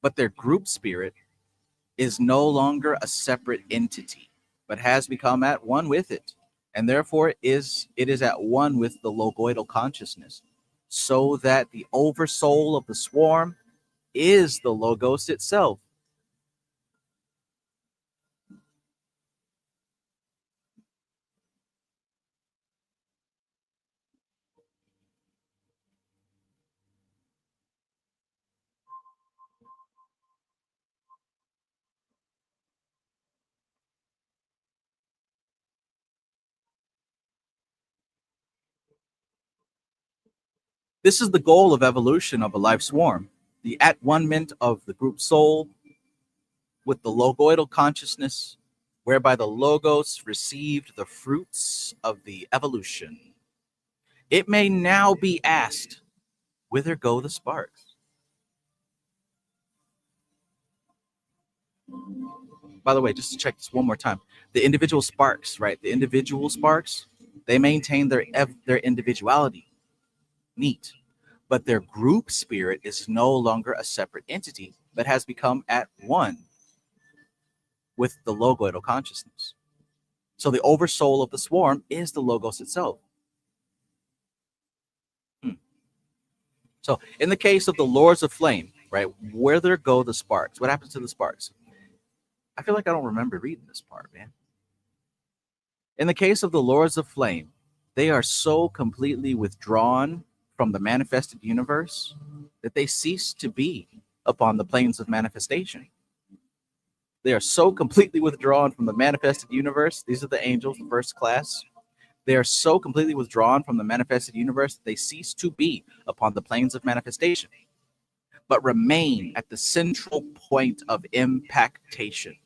but their group spirit is no longer a separate entity, but has become at one with it, and therefore it is at one with the logoidal consciousness, so that the oversoul of the swarm is the Logos itself. This is the goal of evolution of a life swarm, the at-one-ment of the group soul with the logoidal consciousness, whereby the Logos received the fruits of the evolution. It may now be asked, whither go the sparks? By the way, just to check this one more time, the individual sparks, right? The individual sparks, they maintain their individuality. Neat. But their group spirit is no longer a separate entity, but has become at one with the logoidal consciousness. So the oversoul of the swarm is the Logos itself. So in the case of the Lords of Flame, right, whither go the sparks? What happens to the sparks? I feel like I don't remember reading this part, man. In the case of the Lords of Flame, they are so completely withdrawn from the manifested universe that they cease to be upon the planes of manifestation. They are so completely withdrawn from the manifested universe. These are the angels, the first class. They are so completely withdrawn from the manifested universe that they cease to be upon the planes of manifestation, but remain at the central point of impactation,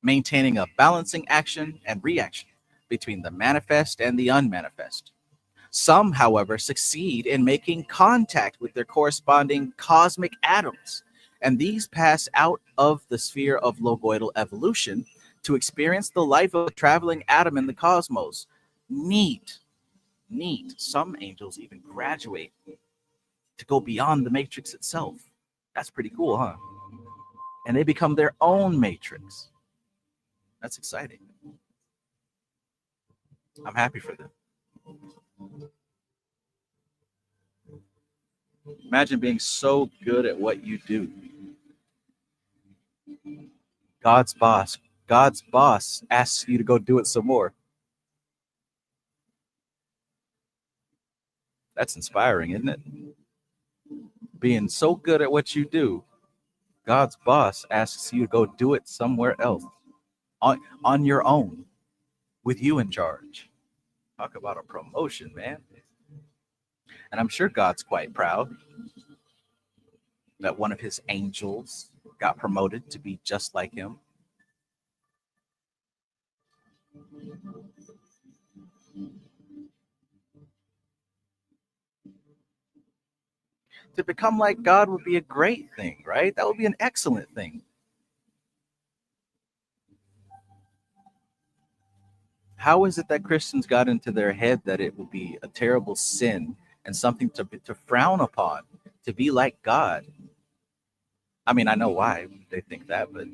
maintaining a balancing action and reaction between the manifest and the unmanifest. Some, however, succeed in making contact with their corresponding cosmic atoms, and these pass out of the sphere of logoidal evolution to experience the life of a traveling atom in the cosmos. Neat. Some angels even graduate to go beyond the matrix itself. That's pretty cool, huh? And they become their own matrix. That's exciting. I'm happy for them. Imagine being so good at what you do. God's boss, God's boss asks you to go do it some more. That's inspiring, isn't it? Being so good at what you do, God's boss asks you to go do it somewhere else on your own with you in charge. Talk about a promotion, man. And I'm sure God's quite proud that one of his angels got promoted to be just like him. To become like God would be a great thing, right? That would be an excellent thing. How is it that Christians got into their head that it would be a terrible sin and something to frown upon to be like God? I mean, I know why they think that, but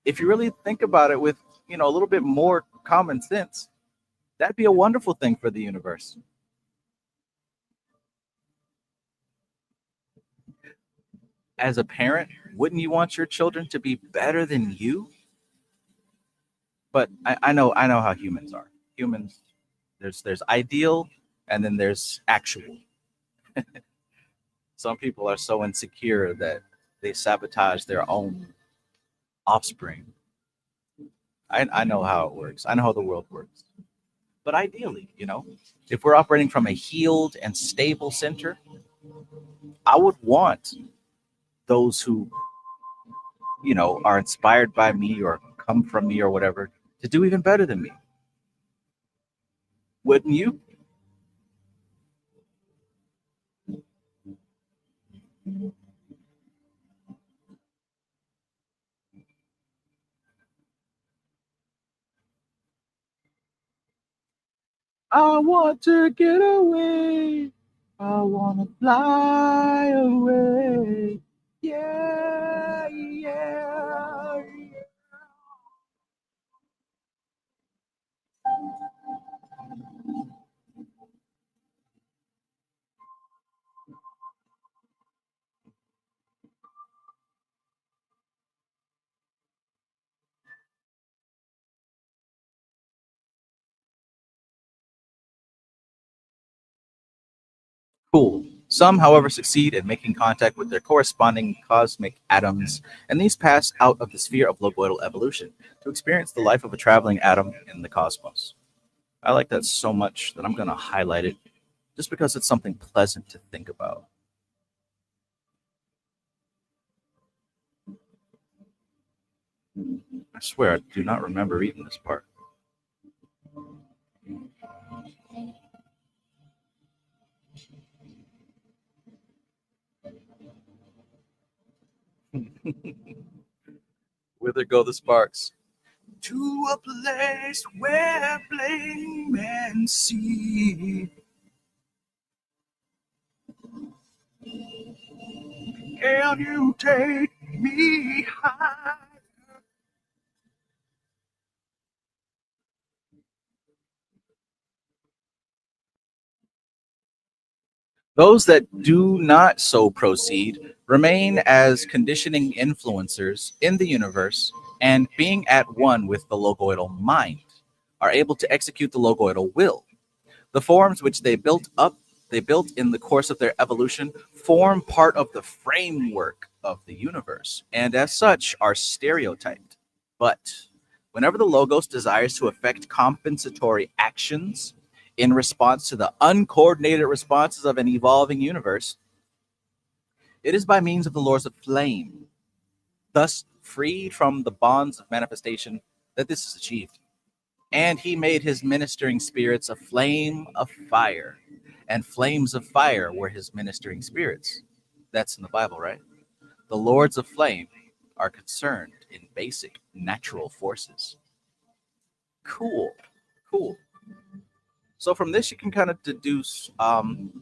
if you really think about it with, a little bit more common sense, that'd be a wonderful thing for the universe. As a parent, wouldn't you want your children to be better than you? But I know how humans are. Humans, there's ideal, and then there's actual. Some people are so insecure that they sabotage their own offspring. I know how it works. I know how the world works. But ideally, if we're operating from a healed and stable center, I would want those who, are inspired by me or come from me or whatever to do even better than me. Wouldn't you? I want to get away. I want to fly away. Yeah, yeah. Cool. Some, however, succeed in making contact with their corresponding cosmic atoms, and these pass out of the sphere of logoidal evolution to experience the life of a traveling atom in the cosmos. I like that so much that I'm going to highlight it just because it's something pleasant to think about. I swear I do not remember reading this part. Whither go the sparks? To a place where blame men see. Can you take me high? Those that do not so proceed remain as conditioning influencers in the universe and, being at one with the logoidal mind, are able to execute the logoidal will. The forms which they built in the course of their evolution form part of the framework of the universe, and as such are stereotyped. But whenever the Logos desires to effect compensatory actions in response to the uncoordinated responses of an evolving universe, it is by means of the laws of flame, thus freed from the bonds of manifestation, that this is achieved. And he made his ministering spirits a flame of fire, and flames of fire were his ministering spirits. That's in the Bible, right? The lords of flame are concerned in basic natural forces. Cool, cool. So from this, you can kind of deduce from,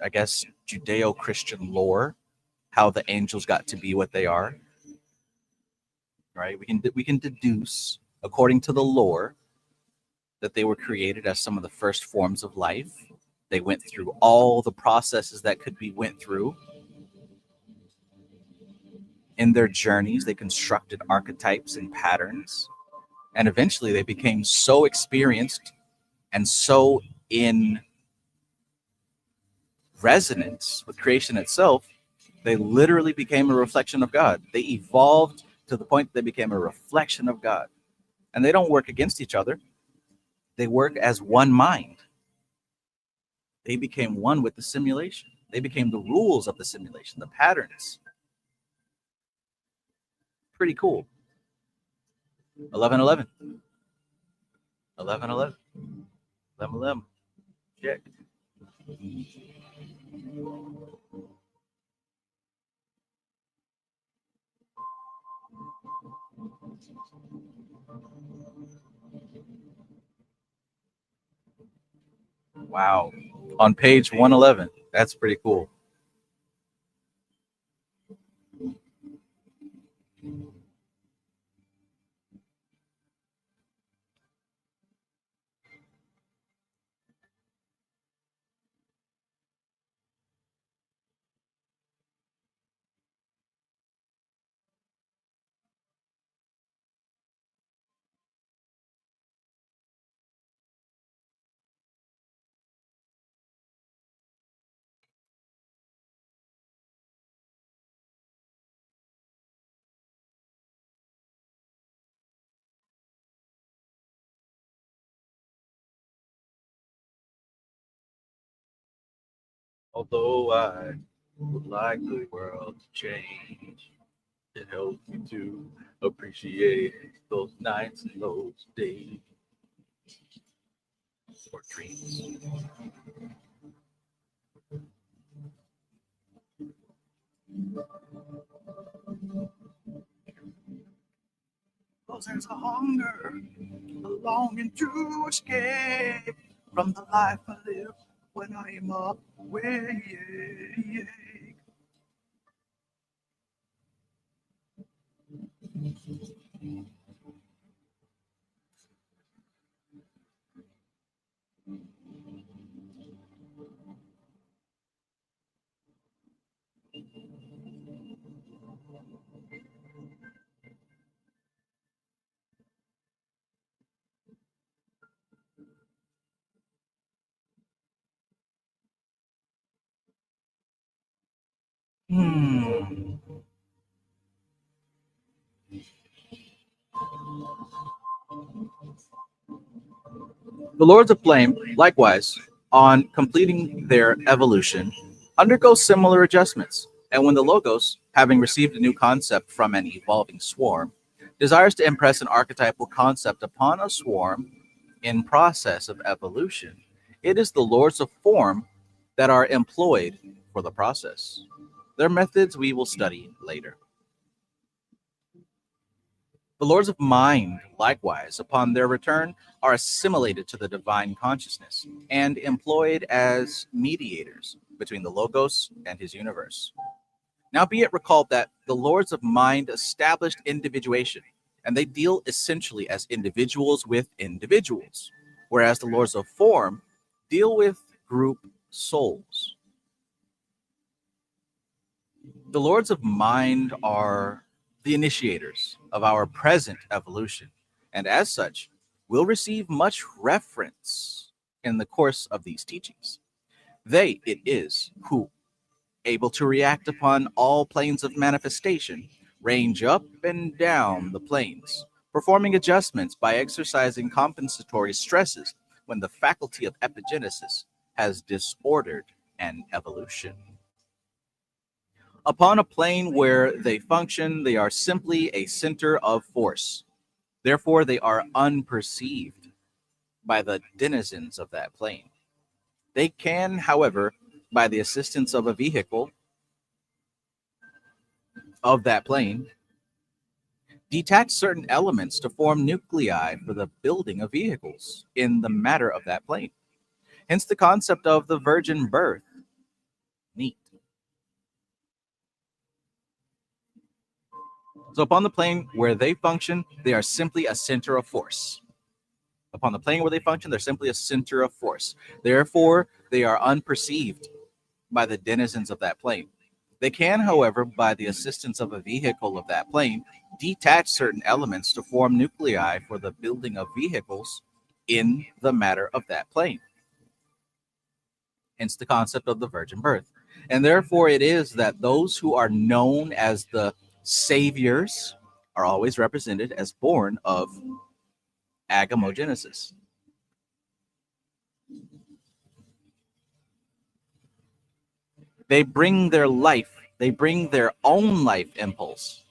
I guess, Judeo-Christian lore how the angels got to be what they are. Right? We can deduce, according to the lore, that they were created as some of the first forms of life. They went through all the processes that could be went through. In their journeys, they constructed archetypes and patterns, and eventually they became so experienced and so in resonance with creation itself, they literally became a reflection of God. They evolved to the point that they became a reflection of God. And they don't work against each other. They work as one mind. They became one with the simulation. They became the rules of the simulation, the patterns. Pretty cool. 1111. 1111. 1111. Check. Wow. On page 111. That's pretty cool. Although I would like the world to change, it helps me to appreciate those nights and those days or dreams. Cause there's a hunger, a longing to escape from the life I live when I am away. Hmm. The Lords of Flame, likewise, on completing their evolution, undergo similar adjustments. And when the Logos, having received a new concept from an evolving swarm, desires to impress an archetypal concept upon a swarm in process of evolution, it is the Lords of Form that are employed for the process. Their methods we will study later. The Lords of Mind, likewise, upon their return, are assimilated to the divine consciousness and employed as mediators between the Logos and his universe. Now, be it recalled that the Lords of Mind established individuation, and they deal essentially as individuals with individuals, whereas the Lords of Form deal with group souls. The Lords of Mind are the initiators of our present evolution, and as such, will receive much reference in the course of these teachings. They it is who, able to react upon all planes of manifestation, range up and down the planes, performing adjustments by exercising compensatory stresses when the faculty of epigenesis has disordered an evolution. Upon a plane where they function, they are simply a center of force. Therefore, they are unperceived by the denizens of that plane. They can, however, by the assistance of a vehicle of that plane, detach certain elements to form nuclei for the building of vehicles in the matter of that plane. Hence the concept of the virgin birth. Neat. So upon the plane where they function, they are simply a center of force. Upon the plane where they function, they're simply a center of force. Therefore, they are unperceived by the denizens of that plane. They can, however, by the assistance of a vehicle of that plane, detach certain elements to form nuclei for the building of vehicles in the matter of that plane. Hence the concept of the virgin birth. And therefore it is that those who are known as the saviors are always represented as born of agamogenesis. They bring their life, they bring their own life impulse.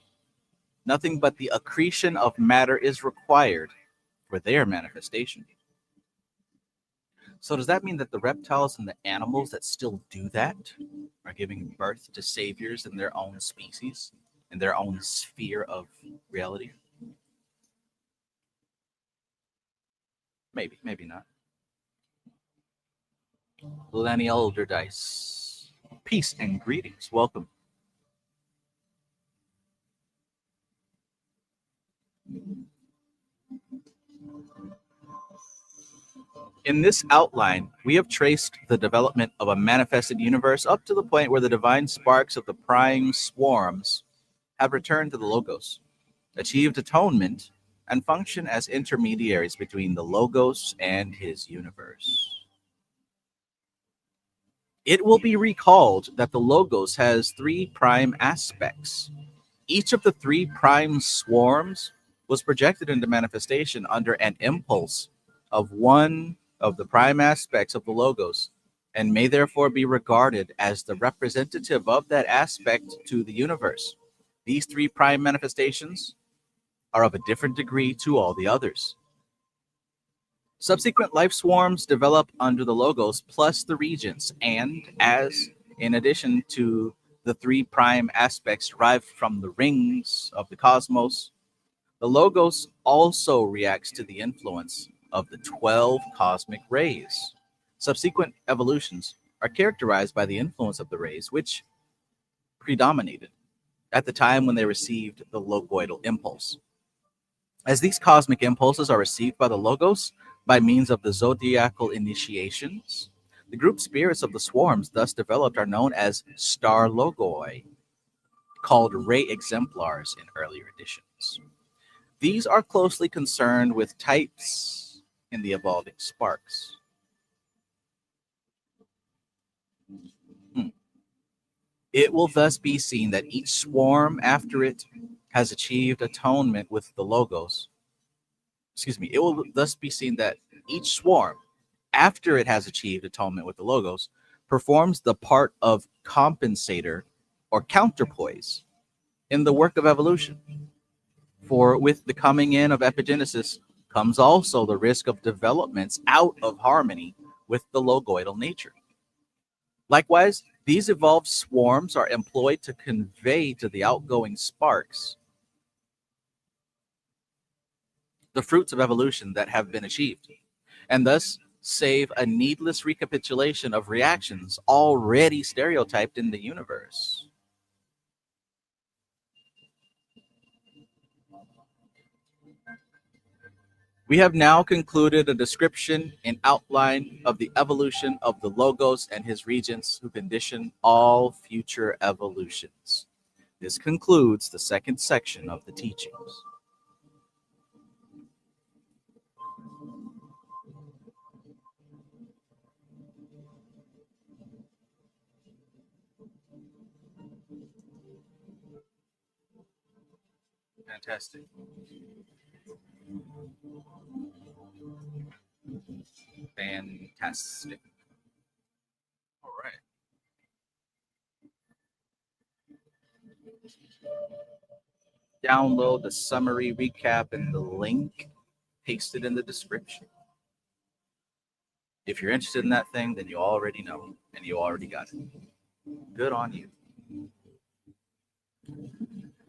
Nothing but the accretion of matter is required for their manifestation. So does that mean that the reptiles and the animals that still do that are giving birth to saviors in their own species, in their own sphere of reality? Maybe, maybe not. Lenny Alderdice. Peace and greetings. Welcome. In this outline, we have traced the development of a manifested universe up to the point where the divine sparks of the prime swarms have returned to the Logos, achieved atonement, and function as intermediaries between the Logos and his universe. It will be recalled that the Logos has three prime aspects. Each of the three prime swarms was projected into manifestation under an impulse of one of the prime aspects of the Logos, and may therefore be regarded as the representative of that aspect to the universe. These three prime manifestations are of a different degree to all the others. Subsequent life swarms develop under the Logos plus the Regents, and as in addition to the three prime aspects derived from the rings of the cosmos, the Logos also reacts to the influence of the 12 cosmic rays. Subsequent evolutions are characterized by the influence of the rays, which predominated at the time when they received the logoidal impulse. As these cosmic impulses are received by the Logos by means of the zodiacal initiations, the group spirits of the swarms thus developed are known as star logoi, called ray exemplars in earlier editions. These are closely concerned with types in the evolving sparks. It will thus be seen that each swarm, after it has achieved atonement with the Logos, it will thus be seen that each swarm, after it has achieved atonement with the Logos, performs the part of compensator or counterpoise in the work of evolution. For with the coming in of epigenesis comes also the risk of developments out of harmony with the logoidal nature. Likewise, these evolved swarms are employed to convey to the outgoing sparks the fruits of evolution that have been achieved, and thus save a needless recapitulation of reactions already stereotyped in the universe. We have now concluded a description and outline of the evolution of the Logos and his regents who condition all future evolutions. This concludes the second section of the teachings. Fantastic. Fantastic. All right. Download the summary recap and the link pasted in the description. If you're interested in that thing, then you already know and you already got it. Good on you.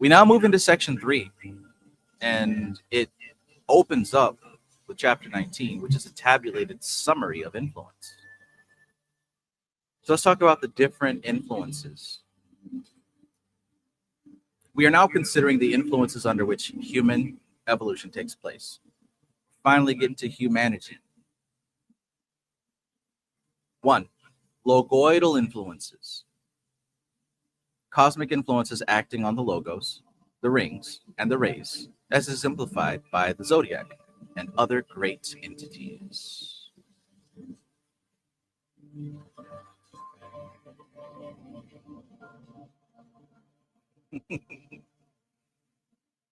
We now move into section 3, and it opens up with chapter 19, which is a tabulated summary of influence. So let's talk about the different influences. We are now considering the influences under which human evolution takes place. finally get into humanity. 1. Logoidal influences. Cosmic influences acting on the logos, the rings, and the rays, as exemplified by the zodiac and other great entities.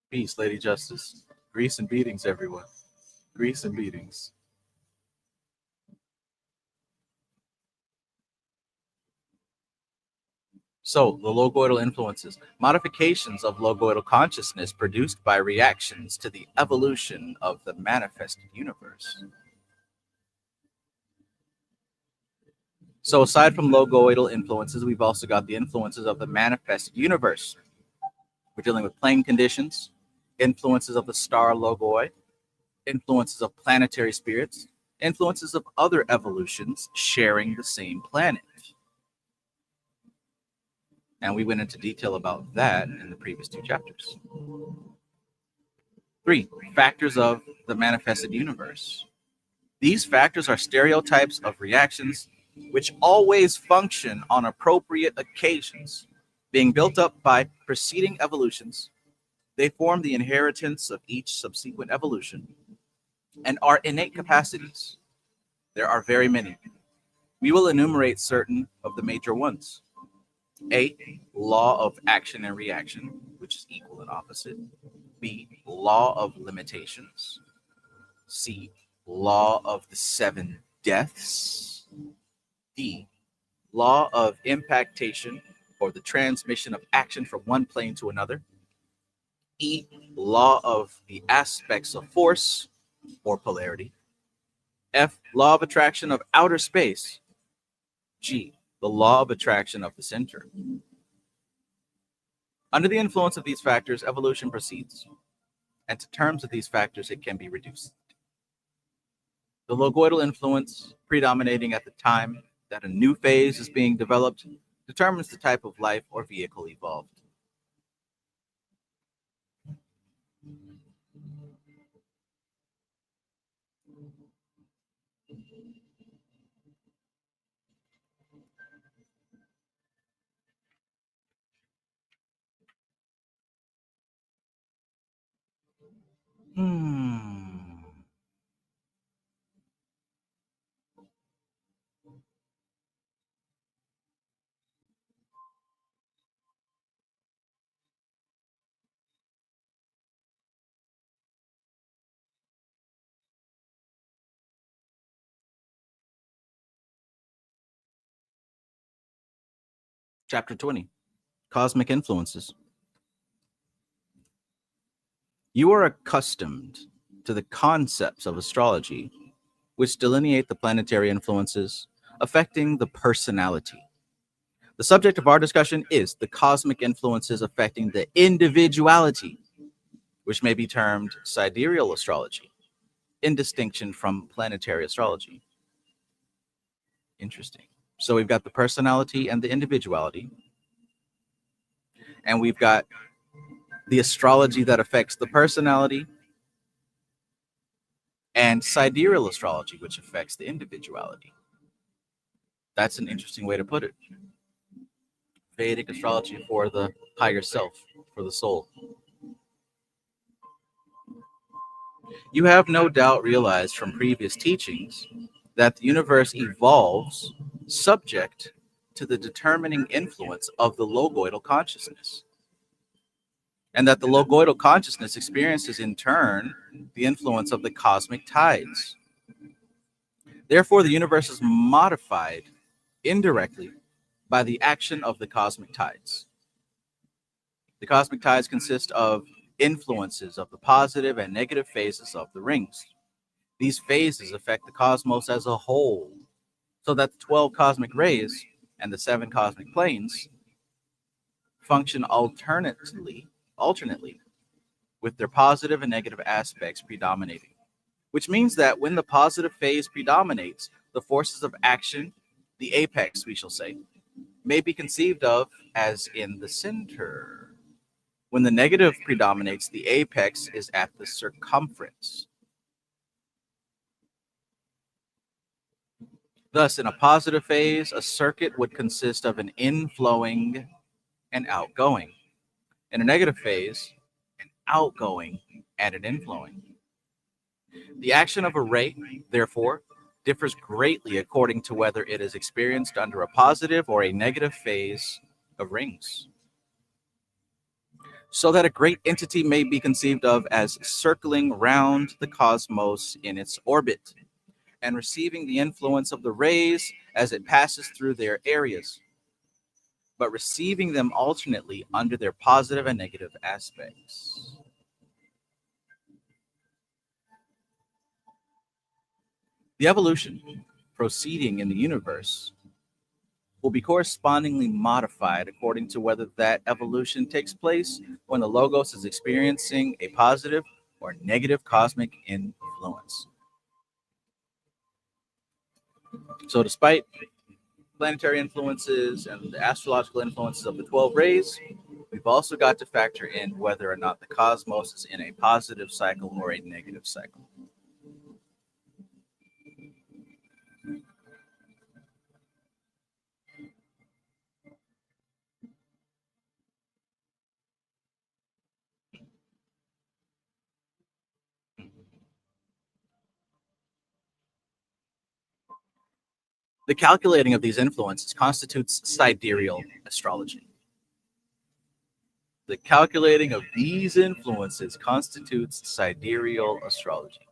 Peace, Lady Justice. Grease and beatings, everyone. Grease and beatings. So, the logoidal influences, modifications of logoidal consciousness produced by reactions to the evolution of the manifested universe. So, aside from logoidal influences, we've also got the influences of the manifested universe. We're dealing with plane conditions, influences of the star logoi, influences of planetary spirits, influences of other evolutions sharing the same planet. And we went into detail about that in the previous 2 chapters. 3, factors of the manifested universe. These factors are stereotypes of reactions which always function on appropriate occasions, being built up by preceding evolutions. They form the inheritance of each subsequent evolution and are innate capacities. There are very many. We will enumerate certain of the major ones. A, law of action and reaction, which is equal and opposite. B, law of limitations. C, law of the 7 deaths. D, law of impactation, or the transmission of action from one plane to another. E, law of the aspects of force or polarity. F, law of attraction of outer space. G, the law of attraction of the center. Under the influence of these factors, evolution proceeds, and to terms of these factors, it can be reduced. The logoidal influence predominating at the time that a new phase is being developed determines the type of life or vehicle evolved. Chapter 20, Cosmic Influences. You are accustomed to the concepts of astrology, which delineate the planetary influences affecting the personality. The subject of our discussion is the cosmic influences affecting the individuality, which may be termed sidereal astrology, in distinction from planetary astrology. Interesting. So we've got the personality and the individuality, and we've got the astrology that affects the personality, and sidereal astrology, which affects the individuality. That's an interesting way to put it. Vedic astrology for the higher self, for the soul. You have no doubt realized from previous teachings that the universe evolves subject to the determining influence of the logoidal consciousness, and that the logoidal consciousness experiences in turn the influence of the cosmic tides. Therefore, the universe is modified indirectly by the action of the cosmic tides. The cosmic tides consist of influences of the positive and negative phases of the rings. These phases affect the cosmos as a whole, so that the 12 cosmic rays and the 7 cosmic planes function alternately with their positive and negative aspects predominating, which means that when the positive phase predominates, the forces of action, the apex, we shall say, may be conceived of as in the center. When the negative predominates, the apex is at the circumference. Thus, in a positive phase, a circuit would consist of an inflowing and outgoing. In a negative phase, an outgoing and an inflowing. The action of a ray, therefore, differs greatly according to whether it is experienced under a positive or a negative phase of rings. So that a great entity may be conceived of as circling round the cosmos in its orbit and receiving the influence of the rays as it passes through their areas, but receiving them alternately under their positive and negative aspects. The evolution proceeding in the universe will be correspondingly modified according to whether that evolution takes place when the Logos is experiencing a positive or negative cosmic influence. So, despite planetary influences and the astrological influences of the 12 rays, we've also got to factor in whether or not the cosmos is in a positive cycle or a negative cycle. The calculating of these influences constitutes sidereal astrology. The calculating of these influences constitutes sidereal astrology.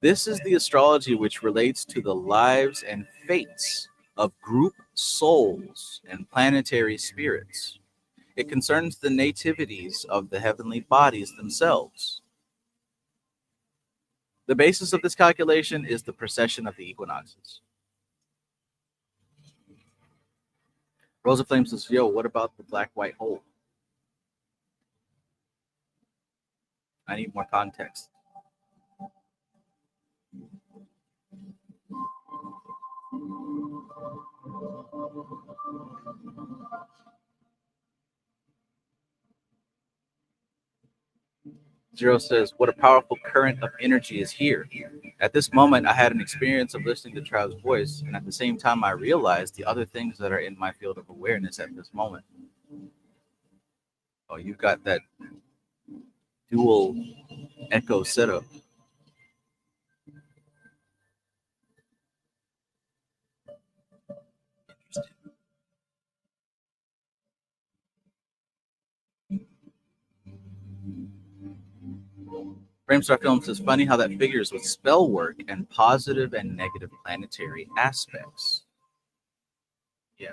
This is the astrology which relates to the lives and fates of group souls and planetary spirits. It concerns the nativities of the heavenly bodies themselves. The basis of this calculation is the precession of the equinoxes. Rosa Flame says, yo, what about the black-white hole? I need more context. Zero says, what a powerful current of energy is here. At this moment, I had an experience of listening to Trav's voice, and at the same time, I realized the other things that are in my field of awareness at this moment. Oh, you've got that dual echo setup. Framestar Films says, funny how that figures with spell work and positive and negative planetary aspects. Yeah.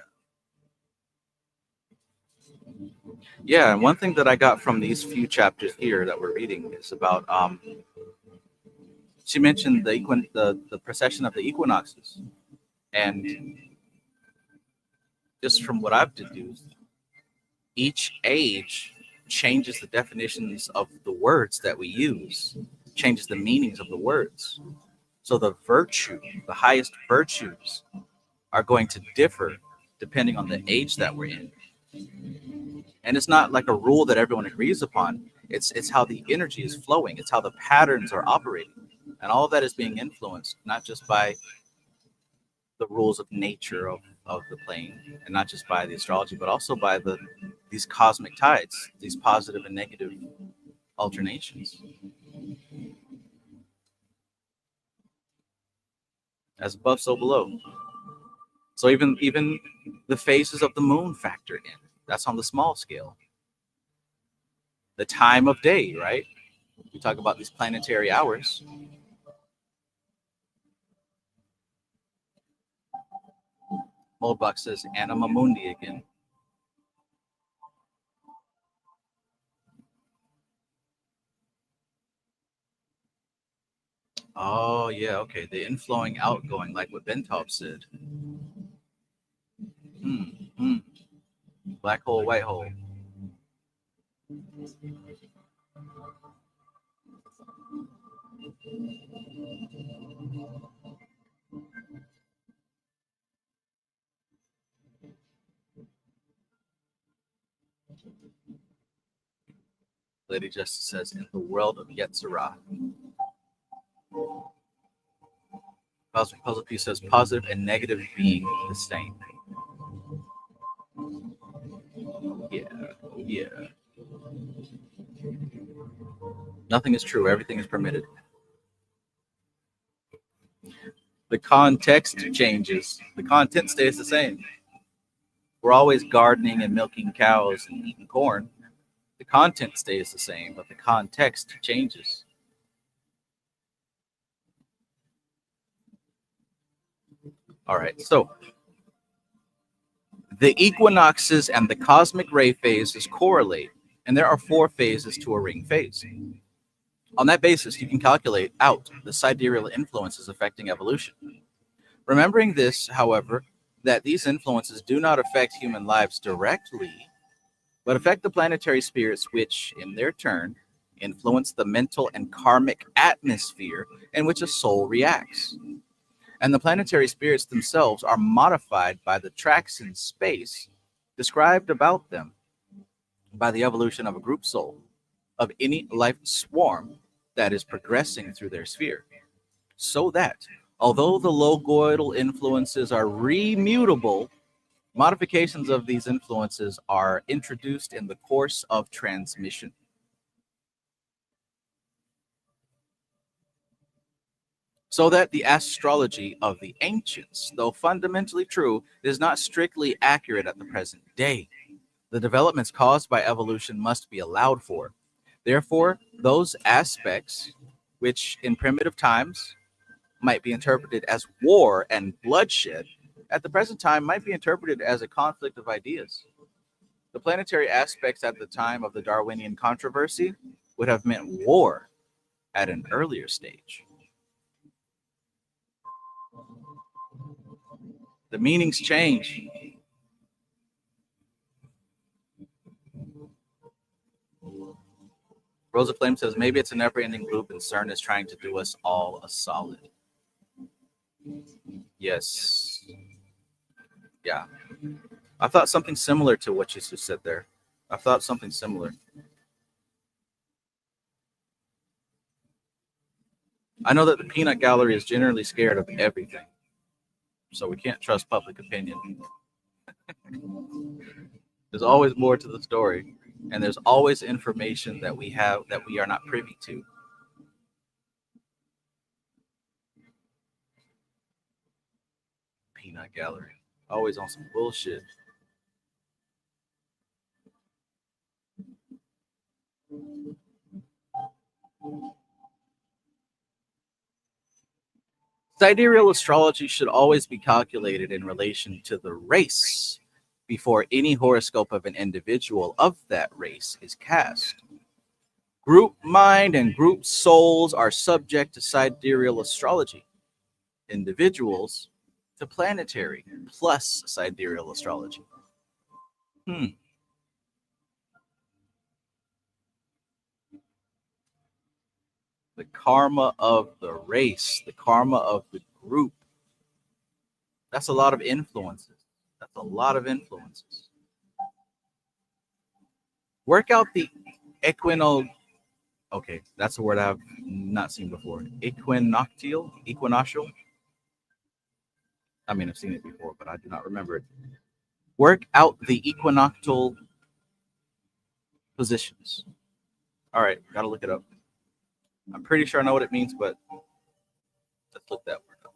Yeah, and one thing that I got from these few chapters here that we're reading is about, she mentioned the precession of the equinoxes. And just from what I've deduced, each age changes the definitions of the words that we use, changes the meanings of the words. So the highest virtues are going to differ depending on the age that we're in. And it's not like a rule that everyone agrees upon. It's how the energy is flowing. It's how the patterns are operating. And all of that is being influenced, not just by the rules of nature of the plane, and not just by the astrology, but also by these cosmic tides, these positive and negative alternations. As above, so below. So even the phases of the moon factor in. That's on the small scale. The time of day, right? We talk about these planetary hours. Moldbach says Anima Mundi again. Oh, yeah, okay. The inflowing, outgoing, like what Bentop said. Black hole, white hole. Lady Justice says, in the world of Yetzirah. Cosmic Puzzle Piece says positive and negative being the same. Yeah, yeah. Nothing is true. Everything is permitted. The context changes. The content stays the same. We're always gardening and milking cows and eating corn. The content stays the same, but the context changes. All right, so the equinoxes and the cosmic ray phases correlate, and there are 4 phases to a ring phase. On that basis, you can calculate out the sidereal influences affecting evolution. Remembering this, however, that these influences do not affect human lives directly, but affect the planetary spirits, which, in their turn, influence the mental and karmic atmosphere in which a soul reacts. And the planetary spirits themselves are modified by the tracks in space described about them by the evolution of a group soul of any life swarm that is progressing through their sphere. So that, although the logoidal influences are remutable, modifications of these influences are introduced in the course of transmission. So that the astrology of the ancients, though fundamentally true, is not strictly accurate at the present day. The developments caused by evolution must be allowed for. Therefore, those aspects which in primitive times might be interpreted as war and bloodshed, at the present time might be interpreted as a conflict of ideas. The planetary aspects at the time of the Darwinian controversy would have meant war at an earlier stage. The meanings change. Rosa Flame says maybe it's a never-ending loop and CERN is trying to do us all a solid. Yes. Yeah. I thought something similar to what you just said there. I thought something similar. I know that the peanut gallery is generally scared of everything, so we can't trust public opinion. There's always more to the story, and there's always information that we have that we are not privy to. Peanut gallery, always on some bullshit. Sidereal astrology should always be calculated in relation to the race before any horoscope of an individual of that race is cast. Group mind and group souls are subject to sidereal astrology. Individuals to planetary plus sidereal astrology. The karma of the race, the karma of the group. That's a lot of influences. That's a lot of influences. Work out the equinal. Okay, that's a word I've not seen before. Equinoctial? Equinoctial? I mean, I've seen it before, but I do not remember it. Work out the equinoctial positions. All right, gotta look it up. I'm pretty sure I know what it means, but let's look that word up.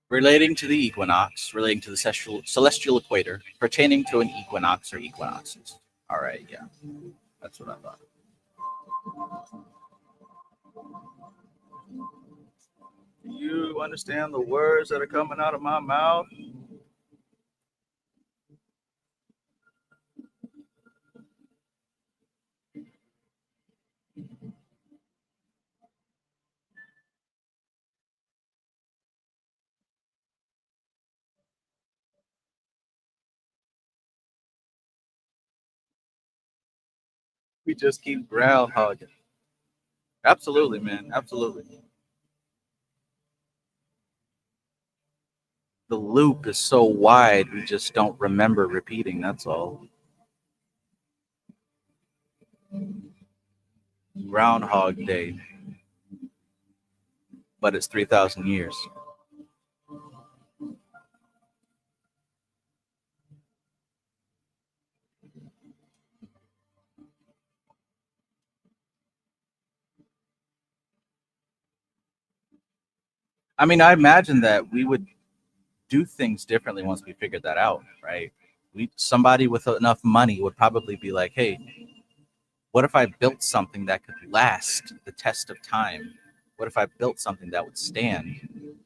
Relating to the equinox, relating to the celestial equator, pertaining to an equinox or equinoxes. All right, yeah, that's what I thought. Do you understand the words that are coming out of my mouth? We just keep groundhogging. Absolutely, man. Absolutely. The loop is so wide, we just don't remember repeating. That's all. Groundhog Day, but it's 3,000 years. I mean, I imagine that we would do things differently once we figured that out, right? Somebody with enough money would probably be like, "Hey, what if I built something that could last the test of time? What if I built something that would stand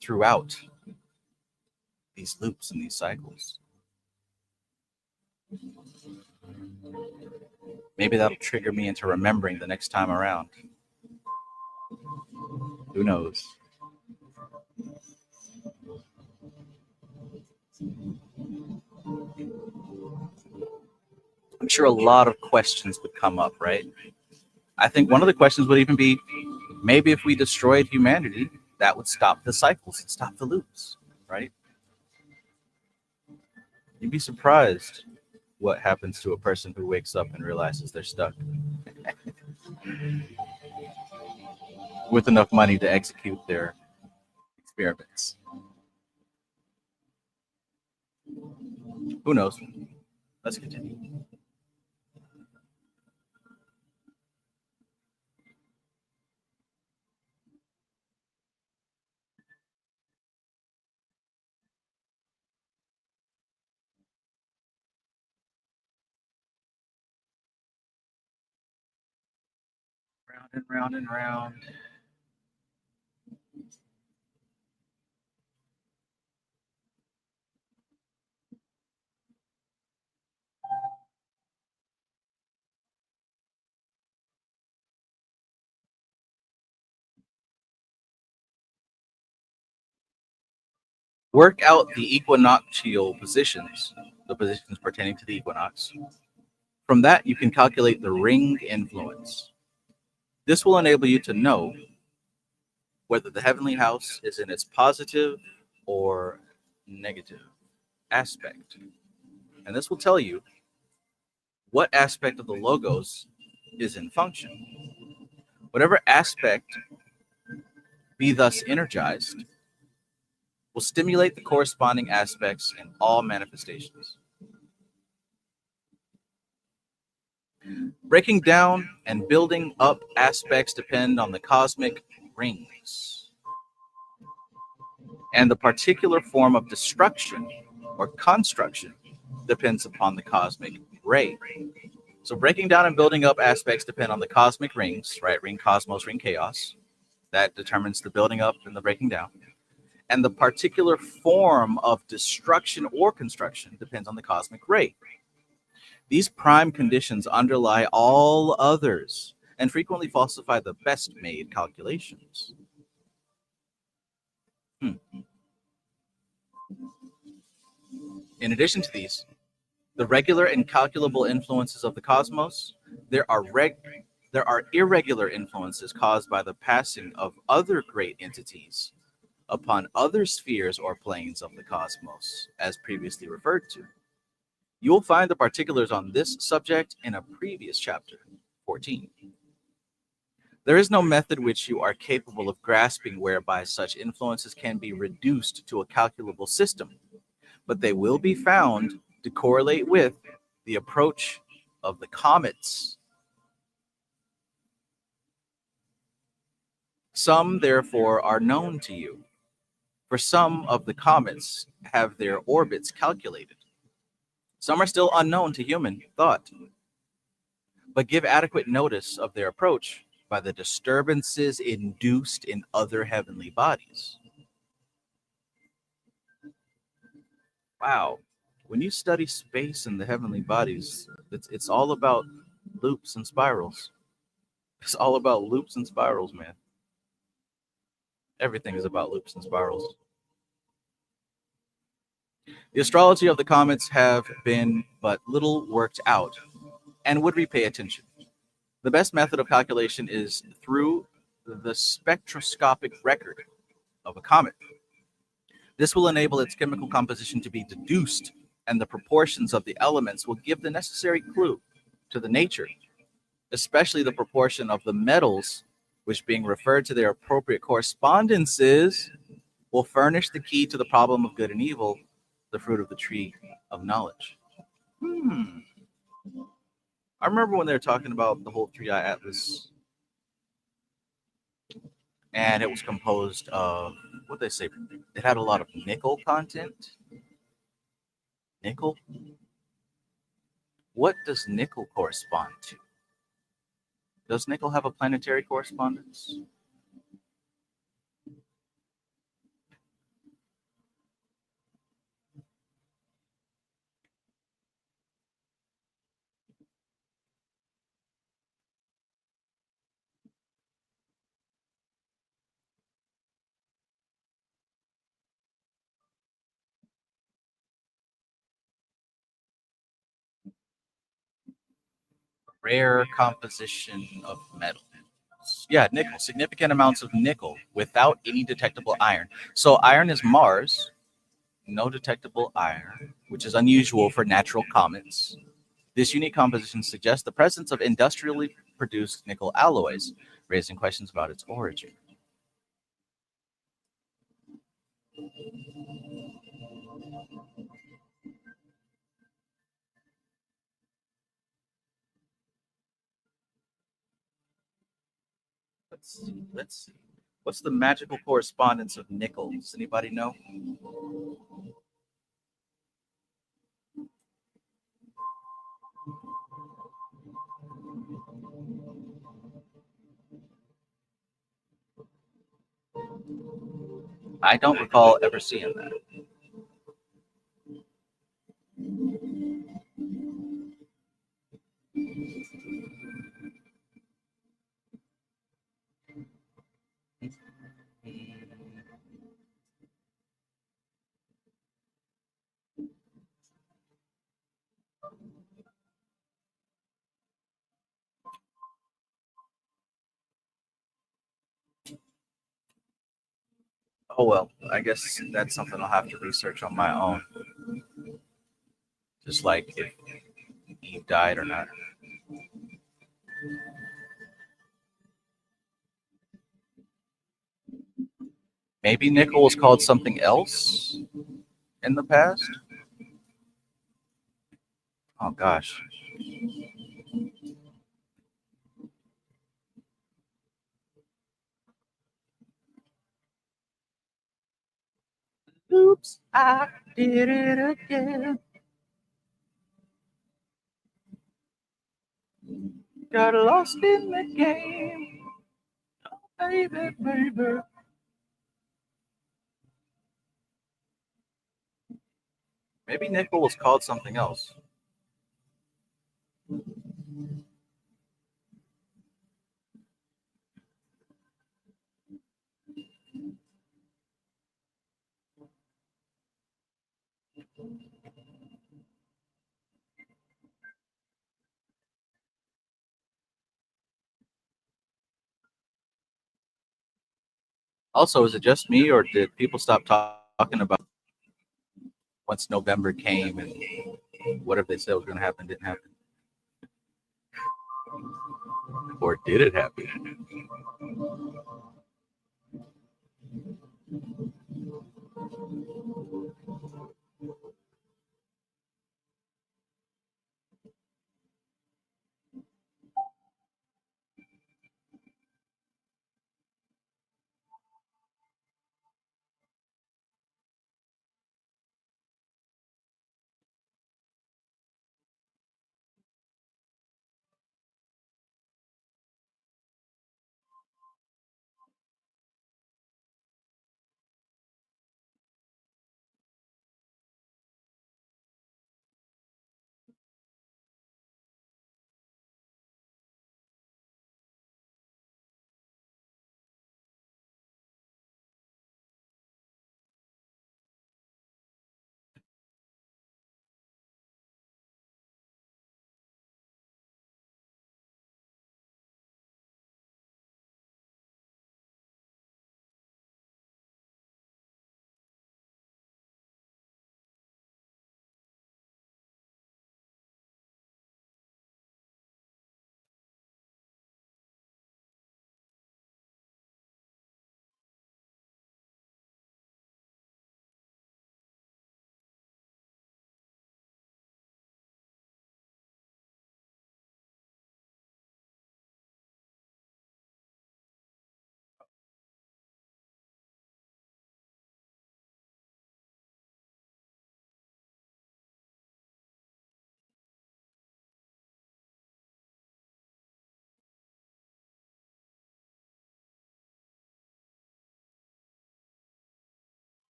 throughout these loops and these cycles? Maybe that'll trigger me into remembering the next time around." Who knows? I'm sure a lot of questions would come up, right? I think one of the questions would even be, maybe if we destroyed humanity, that would stop the cycles and stop the loops, right? You'd be surprised what happens to a person who wakes up and realizes they're stuck with enough money to execute their experiments. Who knows? Let's continue. Round and round and round. Work out the equinoctial positions, the positions pertaining to the equinox. From that, you can calculate the ring influence. This will enable you to know whether the heavenly house is in its positive or negative aspect. And this will tell you what aspect of the logos is in function. Whatever aspect be thus energized will stimulate the corresponding aspects in all manifestations. Breaking down and building up aspects depend on the cosmic rings, and the particular form of destruction or construction depends upon the cosmic ray. So breaking down and building up aspects depend on the cosmic rings, right? Ring cosmos, ring chaos. That determines the building up and the breaking down. And the particular form of destruction or construction depends on the cosmic ray. These prime conditions underlie all others and frequently falsify the best made calculations. In addition to these, the regular and calculable influences of the cosmos, there are irregular influences caused by the passing of other great entities upon other spheres or planes of the cosmos, as previously referred to. You will find the particulars on this subject in a previous chapter, 14. There is no method which you are capable of grasping whereby such influences can be reduced to a calculable system, but they will be found to correlate with the approach of the comets. Some, therefore, are known to you, for some of the comets have their orbits calculated. Some are still unknown to human thought, but give adequate notice of their approach by the disturbances induced in other heavenly bodies. Wow. When you study space and the heavenly bodies, it's all about loops and spirals. It's all about loops and spirals, man. Everything is about loops and spirals. The astrology of the comets have been but little worked out, And would we pay attention? The best method of calculation is through the spectroscopic record of a comet. This will enable its chemical composition to be deduced, and the proportions of the elements will give the necessary clue to the nature, especially the proportion of the metals, which, being referred to their appropriate correspondences, will furnish the key to the problem of good and evil, the fruit of the tree of knowledge. I remember when they were talking about the whole three-eye atlas, and it was composed of, what they say, it had a lot of nickel content. Nickel? What does nickel correspond to? Does nickel have a planetary correspondence? Rare composition of metal. Yeah, nickel. Significant amounts of nickel without any detectable iron. So iron is Mars, no detectable iron, which is unusual for natural comets. This unique composition suggests the presence of industrially produced nickel alloys, raising questions about its origin. Let's see. Let's see. What's the magical correspondence of nickel? Does anybody know? I don't recall ever seeing that. Oh well, I guess that's something I'll have to research on my own. Just like if Eve died or not. Maybe nickel was called something else in the past. Oh gosh. Oops, I did it again. Got lost in the game. Baby, baby. Maybe nickel was called something else. Also, is it just me, or did people stop talking about once November came and whatever they said was going to happen didn't happen? Or did it happen?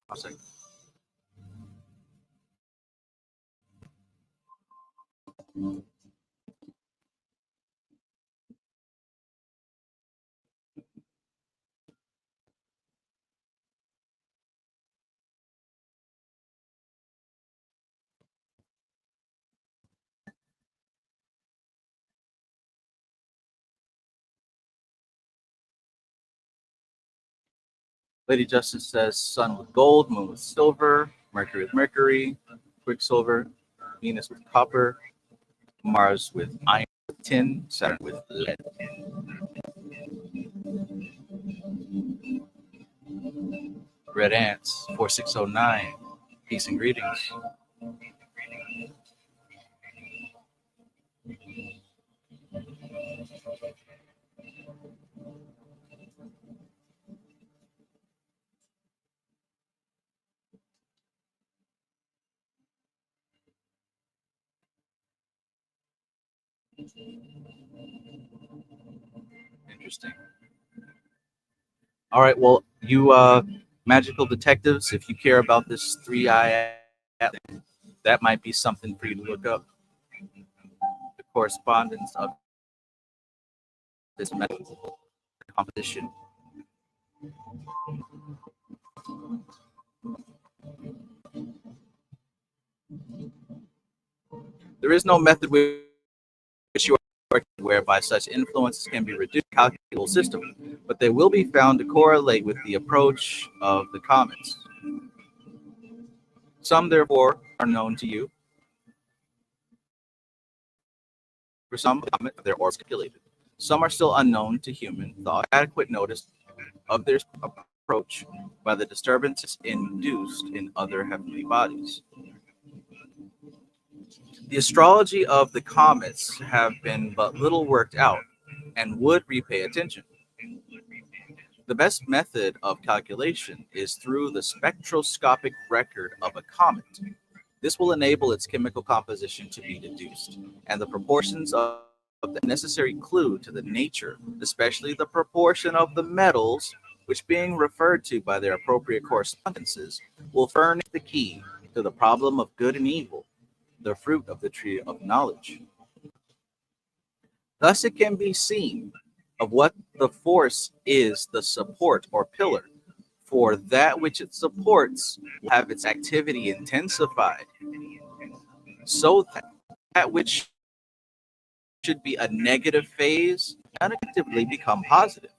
I'll say. Lady Justice says Sun with gold, Moon with silver, Mercury with mercury, Quicksilver, Venus with copper, Mars with iron, tin, Saturn with lead. Red Ants 4609. Peace and greetings. Interesting. All right, well, you magical detectives, if you care about this three-eye atlas, that might be something for you to look up. The correspondence of this metal composition. There is no method which you are whereby such influences can be reduced to a calculable system, but they will be found to correlate with the approach of the comets. Some, therefore, are known to you. For some, their orbits calculated. Some are still unknown to human thought. Adequate notice of their approach by the disturbances induced in other heavenly bodies. The astrology of the comets have been but little worked out and would repay attention. The best method of calculation is through the spectroscopic record of a comet. This will enable its chemical composition to be deduced, and the proportions of the necessary clue to the nature, especially the proportion of the metals, which being referred to by their appropriate correspondences, will furnish the key to the problem of good and evil, the fruit of the tree of knowledge. Thus it can be seen of what the force is the support or pillar, for that which it supports will have its activity intensified, so that which should be a negative phase unexpectedly become positive.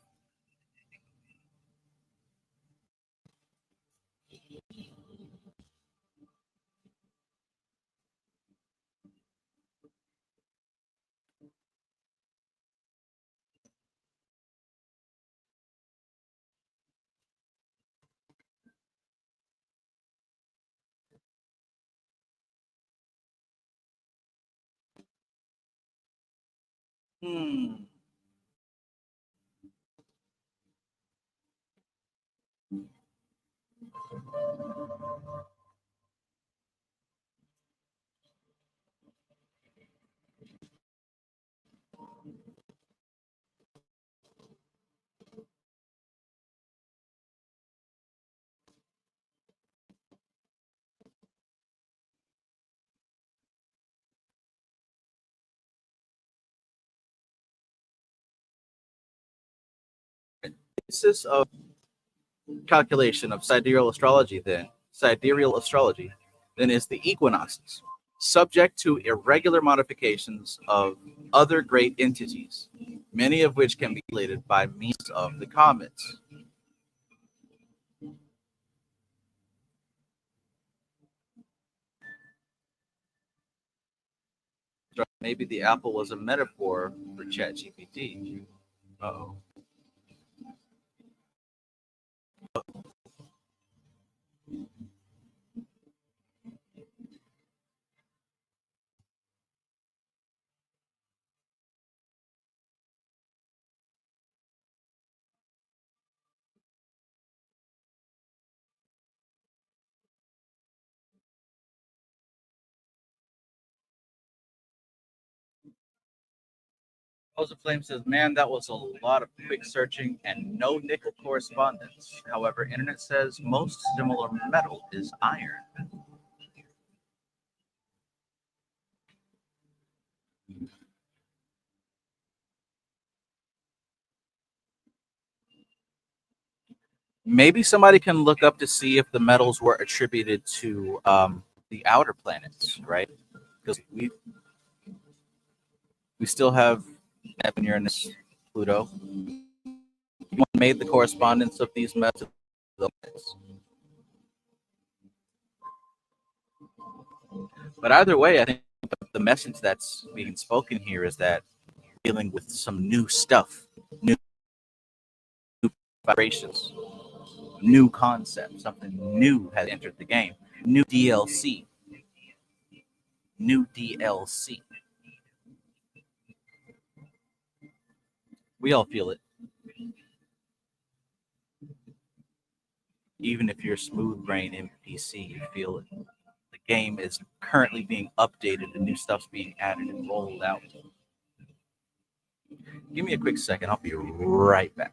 Hmm. Basis of calculation of sidereal astrology, then is the equinoxes, subject to irregular modifications of other great entities, many of which can be calculated by means of the comets. Maybe the apple was a metaphor for ChatGPT. Uh-oh. Jose Flame says, man, that was a lot of quick searching and no nickel correspondence. However, internet says most similar metal is iron. Maybe somebody can look up to see if the metals were attributed to the outer planets, right? Because we still have Neptune, Uranus, Pluto. One made the correspondence of these metals. But either way, I think the message that's being spoken here is that dealing with some new stuff, new vibrations, new concepts, something new has entered the game. New DLC. New DLC. We all feel it. Even if you're a smooth brain NPC, you feel it. The game is currently being updated and new stuff's being added and rolled out. Give me a quick second. I'll be right back.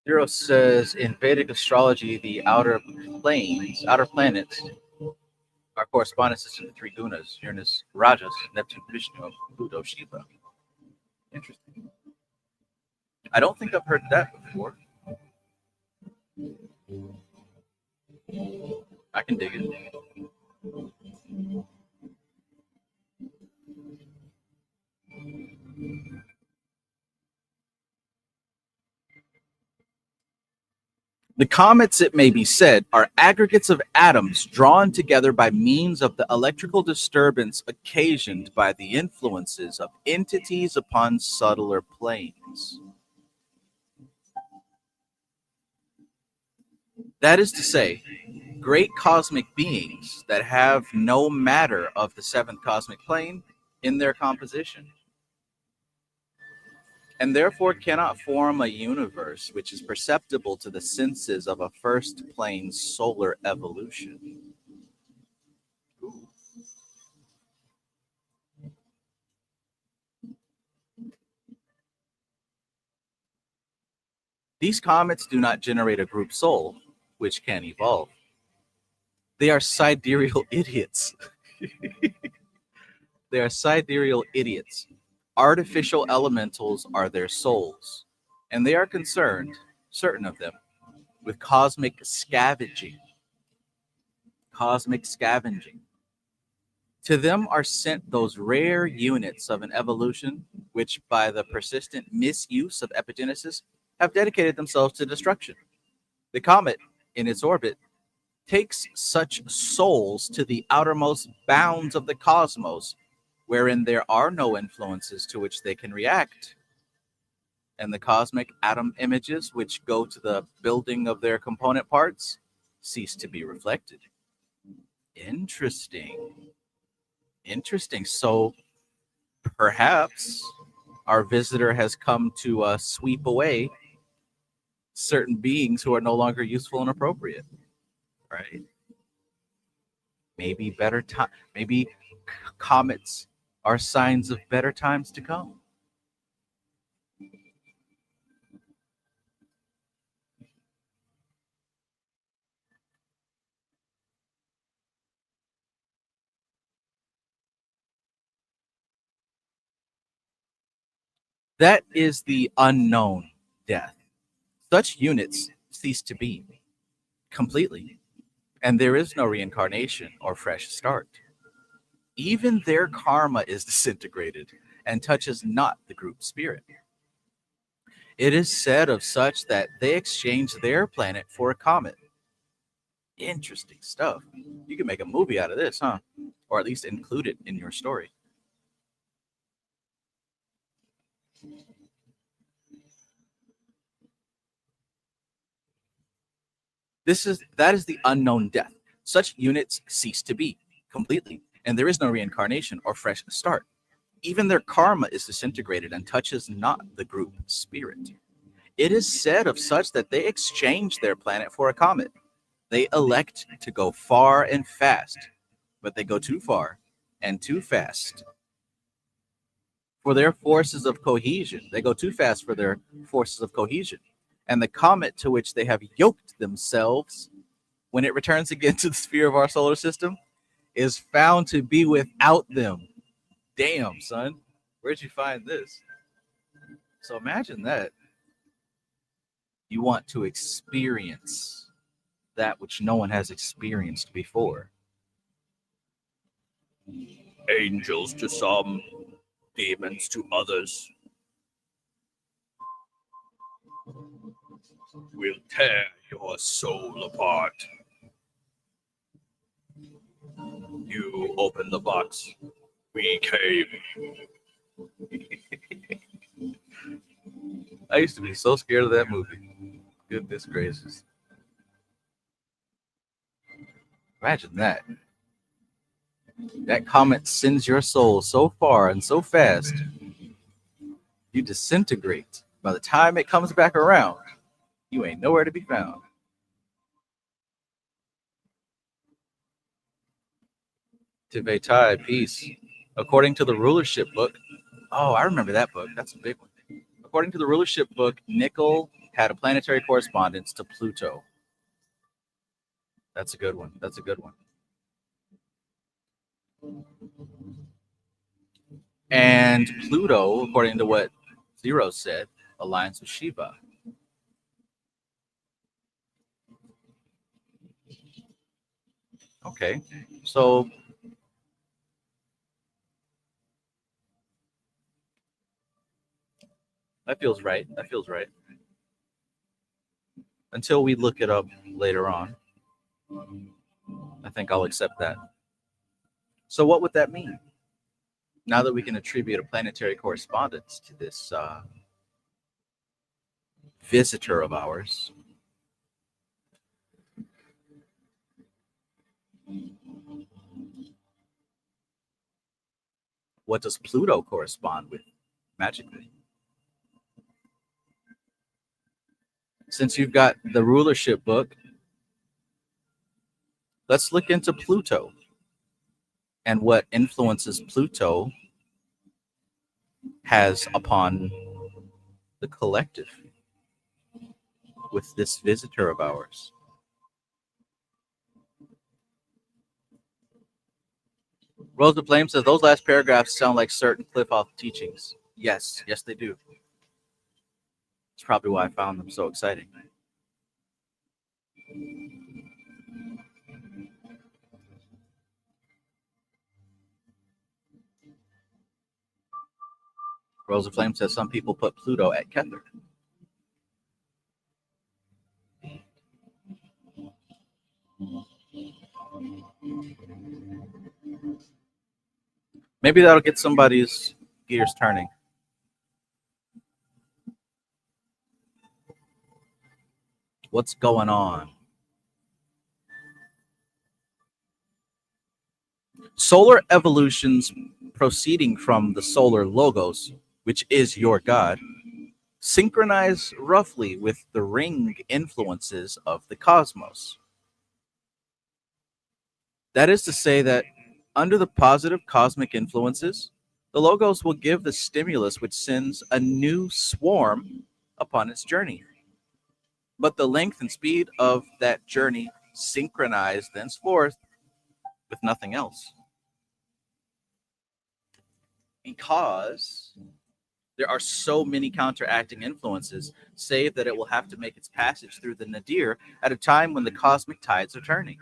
Zero says in Vedic astrology, the outer planets, are correspondences to the three gunas: Uranus, Rajas, Neptune, Vishnu, Pluto, Shiva. Interesting. I don't think I've heard that before. I can dig it. The comets, it may be said, are aggregates of atoms drawn together by means of the electrical disturbance occasioned by the influences of entities upon subtler planes. That is to say, great cosmic beings that have no matter of the seventh cosmic plane in their composition, and therefore cannot form a universe which is perceptible to the senses of a first plane solar evolution. These comets do not generate a group soul, which can evolve. They are sidereal idiots. They are sidereal idiots. Artificial elementals are their souls, and they are concerned, certain of them, with cosmic scavenging. Cosmic scavenging. To them are sent those rare units of an evolution which, by the persistent misuse of epigenesis, have dedicated themselves to destruction. The comet, in its orbit, takes such souls to the outermost bounds of the cosmos, wherein there are no influences to which they can react. And the cosmic atom images which go to the building of their component parts cease to be reflected. Interesting. Interesting. So perhaps our visitor has come to sweep away certain beings who are no longer useful and appropriate, right? Maybe better time. Maybe comets are signs of better times to come. That is the unknown death. Such units cease to be completely, and there is no reincarnation or fresh start. Even their karma is disintegrated and touches not the group spirit. It is said of such that they exchange their planet for a comet. Interesting stuff. You can make a movie out of this, huh? Or at least include it in your story. That is the unknown death. Such units cease to be completely, and there is no reincarnation or fresh start. Even their karma is disintegrated and touches not the group spirit. It is said of such that they exchange their planet for a comet. They elect to go far and fast, but they go too far and too fast for their forces of cohesion. They go too fast for their forces of cohesion. And the comet to which they have yoked themselves, when it returns again to the sphere of our solar system, is found to be without them. Damn, son. Where'd you find this? So imagine that. You want to experience that which no one has experienced before. Angels to some, demons to others. Will tear your soul apart. You open the box. We came. I used to be so scared of that movie. Goodness gracious. Imagine that. That comet sends your soul so far and so fast, you disintegrate. By the time it comes back around, you ain't nowhere to be found. Tibetai, peace. According to the rulership book, oh, I remember that book. That's a big one. According to the rulership book, Nickel had a planetary correspondence to Pluto. That's a good one. That's a good one. And Pluto, according to what Zero said, aligns with Shiva. Okay, so that feels right. That feels right. Until we look it up later on, I think I'll accept that. So what would that mean? Now that we can attribute a planetary correspondence to this visitor of ours, what does Pluto correspond with magically? Since you've got the rulership book, let's look into Pluto and what influences Pluto has upon the collective with this visitor of ours. Rose of Flame says those last paragraphs sound like certain Cliff-Off teachings. Yes, they do. It's probably why I found them so exciting. Rose of Flame says some people put Pluto at Kether. Maybe that'll get somebody's gears turning. What's going on? Solar evolutions proceeding from the solar logos, which is your God, synchronize roughly with the ring influences of the cosmos. That is to say that under the positive cosmic influences, the logos will give the stimulus which sends a new swarm upon its journey. But the length and speed of that journey synchronize thenceforth with nothing else. Because there are so many counteracting influences, save that it will have to make its passage through the nadir at a time when the cosmic tides are turning.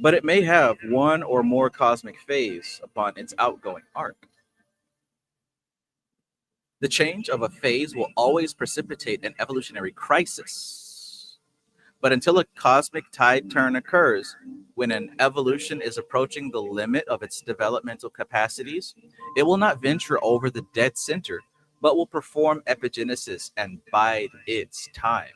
But it may have one or more cosmic phase upon its outgoing arc. The change of a phase will always precipitate an evolutionary crisis. But until a cosmic tide turn occurs, when an evolution is approaching the limit of its developmental capacities, it will not venture over the dead center, but will perform epigenesis and bide its time.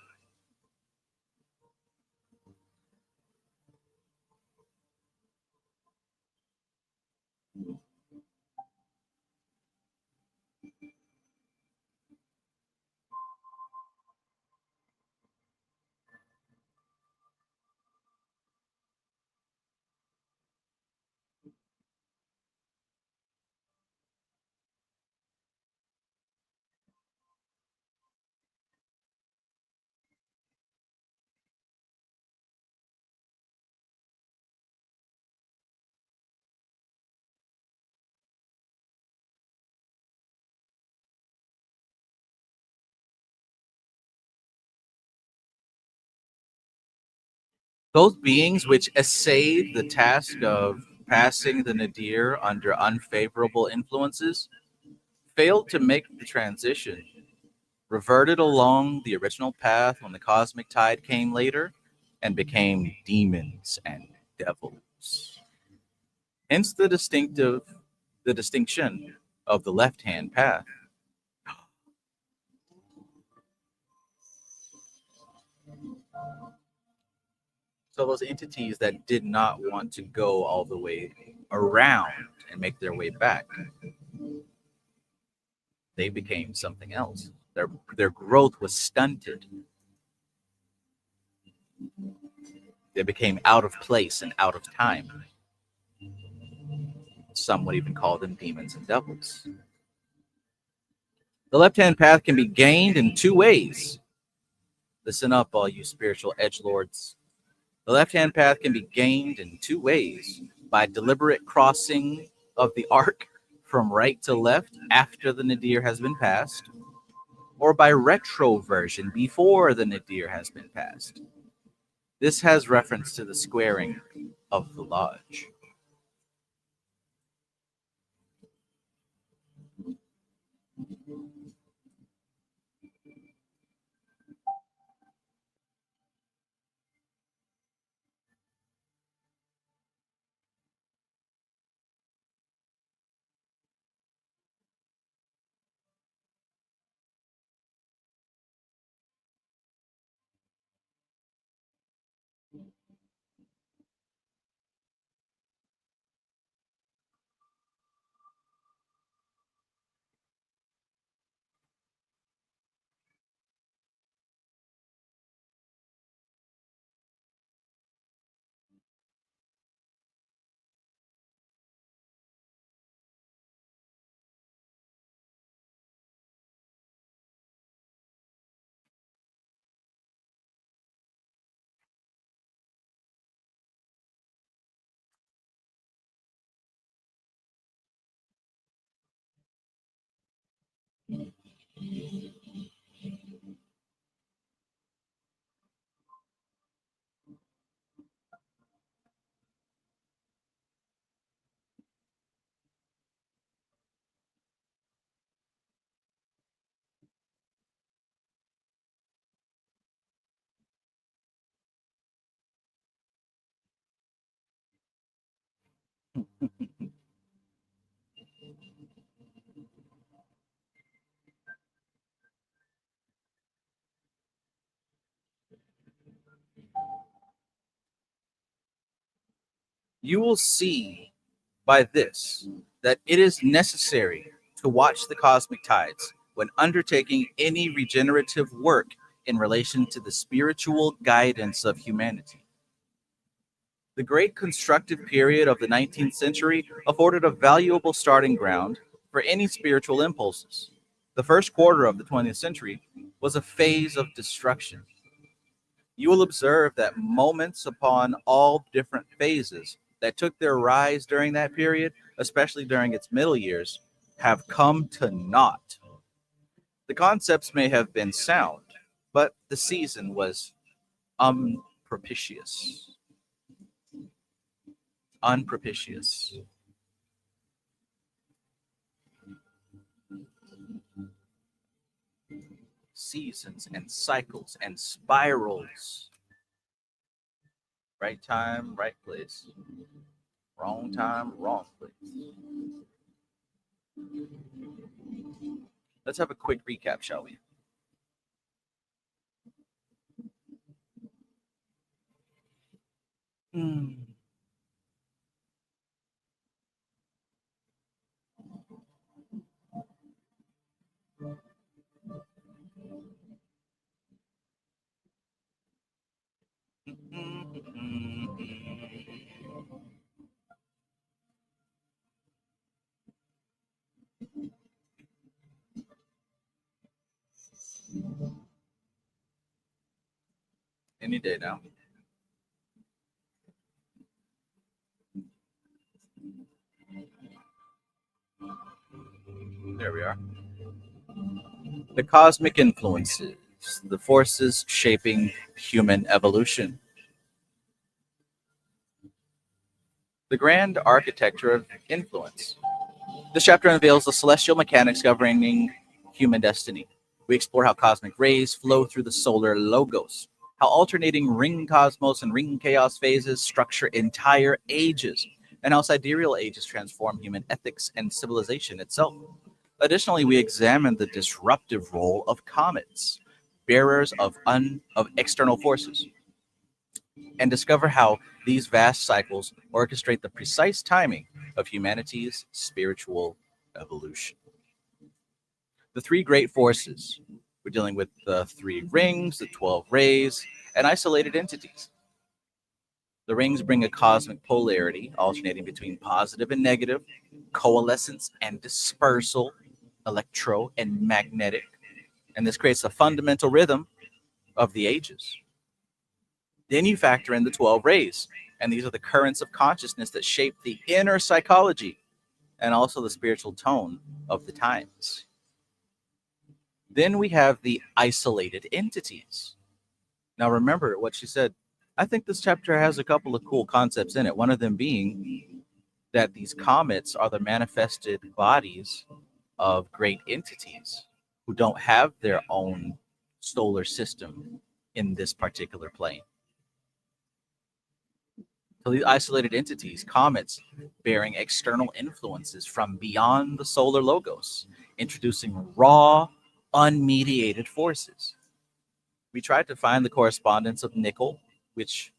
Those beings which essayed the task of passing the nadir under unfavorable influences failed to make the transition, reverted along the original path when the cosmic tide came later, and became demons and devils. Hence the distinction of the left-hand path. So those entities that did not want to go all the way around and make their way back, they became something else. Their growth was stunted. They became out of place and out of time. Some would even call them demons and devils. The left-hand path can be gained in two ways. Listen up, all you spiritual edgelords. The left-hand path can be gained in two ways: by deliberate crossing of the arc from right to left after the nadir has been passed, or by retroversion before the nadir has been passed. This has reference to the squaring of the lodge. You will see by this that it is necessary to watch the cosmic tides when undertaking any regenerative work in relation to the spiritual guidance of humanity. The great constructive period of the 19th century afforded a valuable starting ground for any spiritual impulses. The first quarter of the 20th century was a phase of destruction. You will observe that moments upon all different phases that took their rise during that period, especially during its middle years, have come to naught. The concepts may have been sound, but the season was unpropitious. Unpropitious. Seasons and cycles and spirals. Right time, right place. Wrong time, wrong place. Let's have a quick recap, shall we? Any day now. There we are. The cosmic influences, the forces shaping human evolution. The grand architecture of influence. This chapter unveils the celestial mechanics governing human destiny. We explore how cosmic rays flow through the solar logos, how alternating ring cosmos and ring chaos phases structure entire ages, and how sidereal ages transform human ethics and civilization itself. Additionally, we examine the disruptive role of comets, bearers of external forces, and discover how these vast cycles orchestrate the precise timing of humanity's spiritual evolution. The three great forces. We're dealing with the three rings, the 12 rays, and isolated entities. The rings bring a cosmic polarity, alternating between positive and negative, coalescence and dispersal, electro and magnetic. And this creates a fundamental rhythm of the ages. Then you factor in the 12 rays, and these are the currents of consciousness that shape the inner psychology and also the spiritual tone of the times. Then we have the isolated entities. Now remember what she said. I think this chapter has a couple of cool concepts in it. One of them being that these comets are the manifested bodies of great entities who don't have their own solar system in this particular plane. So these isolated entities, comets, bearing external influences from beyond the solar logos, introducing raw, unmediated forces. We tried to find the correspondence of nickel, which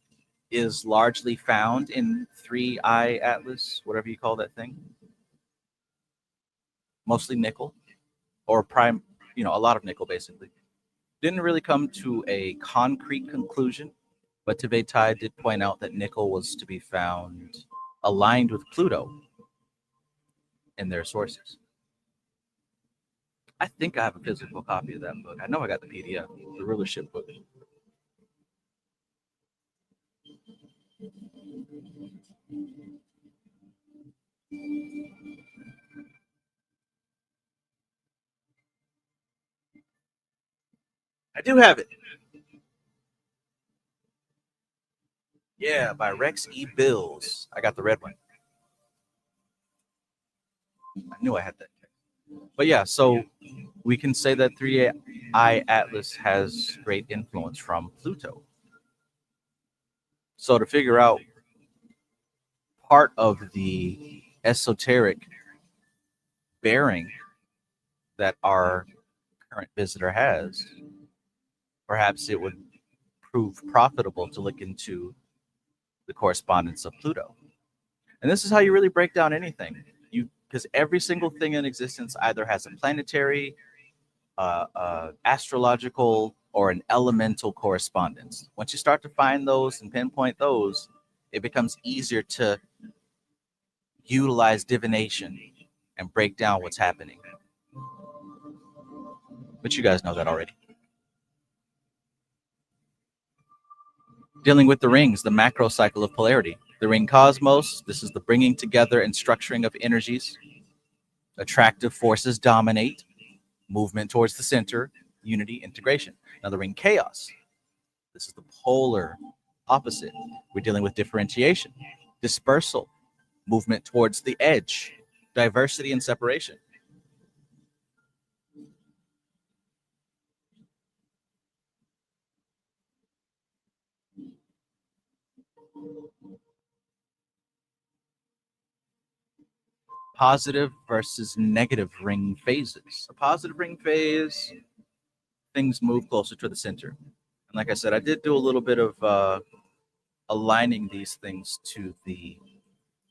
is largely found in 3I Atlas, whatever you call that thing. Mostly nickel, or prime, a lot of nickel basically. Didn't really come to a concrete conclusion, but Tibetai did point out that nickel was to be found aligned with Pluto in their sources. I think I have a physical copy of that book. I know I got the PDF, the rulership book. I do have it. Yeah, by Rex E. Bills. I got the red one. I knew I had that. But yeah, so we can say that 3I Atlas has great influence from Pluto. So to figure out part of the esoteric bearing that our current visitor has, perhaps it would prove profitable to look into the correspondence of Pluto. And this is how you really break down anything. Because every single thing in existence either has a planetary, astrological, or an elemental correspondence. Once you start to find those and pinpoint those, it becomes easier to utilize divination and break down what's happening. But you guys know that already. Dealing with the rings, the macro cycle of polarity. The ring cosmos, this is the bringing together and structuring of energies. Attractive forces dominate. Movement towards the center, unity, integration. Now the ring chaos, this is the polar opposite. We're dealing with differentiation, dispersal, movement towards the edge, diversity and separation. Positive versus negative ring phases. A positive ring phase, things move closer to the center. And like I said, I did do a little bit of aligning these things to the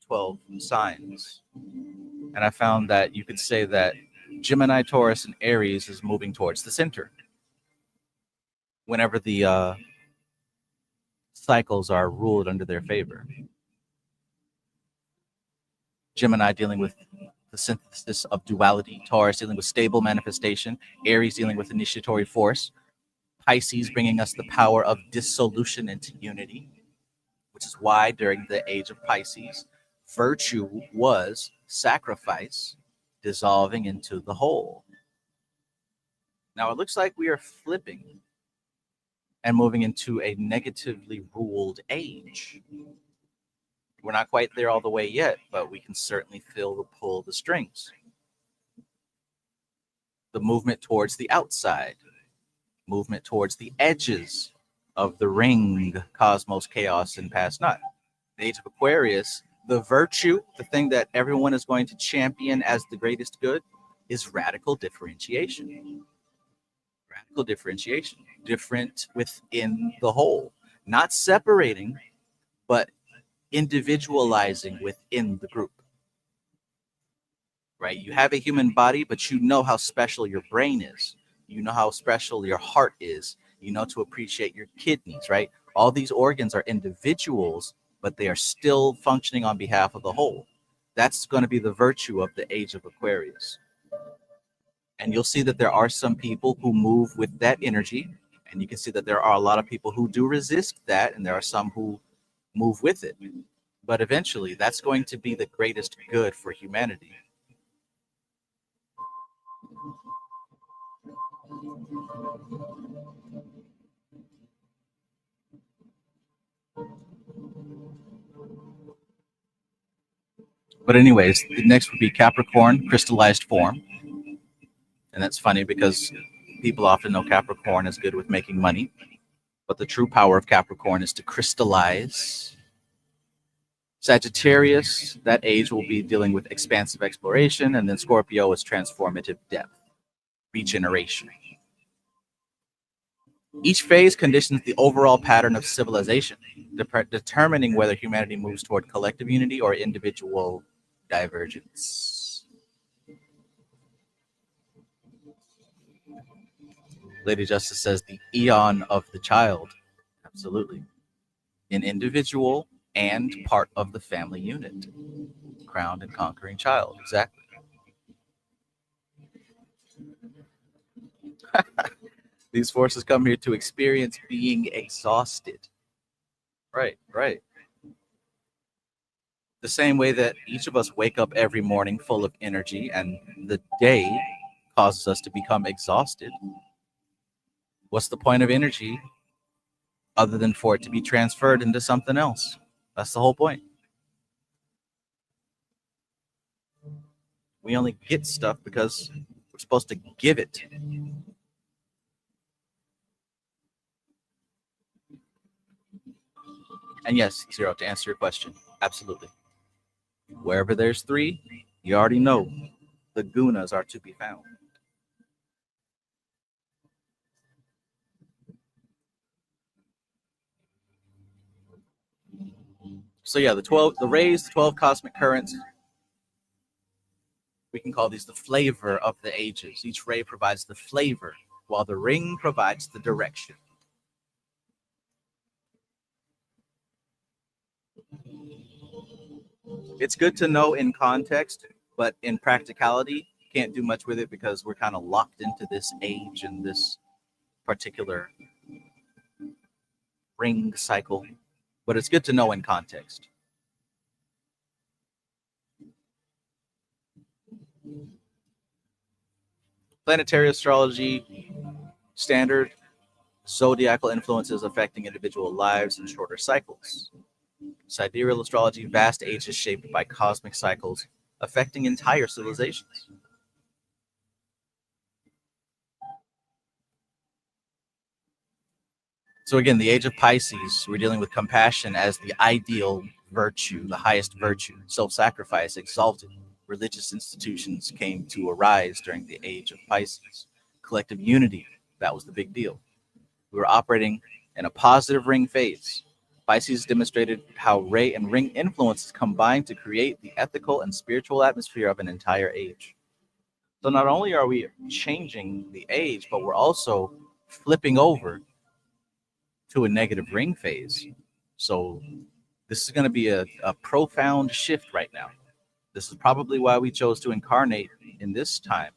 12 signs. And I found that you could say that Gemini, Taurus, and Aries is moving towards the center. Whenever the cycles are ruled under their favor. Gemini dealing with the synthesis of duality, Taurus dealing with stable manifestation, Aries dealing with initiatory force, Pisces bringing us the power of dissolution into unity, which is why during the age of Pisces, virtue was sacrifice dissolving into the whole. Now it looks like we are flipping and moving into a negatively ruled age. We're not quite there all the way yet, but we can certainly feel the pull of the strings. The movement towards the outside, movement towards the edges of the ring, cosmos, chaos, and past not. The age of Aquarius, the virtue, the thing that everyone is going to champion as the greatest good, is radical differentiation. Radical differentiation, different within the whole, not separating, but individualizing within the group. Right? You have a human body, but you know how special your brain is. You know how special your heart is. You know to appreciate your kidneys, right? All these organs are individuals, but they are still functioning on behalf of the whole. That's going to be the virtue of the age of Aquarius. And you'll see that there are some people who move with that energy, and you can see that there are a lot of people who do resist that, and there are some who move with it. But eventually, that's going to be the greatest good for humanity. But anyways, the next would be Capricorn, crystallized form. And that's funny because people often know Capricorn is good with making money. But the true power of Capricorn is to crystallize. Sagittarius, that age will be dealing with expansive exploration. And then Scorpio is transformative depth, regeneration. Each phase conditions the overall pattern of civilization, determining whether humanity moves toward collective unity or individual divergence. Lady Justice says the eon of the child. Absolutely. An individual and part of the family unit. Crowned and conquering child. Exactly. These forces come here to experience being exhausted. Right, right. The same way that each of us wake up every morning full of energy and the day causes us to become exhausted. What's the point of energy other than for it to be transferred into something else? That's the whole point. We only get stuff because we're supposed to give it. And yes, Zero, to answer your question, absolutely. Wherever there's three, you already know the gunas are to be found. So yeah, the rays, the 12 cosmic currents, we can call these the flavor of the ages. Each ray provides the flavor, while the ring provides the direction. It's good to know in context, but in practicality, can't do much with it because we're kind of locked into this age and this particular ring cycle. But it's good to know in context. Planetary astrology, standard zodiacal influences affecting individual lives in shorter cycles. Sidereal astrology, vast ages shaped by cosmic cycles affecting entire civilizations. So again, the age of Pisces, we're dealing with compassion as the ideal virtue, the highest virtue, self-sacrifice, exalted. Religious institutions came to arise during the age of Pisces. Collective unity, that was the big deal. We were operating in a positive ring phase. Pisces demonstrated how ray and ring influences combine to create the ethical and spiritual atmosphere of an entire age. So not only are we changing the age, but we're also flipping over to a negative ring phase. So this is going to be a profound shift right now. This is probably why we chose to incarnate in this time,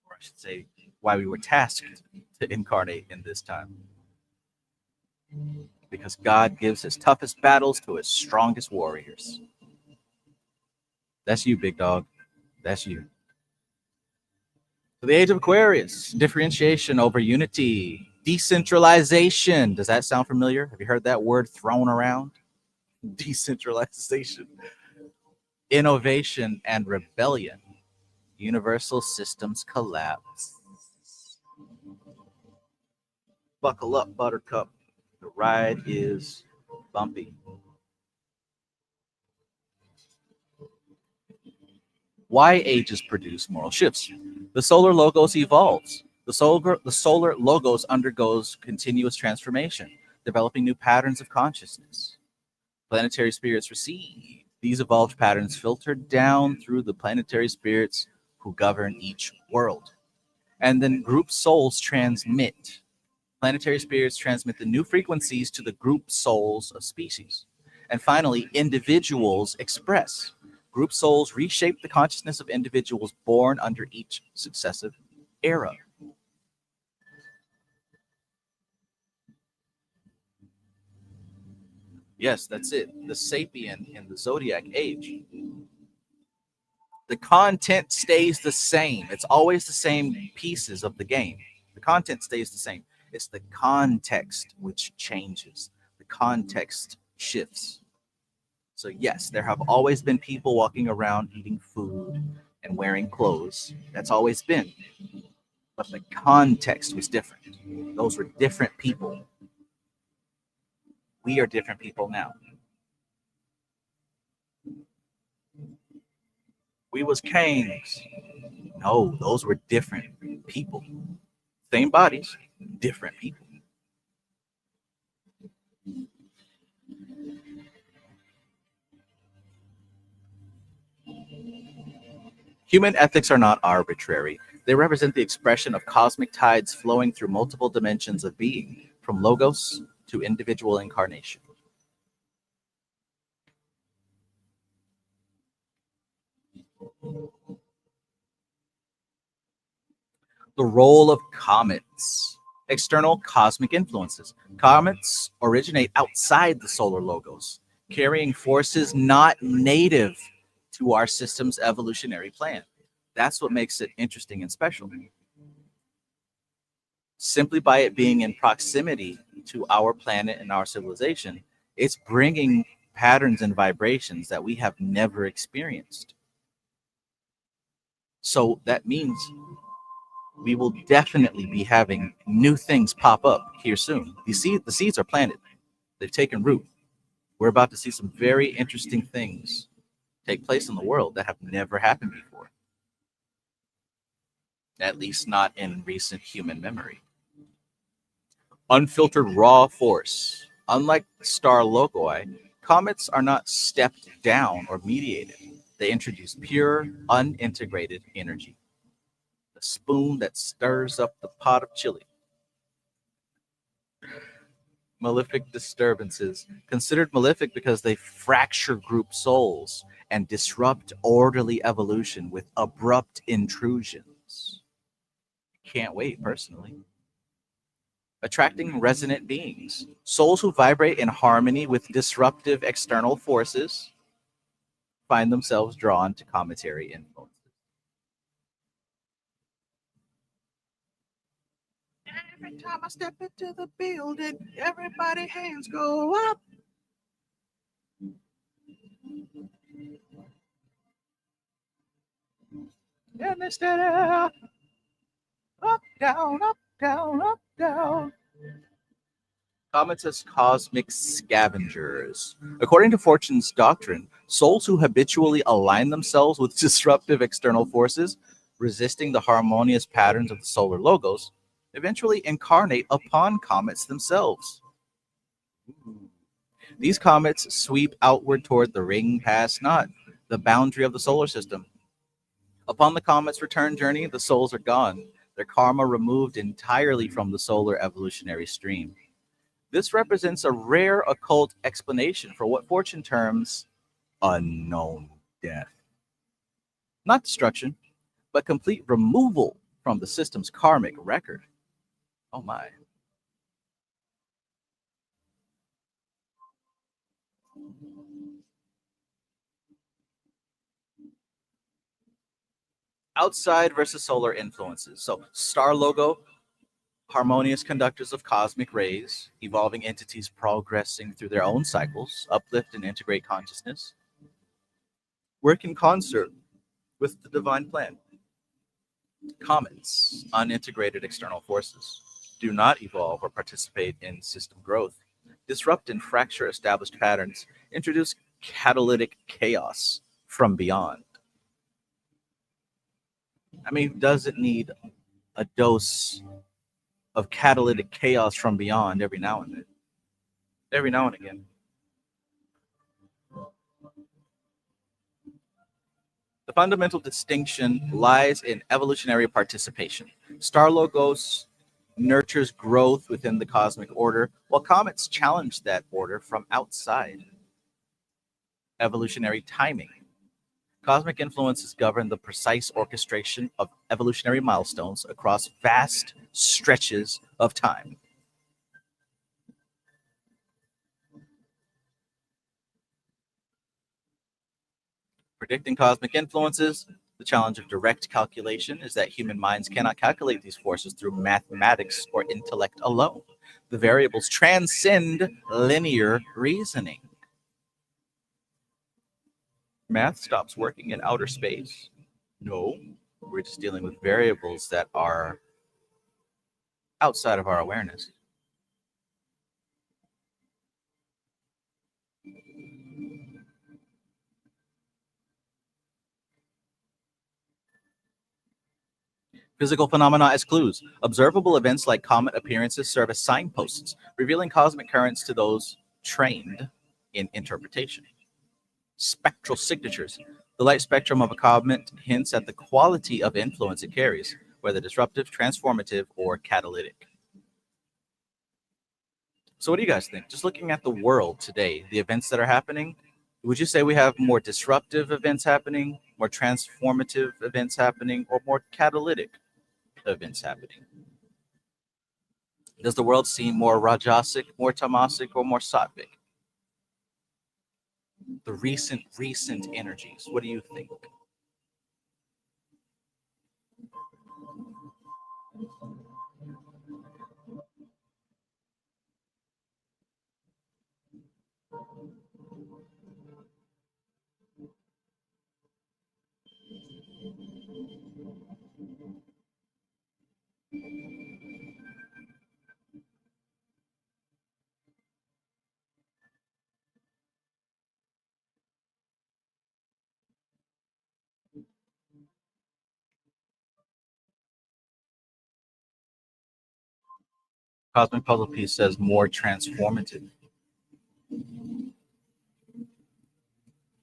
or I should say, why we were tasked to incarnate in this time. Because God gives his toughest battles to his strongest warriors. That's you, big dog. That's you. So the age of Aquarius, differentiation over unity, decentralization. Does that sound familiar? Have you heard that word thrown around? Decentralization. Innovation and rebellion. Universal systems collapse. Buckle up, buttercup. The ride is bumpy. Why ages produce moral shifts? The solar logos evolves. The solar logos undergoes continuous transformation, developing new patterns of consciousness. Planetary spirits receive. These evolved patterns filtered down through the planetary spirits who govern each world. And then group souls transmit. Planetary spirits transmit the new frequencies to the group souls of species. And finally, individuals express. Group souls reshape the consciousness of individuals born under each successive era. Yes, that's it. The sapien in the zodiac age. The content stays the same. It's always the same pieces of the game. The content stays the same. It's the context which changes. The context shifts. So yes, there have always been people walking around eating food and wearing clothes. That's always been. But the context was different. Those were different people. We are different people now. We was kings. No, those were different people. Same bodies, different people. Human ethics are not arbitrary. They represent the expression of cosmic tides flowing through multiple dimensions of being, from logos to individual incarnation. The role of comets. External cosmic influences. Comets originate outside the solar logos, carrying forces not native to our system's evolutionary plan. That's what makes it interesting and special. Simply by it being in proximity to our planet and our civilization, it's bringing patterns and vibrations that we have never experienced. So that means we will definitely be having new things pop up here soon. The seeds are planted. They've taken root. We're about to see some very interesting things take place in the world that have never happened before, at least not in recent human memory. Unfiltered raw force. Unlike star loci, comets are not stepped down or mediated. They introduce pure, unintegrated energy, the spoon that stirs up the pot of chili. Malefic disturbances. Considered malefic because they fracture group souls and disrupt orderly evolution with abrupt intrusions. Can't wait, personally. Attracting resonant beings. Souls who vibrate in harmony with disruptive external forces find themselves drawn to cometary influences. Every time I step into the building, everybody hands go up. And they stare up, down, up, down, up, down. Comets as cosmic scavengers. According to Fortune's doctrine, souls who habitually align themselves with disruptive external forces, resisting the harmonious patterns of the solar logos, eventually incarnate upon comets themselves. These comets sweep outward toward the ring past not the boundary of the solar system. Upon the comet's return journey, the souls are gone, their karma removed entirely from the solar evolutionary stream. This represents a rare occult explanation for what Fortune terms unknown death. Not destruction, but complete removal from the system's karmic record. Oh my. Outside versus solar influences. So, star logo, harmonious conductors of cosmic rays, evolving entities progressing through their own cycles, uplift and integrate consciousness, work in concert with the divine plan. Comets, unintegrated external forces, do not evolve or participate in system growth, disrupt and fracture established patterns, introduce catalytic chaos from beyond. I mean, who doesn't need a dose of catalytic chaos from beyond every now and then? Every now and again. The fundamental distinction lies in evolutionary participation. Star logos nurtures growth within the cosmic order, while comets challenge that order from outside. Evolutionary timing. Cosmic influences govern the precise orchestration of evolutionary milestones across vast stretches of time. Predicting cosmic influences, the challenge of direct calculation is that human minds cannot calculate these forces through mathematics or intellect alone. The variables transcend linear reasoning. Math stops working in outer space? No, we're just dealing with variables that are outside of our awareness. Physical phenomena as clues. Observable events like comet appearances serve as signposts, revealing cosmic currents to those trained in interpretation. Spectral signatures. The light spectrum of a comet hints at the quality of influence it carries, whether disruptive, transformative, or catalytic. So what do you guys think? Just looking at the world today, the events that are happening, would you say we have more disruptive events happening, more transformative events happening, or more catalytic events happening? Does the world seem more Rajasic, more Tamasic, or more Sattvic? The recent energies, what do you think? Cosmic Puzzle Piece says more transformative.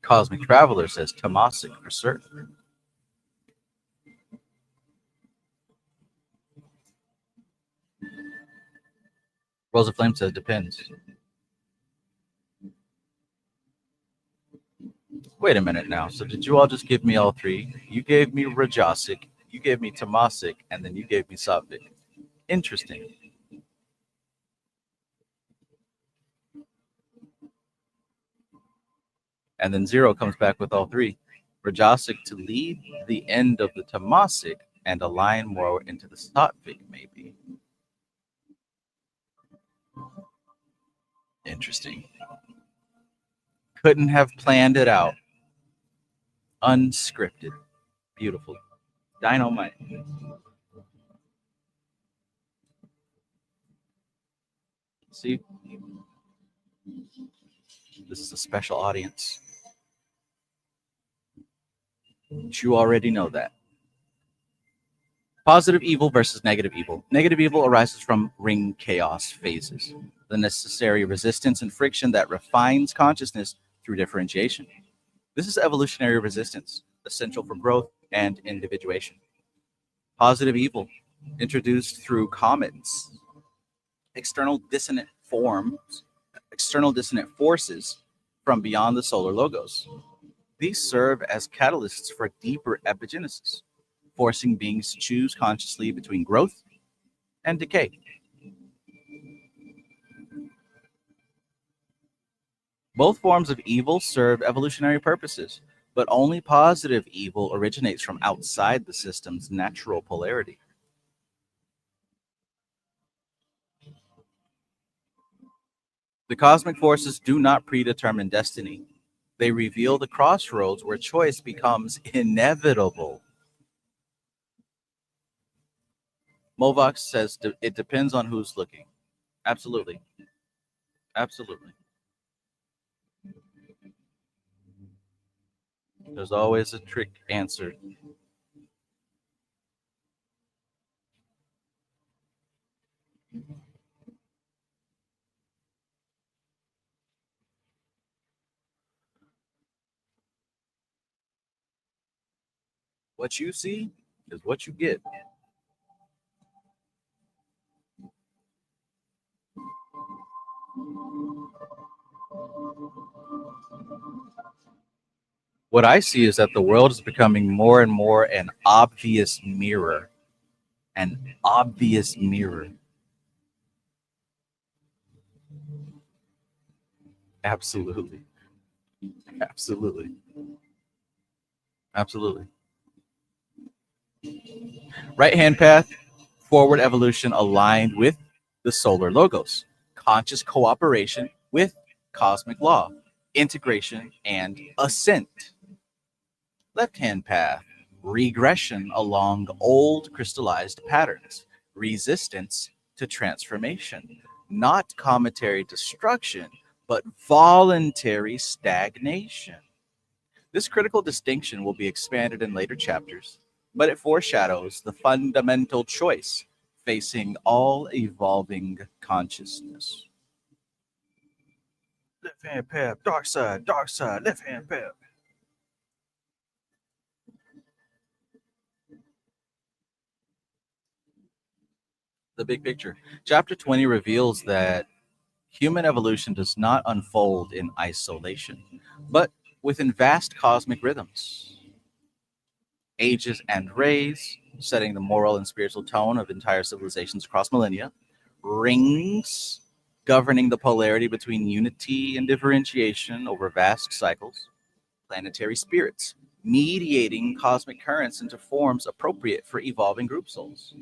Cosmic Traveler says Tomasic for certain. Rosa Flame says depends. Wait a minute now. So did you all just give me all three? You gave me Rajasic, you gave me Tomasic, and then you gave me Sattvic. Interesting. And then Zero comes back with all three. Rajasic to lead the end of the Tamasic and align more into the Sattvic, maybe. Interesting. Couldn't have planned it out. Unscripted. Beautiful. Dynamite. See? This is a special audience. You already know that. Positive evil versus negative evil. Negative evil arises from ring chaos phases, the necessary resistance and friction that refines consciousness through differentiation. This is evolutionary resistance, essential for growth and individuation. Positive evil, introduced through comets, external dissonant forces from beyond the solar logos. These serve as catalysts for deeper epigenesis, forcing beings to choose consciously between growth and decay. Both forms of evil serve evolutionary purposes, but only positive evil originates from outside the system's natural polarity. The cosmic forces do not predetermine destiny. They reveal the crossroads where choice becomes inevitable. Movox says it depends on who's looking. Absolutely. Absolutely. There's always a trick answer. What you see is what you get. What I see is that the world is becoming more and more an obvious mirror. An obvious mirror. Absolutely. Absolutely. Absolutely. Right hand path, forward evolution aligned with the solar logos, conscious cooperation with cosmic law, integration and ascent. Left hand path, regression along old crystallized patterns, resistance to transformation, not cometary destruction, but voluntary stagnation. This critical distinction will be expanded in later chapters, but it foreshadows the fundamental choice facing all evolving consciousness. Left hand path, dark side, left hand path. The big picture. Chapter 20 reveals that human evolution does not unfold in isolation, but within vast cosmic rhythms. Ages and rays, setting the moral and spiritual tone of entire civilizations across millennia. Rings, governing the polarity between unity and differentiation over vast cycles. Planetary spirits, mediating cosmic currents into forms appropriate for evolving group souls.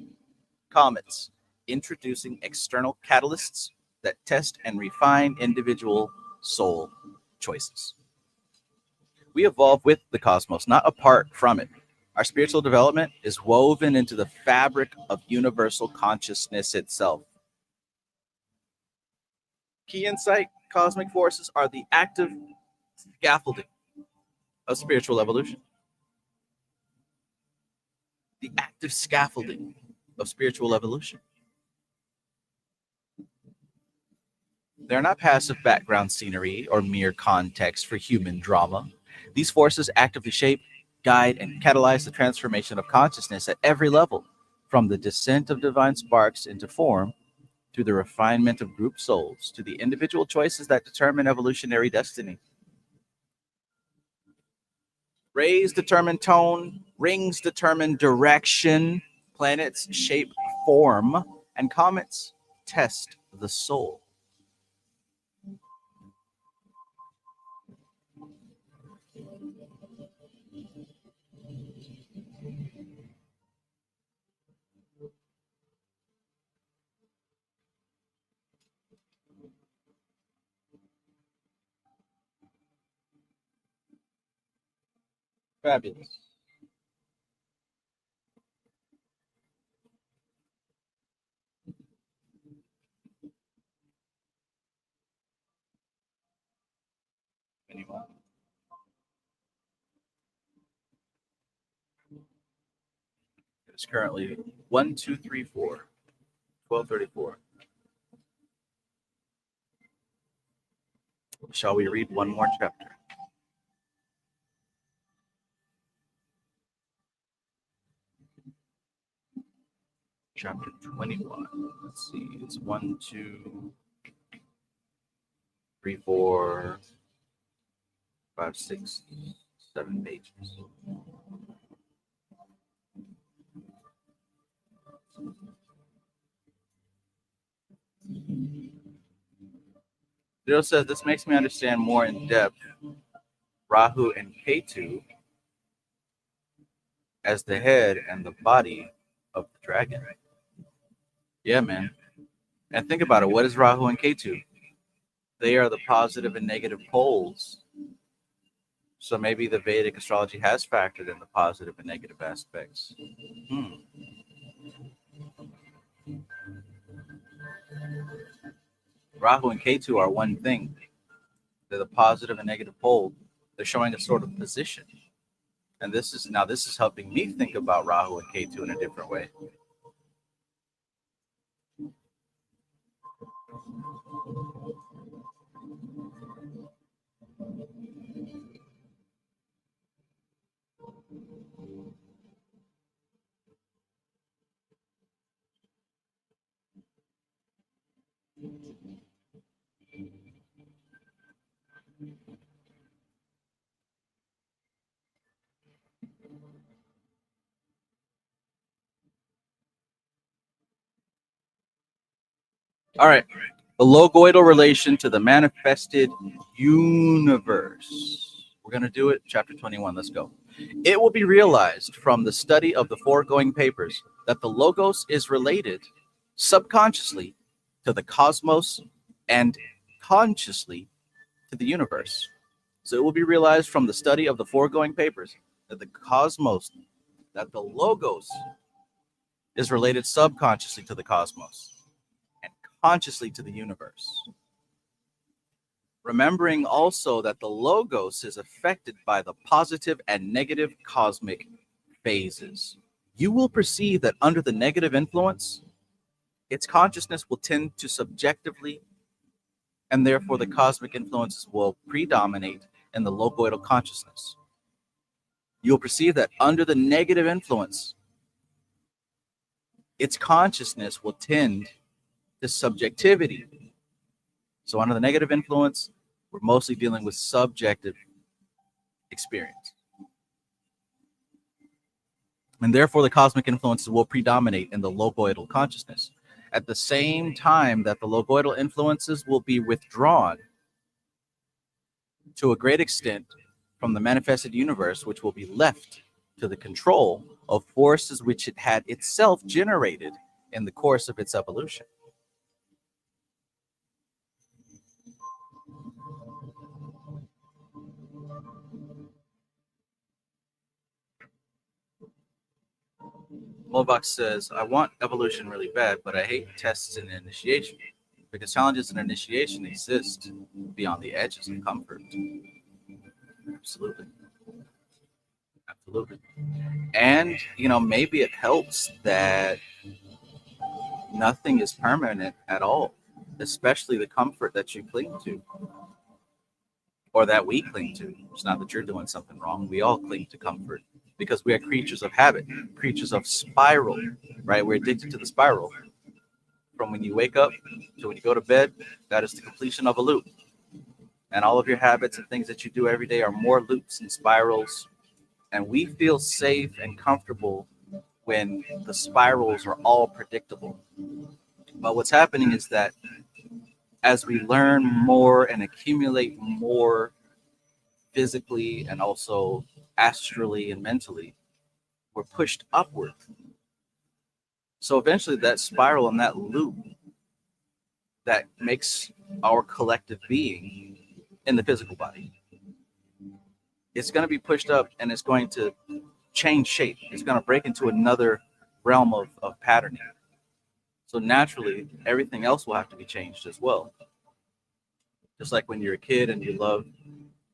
Comets, introducing external catalysts that test and refine individual soul choices. We evolve with the cosmos, not apart from it. Our spiritual development is woven into the fabric of universal consciousness itself. Key insight: cosmic forces are the active scaffolding of spiritual evolution. The active scaffolding of spiritual evolution. They're not passive background scenery or mere context for human drama. These forces actively shape, guide, and catalyze the transformation of consciousness at every level, from the descent of divine sparks into form, through the refinement of group souls, to the individual choices that determine evolutionary destiny. Rays determine tone, rings determine direction, planets shape form, and comets test the soul. Fabulous. Anyone? It's currently 1234, 1234. Shall we read one more chapter? Chapter 21. Let's see. It's 1, 2, 3, 4, 5, 6, 7 pages. Dion says this makes me understand more in depth Rahu and Ketu as the head and the body of the dragon. Yeah, man. And think about it. What is Rahu and Ketu? They are the positive and negative poles. So maybe the Vedic astrology has factored in the positive and negative aspects. Rahu and Ketu are one thing. They're the positive and negative pole. They're showing a sort of position. And this is helping me think about Rahu and Ketu in a different way. All right. The logoidal relation to the manifested universe. We're going to do it. Chapter 21. Let's go. It will be realized from the study of the foregoing papers that the logos is related subconsciously to the cosmos and consciously to the universe. So it will be realized from the study of the foregoing papers that that the logos is related subconsciously to the cosmos and consciously to the universe. Remembering also that the logos is affected by the positive and negative cosmic phases. You will perceive that under the negative influence, its consciousness will tend to subjectively, and therefore the cosmic influences will predominate in the logoidal consciousness. You'll perceive that under the negative influence, its consciousness will tend to subjectivity. So under the negative influence, we're mostly dealing with subjective experience. And therefore the cosmic influences will predominate in the logoidal consciousness. At the same time that the logoidal influences will be withdrawn to a great extent from the manifested universe, which will be left to the control of forces which it had itself generated in the course of its evolution. Molbach says, I want evolution really bad, but I hate tests and initiation because challenges and initiation exist beyond the edges of comfort. Absolutely. Absolutely. And, maybe it helps that nothing is permanent at all. especially the comfort that you cling to, or that we cling to. It's not that you're doing something wrong. We all cling to comfort because we are creatures of habit, creatures of spiral, right? We're addicted to the spiral. From when you wake up to when you go to bed, that is the completion of a loop. And all of your habits and things that you do every day are more loops and spirals. And we feel safe and comfortable when the spirals are all predictable. But what's happening is that as we learn more and accumulate more physically and also astrally and mentally, we're pushed upward. So eventually that spiral and that loop that makes our collective being in the physical body, it's going to be pushed up and it's going to change shape. It's going to break into another realm of patterning. So naturally, everything else will have to be changed as well. Just like when you're a kid and you love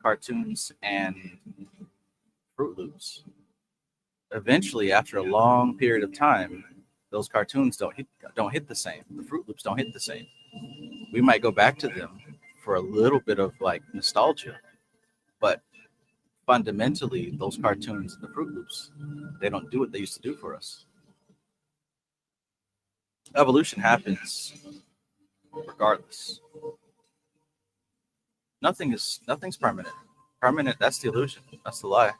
cartoons and Fruit Loops. Eventually, after a long period of time, those cartoons don't hit the same. The Fruit Loops don't hit the same. We might go back to them for a little bit of like nostalgia, but fundamentally, those cartoons and the Fruit Loops, they don't do what they used to do for us. Evolution happens regardless. Nothing's permanent. Permanent, that's the illusion. That's the lie.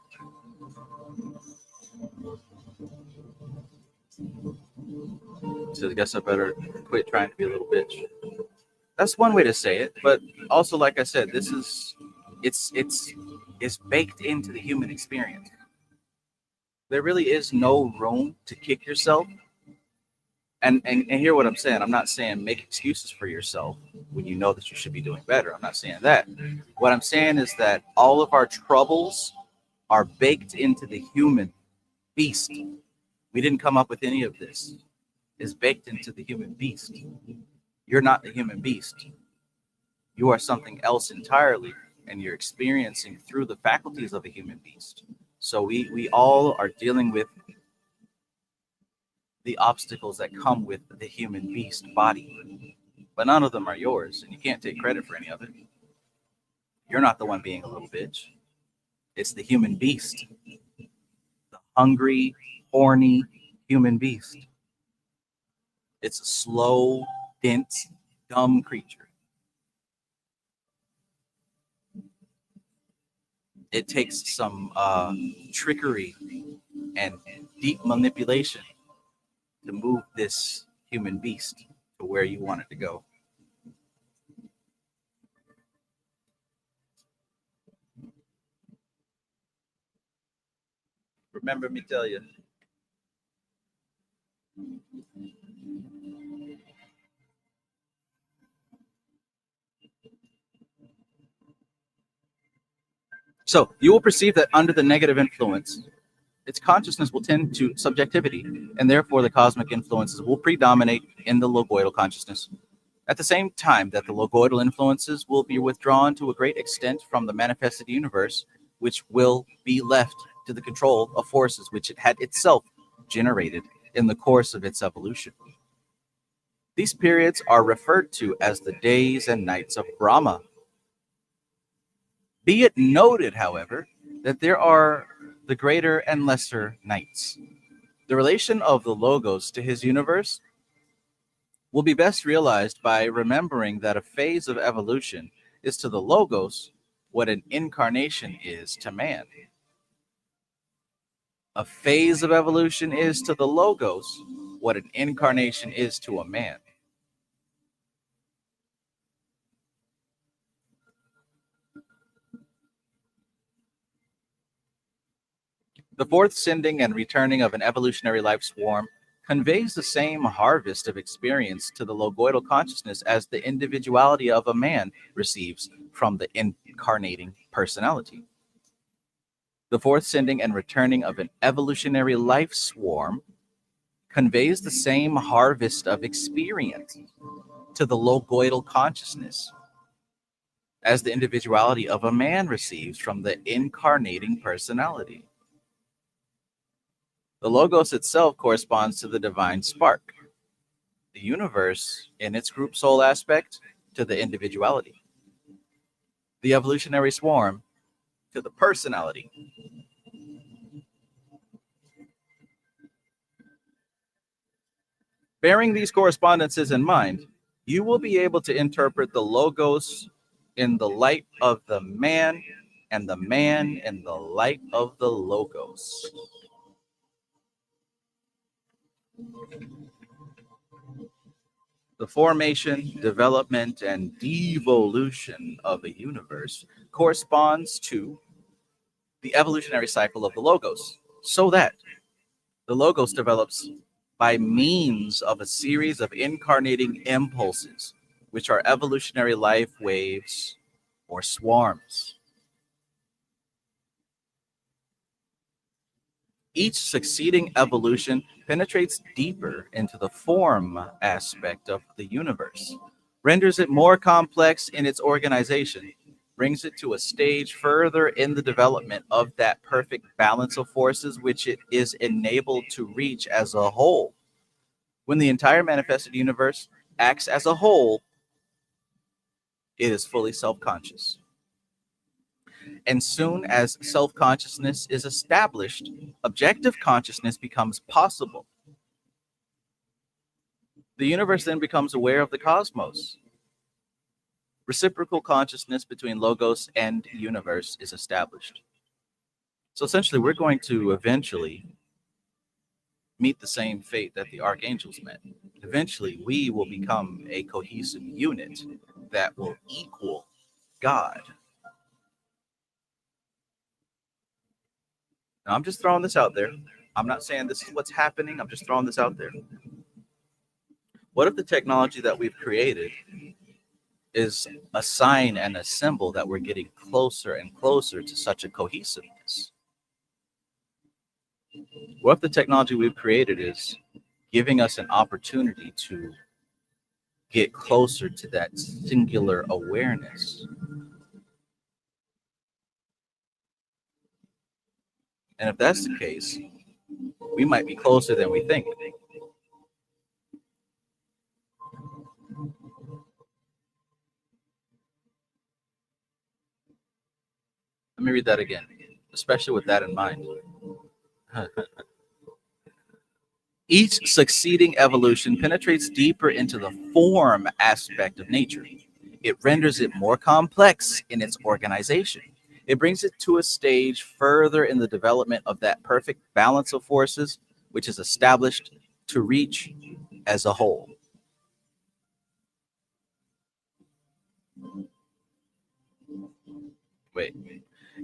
So I guess I better quit trying to be a little bitch. That's one way to say it, but also, like I said, this is it's baked into the human experience. There really is no room to kick yourself. And hear what I'm saying. I'm not saying make excuses for yourself when you know that you should be doing better. I'm not saying that. What I'm saying is that all of our troubles are baked into the human beast. We didn't come up with any of this. It's baked into the human beast. You're not the human beast. You are something else entirely, and you're experiencing through the faculties of a human beast. So we all are dealing with the obstacles that come with the human beast body, but none of them are yours, and you can't take credit for any of it. You're not the one being a little bitch. It's the human beast, the hungry, horny human beast. It's a slow, dense, dumb creature. It takes some trickery and deep manipulation to move this human beast to where you want it to go. Remember me tell you. So you will perceive that under the negative influence, its consciousness will tend to subjectivity, and therefore the cosmic influences will predominate in the logoidal consciousness. At the same time that the logoidal influences will be withdrawn to a great extent from the manifested universe, which will be left to the control of forces which it had itself generated in the course of its evolution. These periods are referred to as the days and nights of Brahma. Be it noted, however, that there are the greater and lesser nights. The relation of the Logos to his universe will be best realized by remembering that a phase of evolution is to the Logos what an incarnation is to man. A phase of evolution is to the Logos what an incarnation is to a man. The fourth sending and returning of an evolutionary life swarm conveys the same harvest of experience to the logoidal consciousness as the individuality of a man receives from the incarnating personality. The fourth sending and returning of an evolutionary life swarm conveys the same harvest of experience to the logoidal consciousness as the individuality of a man receives from the incarnating personality. The Logos itself corresponds to the divine spark. the universe in its group soul aspect to the individuality, the evolutionary swarm to the personality. Bearing these correspondences in mind, you will be able to interpret the logos in the light of the man and the man in the light of the logos. The formation, development, and devolution of a universe corresponds to the evolutionary cycle of the logos, so that the logos develops by means of a series of incarnating impulses, which are evolutionary life waves or swarms. Each succeeding evolution penetrates deeper into the form aspect of the universe, renders it more complex in its organization, brings it to a stage further in the development of that perfect balance of forces which it is enabled to reach as a whole. When the entire manifested universe acts as a whole, it is fully self-conscious. And soon as self-consciousness is established, objective consciousness becomes possible. The universe then becomes aware of the cosmos. Reciprocal consciousness between logos and universe is established. So essentially, we're going to eventually meet the same fate that the archangels met. Eventually, we will become a cohesive unit that will equal God. Now, I'm just throwing this out there. I'm not saying this is what's happening. I'm just throwing this out there. What if the technology that we've created is a sign and a symbol that we're getting closer and closer to such a cohesiveness? What if the technology we've created is giving us an opportunity to get closer to that singular awareness? And if that's the case, we might be closer than we think. Let me read that again, especially with that in mind. Each succeeding evolution penetrates deeper into the form aspect of nature. It renders it more complex in its organization. It brings it to a stage further in the development of that perfect balance of forces, which is established to reach as a whole. Wait.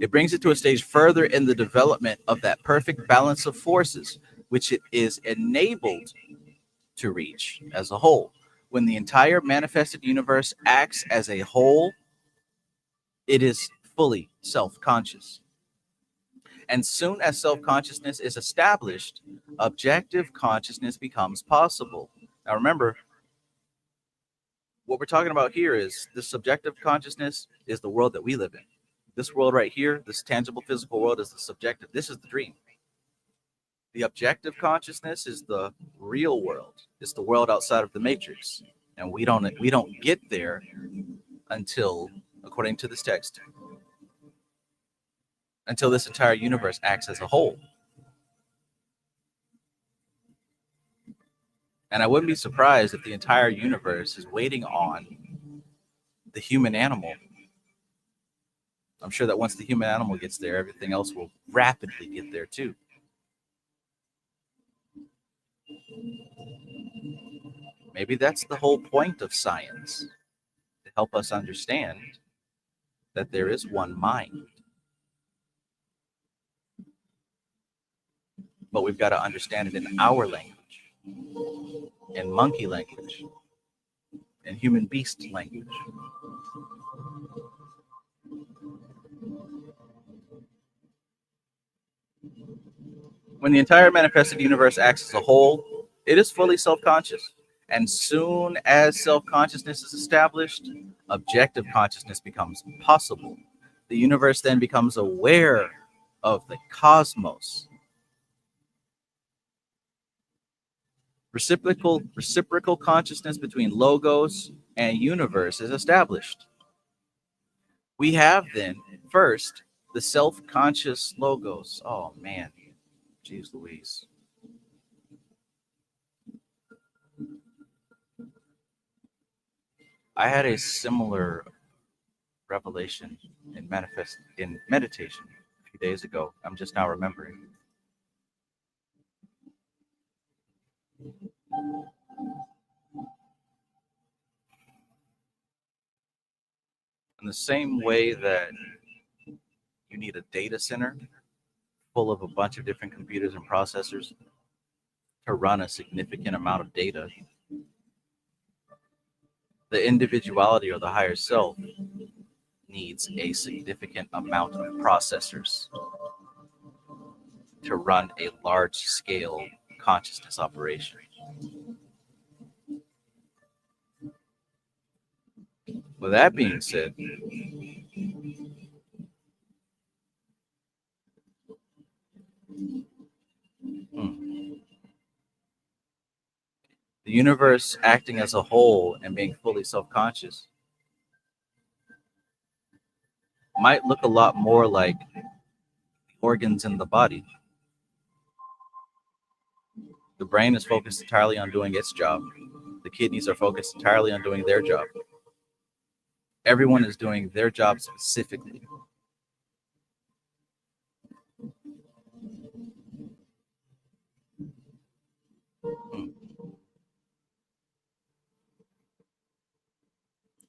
It brings it to a stage further in the development of that perfect balance of forces, which it is enabled to reach as a whole. When the entire manifested universe acts as a whole, it is fully self-conscious. And soon as self-consciousness is established, objective consciousness becomes possible. Now remember, what we're talking about here is the subjective consciousness is the world that we live in. This world right here, this tangible physical world, is the subjective. This is the dream. The objective consciousness is the real world. It's the world outside of the matrix. And we don't get there until, according to this text, until this entire universe acts as a whole. And I wouldn't be surprised if the entire universe is waiting on the human animal. I'm sure that once the human animal gets there, everything else will rapidly get there too. Maybe that's the whole point of science, to help us understand that there is one mind. But we've got to understand it in our language, in monkey language, in human beast language. When the entire manifested universe acts as a whole, it is fully self-conscious. And soon as self-consciousness is established, objective consciousness becomes possible. The universe then becomes aware of the cosmos. Reciprocal consciousness between logos and universe is established. We have then, first, the self-conscious logos. Oh man, jeez Louise. I had a similar revelation in meditation a few days ago. I'm just now remembering. In the same way that you need a data center full of a bunch of different computers and processors to run a significant amount of data, the individuality or the higher self needs a significant amount of processors to run a large scale consciousness operation. With that being said, the universe acting as a whole and being fully self-conscious might look a lot more like organs in the body. The brain is focused entirely on doing its job. The kidneys are focused entirely on doing their job. Everyone is doing their job specifically.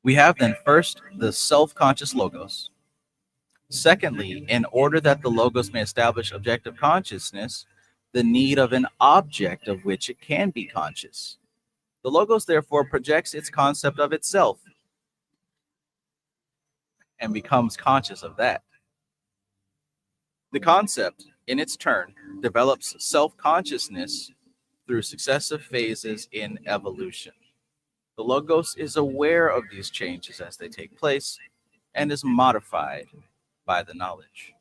We have then first the self-conscious logos. Secondly, in order that the logos may establish objective consciousness, the need of an object of which it can be conscious. The logos therefore projects its concept of itself and becomes conscious of that. The concept, in its turn, develops self-consciousness through successive phases in evolution. The logos is aware of these changes as they take place and is modified by the knowledge.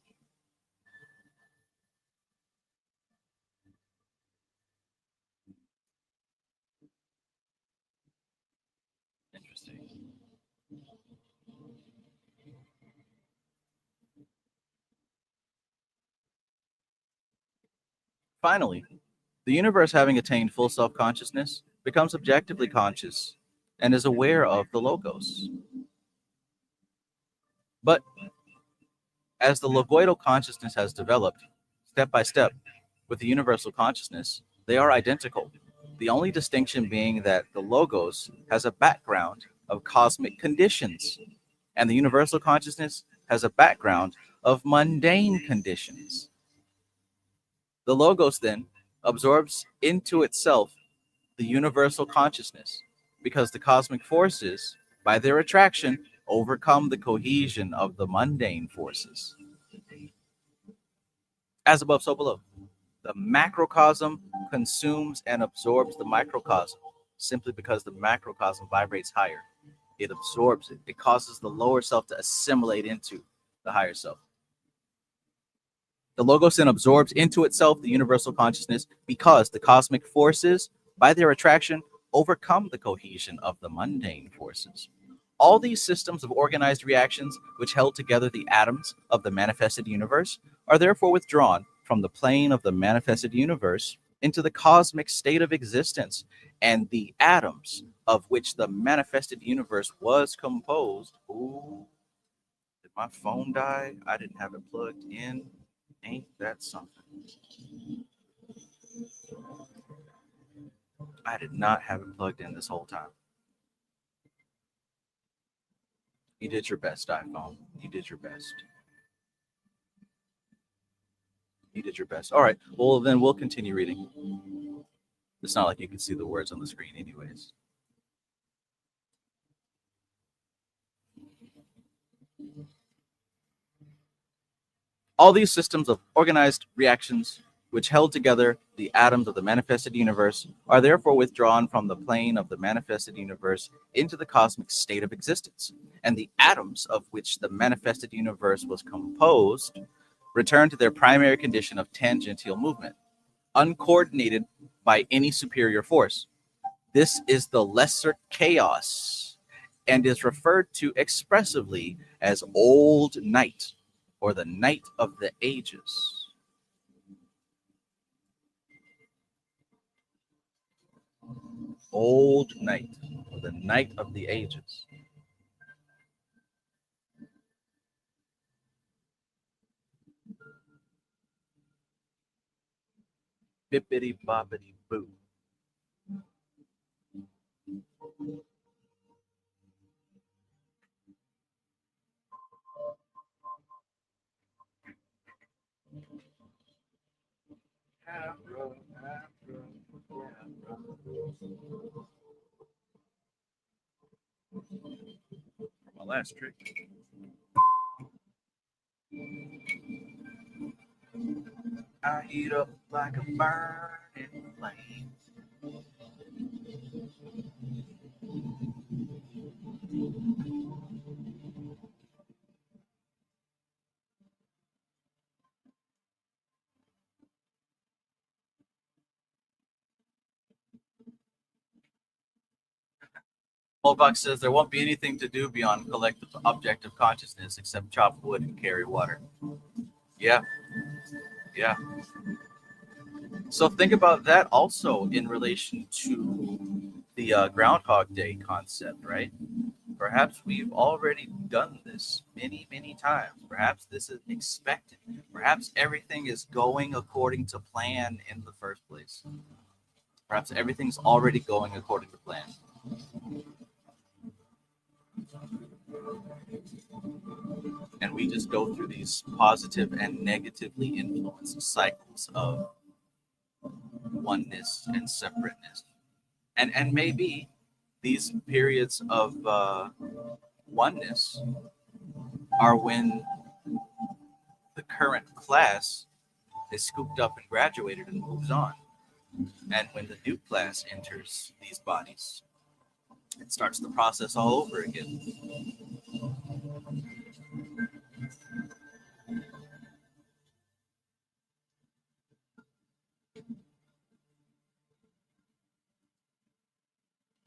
Interesting. Finally, the universe, having attained full self-consciousness, becomes objectively conscious and is aware of the logos. But as the logoidal consciousness has developed, step by step, with the universal consciousness, they are identical. The only distinction being that the logos has a background of cosmic conditions, and the universal consciousness has a background of mundane conditions. The logos then absorbs into itself the universal consciousness, because the cosmic forces, by their attraction, overcome the cohesion of the mundane forces. As above, so below. The macrocosm consumes and absorbs the microcosm simply because the macrocosm vibrates higher. It absorbs it. It causes the lower self to assimilate into the higher self. The logos then absorbs into itself the universal consciousness because the cosmic forces, by their attraction, overcome the cohesion of the mundane forces. All these systems of organized reactions which held together the atoms of the manifested universe are therefore withdrawn from the plane of the manifested universe into the cosmic state of existence, and the atoms of which the manifested universe was composed. Ooh, did my phone die? I didn't have it plugged in. Ain't that something? I did not have it plugged in this whole time. You did your best, iPhone. You did your best. You did your best. All right. Well, then we'll continue reading. It's not like you can see the words on the screen anyways. All these systems of organized reactions which held together the atoms of the manifested universe are therefore withdrawn from the plane of the manifested universe into the cosmic state of existence, and the atoms of which the manifested universe was composed return to their primary condition of tangential movement, uncoordinated by any superior force. This is the lesser chaos and is referred to expressively as old night or the night of the ages. Old night or the night of the ages. Bippity boppity boo. My last trick. I heat up like a burning flame. Molbach says there won't be anything to do beyond collective objective consciousness except chop wood and carry water. Yeah. So think about that also in relation to the Groundhog Day concept, right? Perhaps we've already done this many, many times. Perhaps this is expected. Perhaps everything is going according to plan in the first place. Perhaps everything's already going according to plan. And we just go through these positive and negatively influenced cycles of oneness and separateness. And maybe these periods of oneness are when the current class is scooped up and graduated and moves on. And when the new class enters these bodies, it starts the process all over again.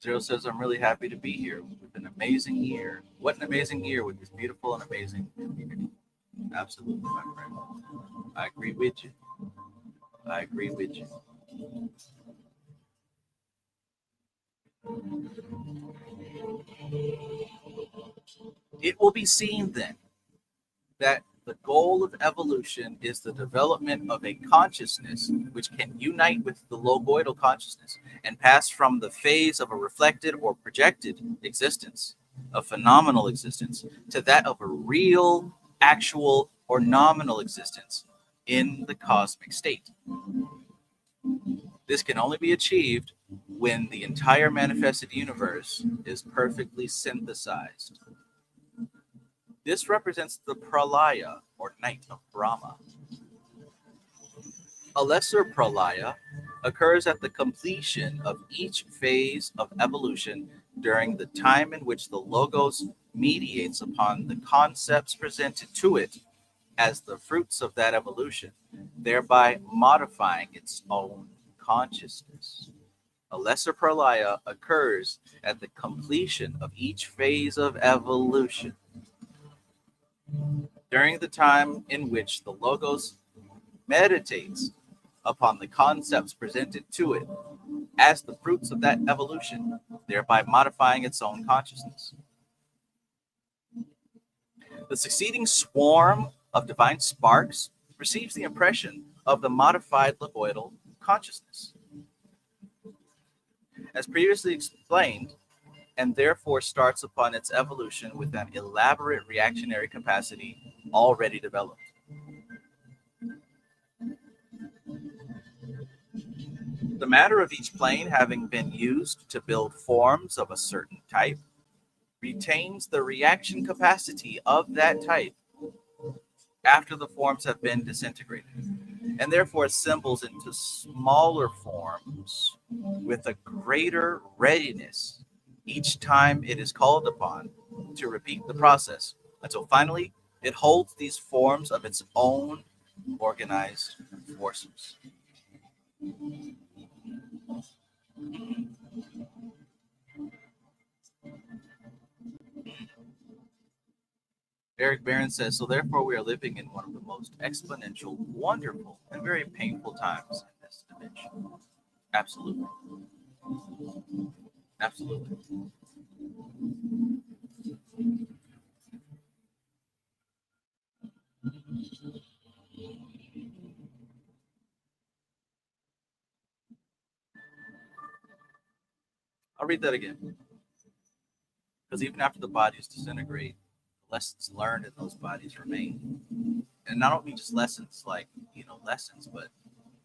Zero says, I'm really happy to be here with an amazing year. What an amazing year with this beautiful and amazing community. Absolutely, my friend. I agree with you. I agree with you. It will be seen then that the goal of evolution is the development of a consciousness which can unite with the logoidal consciousness and pass from the phase of a reflected or projected existence, a phenomenal existence, to that of a real, actual, or nominal existence in the cosmic state. This can only be achieved when the entire manifested universe is perfectly synthesized. This represents the pralaya, or night of Brahma. A lesser pralaya occurs at the completion of each phase of evolution during the time in which the logos mediates upon the concepts presented to it as the fruits of that evolution, thereby modifying its own consciousness. A lesser pralaya occurs at the completion of each phase of evolution during the time in which the logos meditates upon the concepts presented to it as the fruits of that evolution, thereby modifying its own consciousness. The succeeding swarm of divine sparks receives the impression of the modified logoidal consciousness, as previously explained, and therefore starts upon its evolution with an elaborate reactionary capacity already developed. The matter of each plane having been used to build forms of a certain type retains the reaction capacity of that type after the forms have been disintegrated, and therefore assembles into smaller forms with a greater readiness each time it is called upon to repeat the process, until finally it holds these forms of its own organized forces. Eric Barron says, so therefore we are living in one of the most exponential, wonderful, and very painful times in this dimension. Absolutely. Absolutely. I'll read that again. Because even after the bodies disintegrate, lessons learned in those bodies remain. And not only just lessons like, lessons, but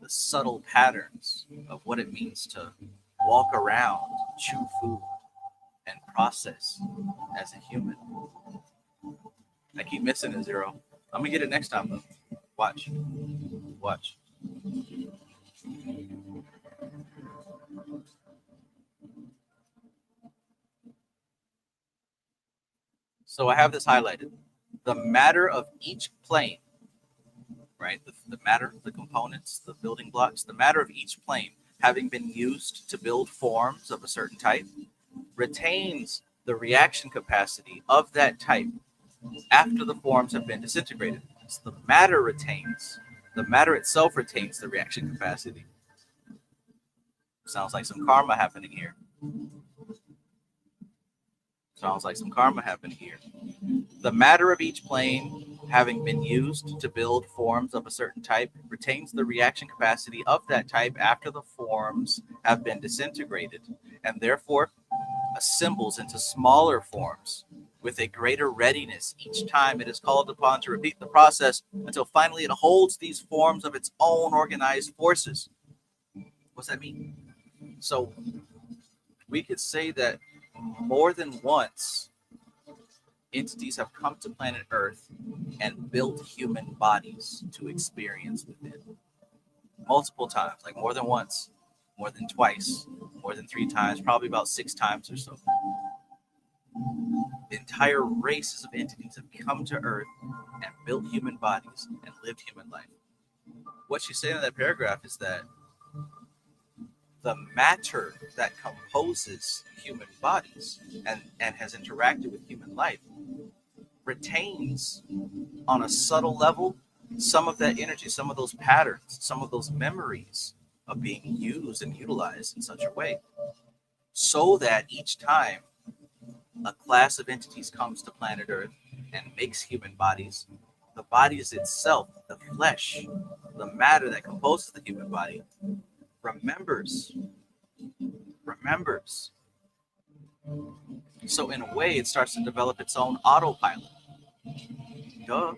the subtle patterns of what it means to walk around, chew food, and process as a human. I keep missing a zero. I'm gonna get it next time though. Watch. Watch. So I have this highlighted. The matter of each plane, right? The matter, the components, the building blocks, the matter of each plane having been used to build forms of a certain type retains the reaction capacity of that type after the forms have been disintegrated. So the matter itself retains the reaction capacity. Sounds like some karma happening here. The matter of each plane having been used to build forms of a certain type retains the reaction capacity of that type after the forms have been disintegrated, and therefore assembles into smaller forms with a greater readiness each time it is called upon to repeat the process until finally it holds these forms of its own organized forces. What's that mean? So we could say that more than once entities have come to planet Earth and built human bodies to experience within. Multiple times, like more than once, more than twice, more than 3 times, probably about 6 times or so. Entire races of entities have come to Earth and built human bodies and lived human life. What she's saying in that paragraph is that the matter that composes human bodies and has interacted with human life retains on a subtle level some of that energy, some of those patterns, some of those memories of being used and utilized in such a way, so that each time a class of entities comes to planet Earth and makes human bodies, the bodies itself, the flesh, the matter that composes the human body, remembers. So in a way, it starts to develop its own autopilot. Duh,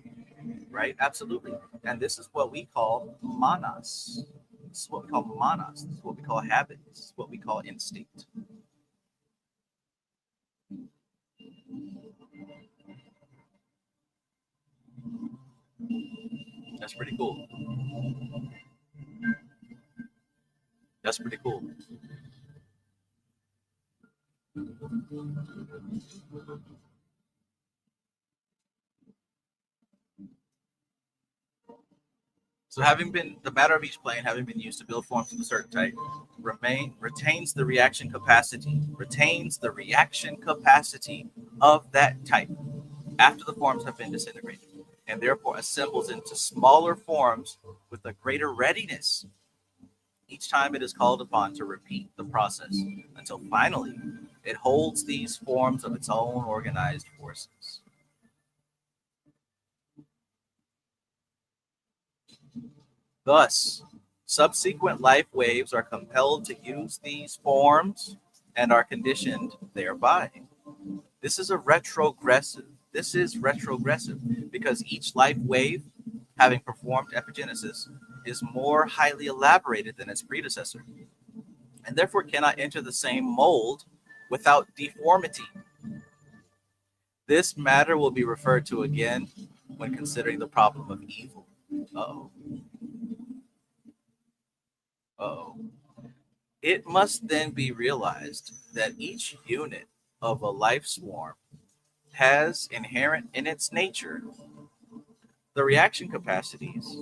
right? Absolutely. And this is what we call manas. This is what we call manas. This is what we call habit. This is what we call instinct. That's pretty cool. That's pretty cool. So the matter of each plane having been used to build forms of a certain type, retains the reaction capacity of that type after the forms have been disintegrated, and therefore assembles into smaller forms with a greater readiness each time it is called upon to repeat the process until finally it holds these forms of its own organized forces. Thus, subsequent life waves are compelled to use these forms and are conditioned thereby. This is retrogressive because each life wave, having performed epigenesis, is more highly elaborated than its predecessor, and therefore cannot enter the same mold without deformity. This matter will be referred to again when considering the problem of evil. It must then be realized that each unit of a life swarm has inherent in its nature the reaction capacities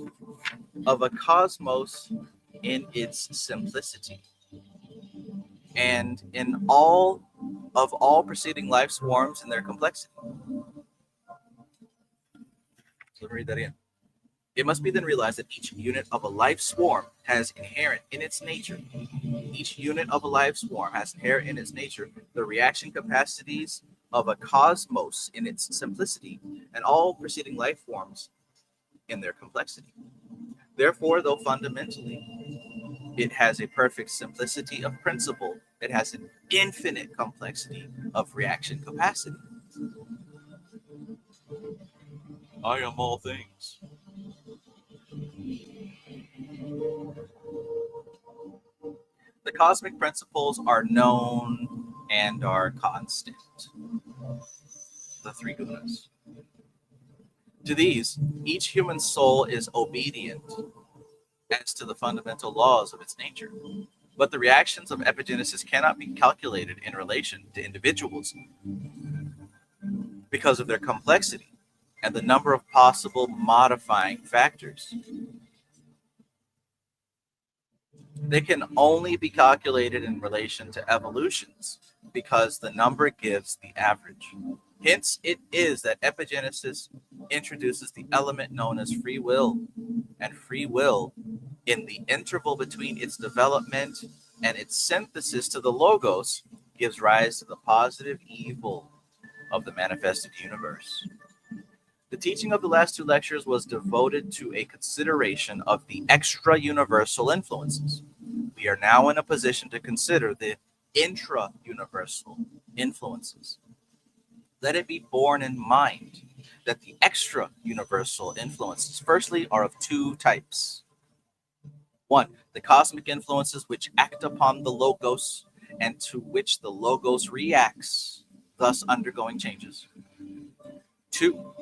of a cosmos in its simplicity. And in all preceding life swarms in their complexity. So let me read that again. It must be then realized that each unit of a life swarm has inherent in its nature. Each unit of a life swarm has inherent in its nature the reaction capacities of a cosmos in its simplicity, and all preceding life forms in their complexity. Therefore, though fundamentally it has a perfect simplicity of principle, it has an infinite complexity of reaction capacity. I am all things. The cosmic principles are known and are constant. The three gunas. To these, each human soul is obedient as to the fundamental laws of its nature. But the reactions of epigenesis cannot be calculated in relation to individuals because of their complexity and the number of possible modifying factors. They can only be calculated in relation to evolutions because the number gives the average. Hence, it is that epigenesis introduces the element known as free will, and free will, in the interval between its development and its synthesis to the logos, gives rise to the positive evil of the manifested universe. The teaching of the last two lectures was devoted to a consideration of the extra-universal influences. We are now in a position to consider the intra-universal influences. Let it be borne in mind that the extra-universal influences, firstly, are of two types. One, the cosmic influences which act upon the logos and to which the logos reacts, thus undergoing changes. Two,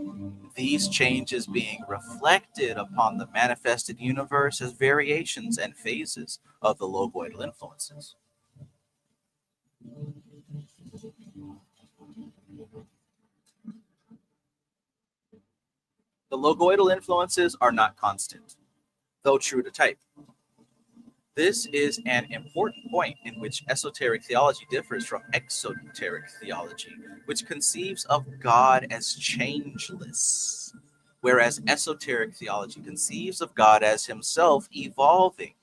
these changes being reflected upon the manifested universe as variations and phases of the logoidal influences. The logoidal influences are not constant, though true to type. This is an important point in which esoteric theology differs from exoteric theology, which conceives of God as changeless, whereas esoteric theology conceives of God as himself evolving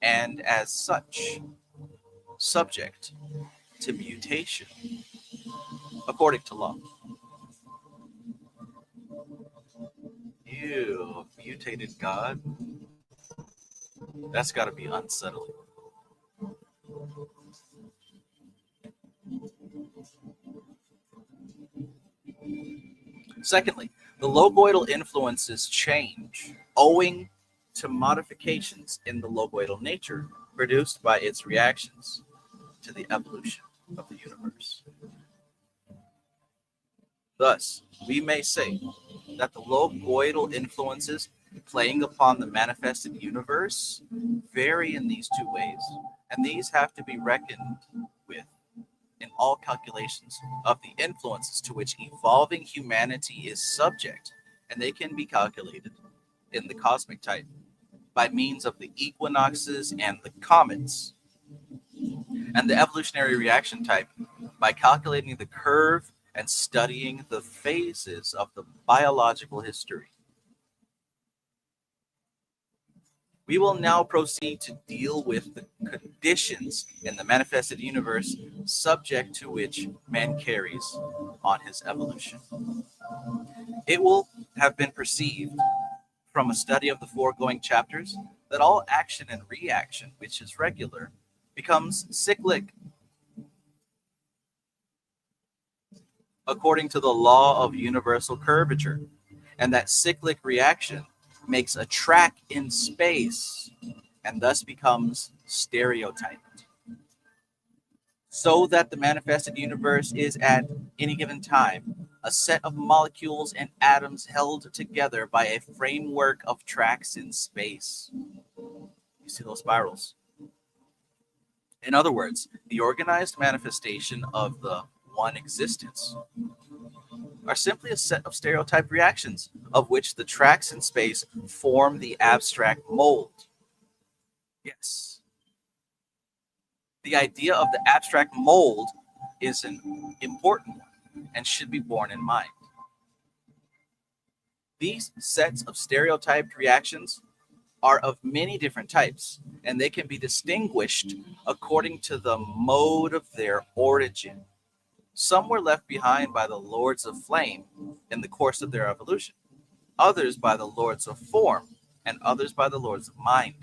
and as such subject to mutation according to law. Ew, mutated God? That's got to be unsettling. Secondly, the logoidal influences change owing to modifications in the logoidal nature produced by its reactions to the evolution of the universe. Thus, we may say that the logoidal influences playing upon the manifested universe vary in these two ways, and these have to be reckoned with in all calculations of the influences to which evolving humanity is subject, and they can be calculated in the cosmic type by means of the equinoxes and the comets, and the evolutionary reaction type by calculating the curve and studying the phases of the biological history. We will now proceed to deal with the conditions in the manifested universe subject to which man carries on his evolution. It will have been perceived from a study of the foregoing chapters that all action and reaction, which is regular, becomes cyclic according to the law of universal curvature, and that cyclic reaction makes a track in space and thus becomes stereotyped. So that the manifested universe is at any given time a set of molecules and atoms held together by a framework of tracks in space. You see those spirals? In other words, the organized manifestation of the one existence are simply a set of stereotype reactions of which the tracks in space form the abstract mold. Yes. The idea of the abstract mold is an important one and should be borne in mind. These sets of stereotyped reactions are of many different types, and they can be distinguished according to the mode of their origin. Some were left behind by the Lords of Flame in the course of their evolution, others by the Lords of Form, and others by the Lords of Mind.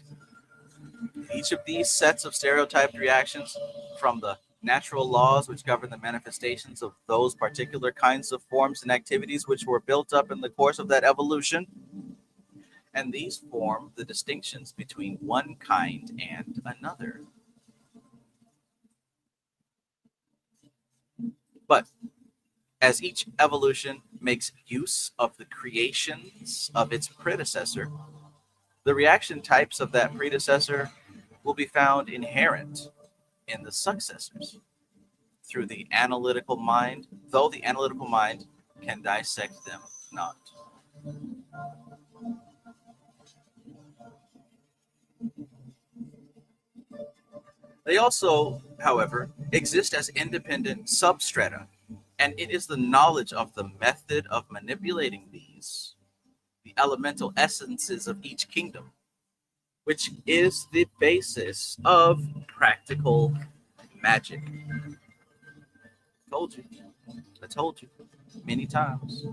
Each of these sets of stereotyped reactions from the natural laws which govern the manifestations of those particular kinds of forms and activities which were built up in the course of that evolution, and these form the distinctions between one kind and another. But as each evolution makes use of the creations of its predecessor, the reaction types of that predecessor will be found inherent in the successors through the analytical mind, though the analytical mind can dissect them not. They also, however, exist as independent substrata, and it is the knowledge of the method of manipulating these, the elemental essences of each kingdom, which is the basis of practical magic. Told you. I told you many times.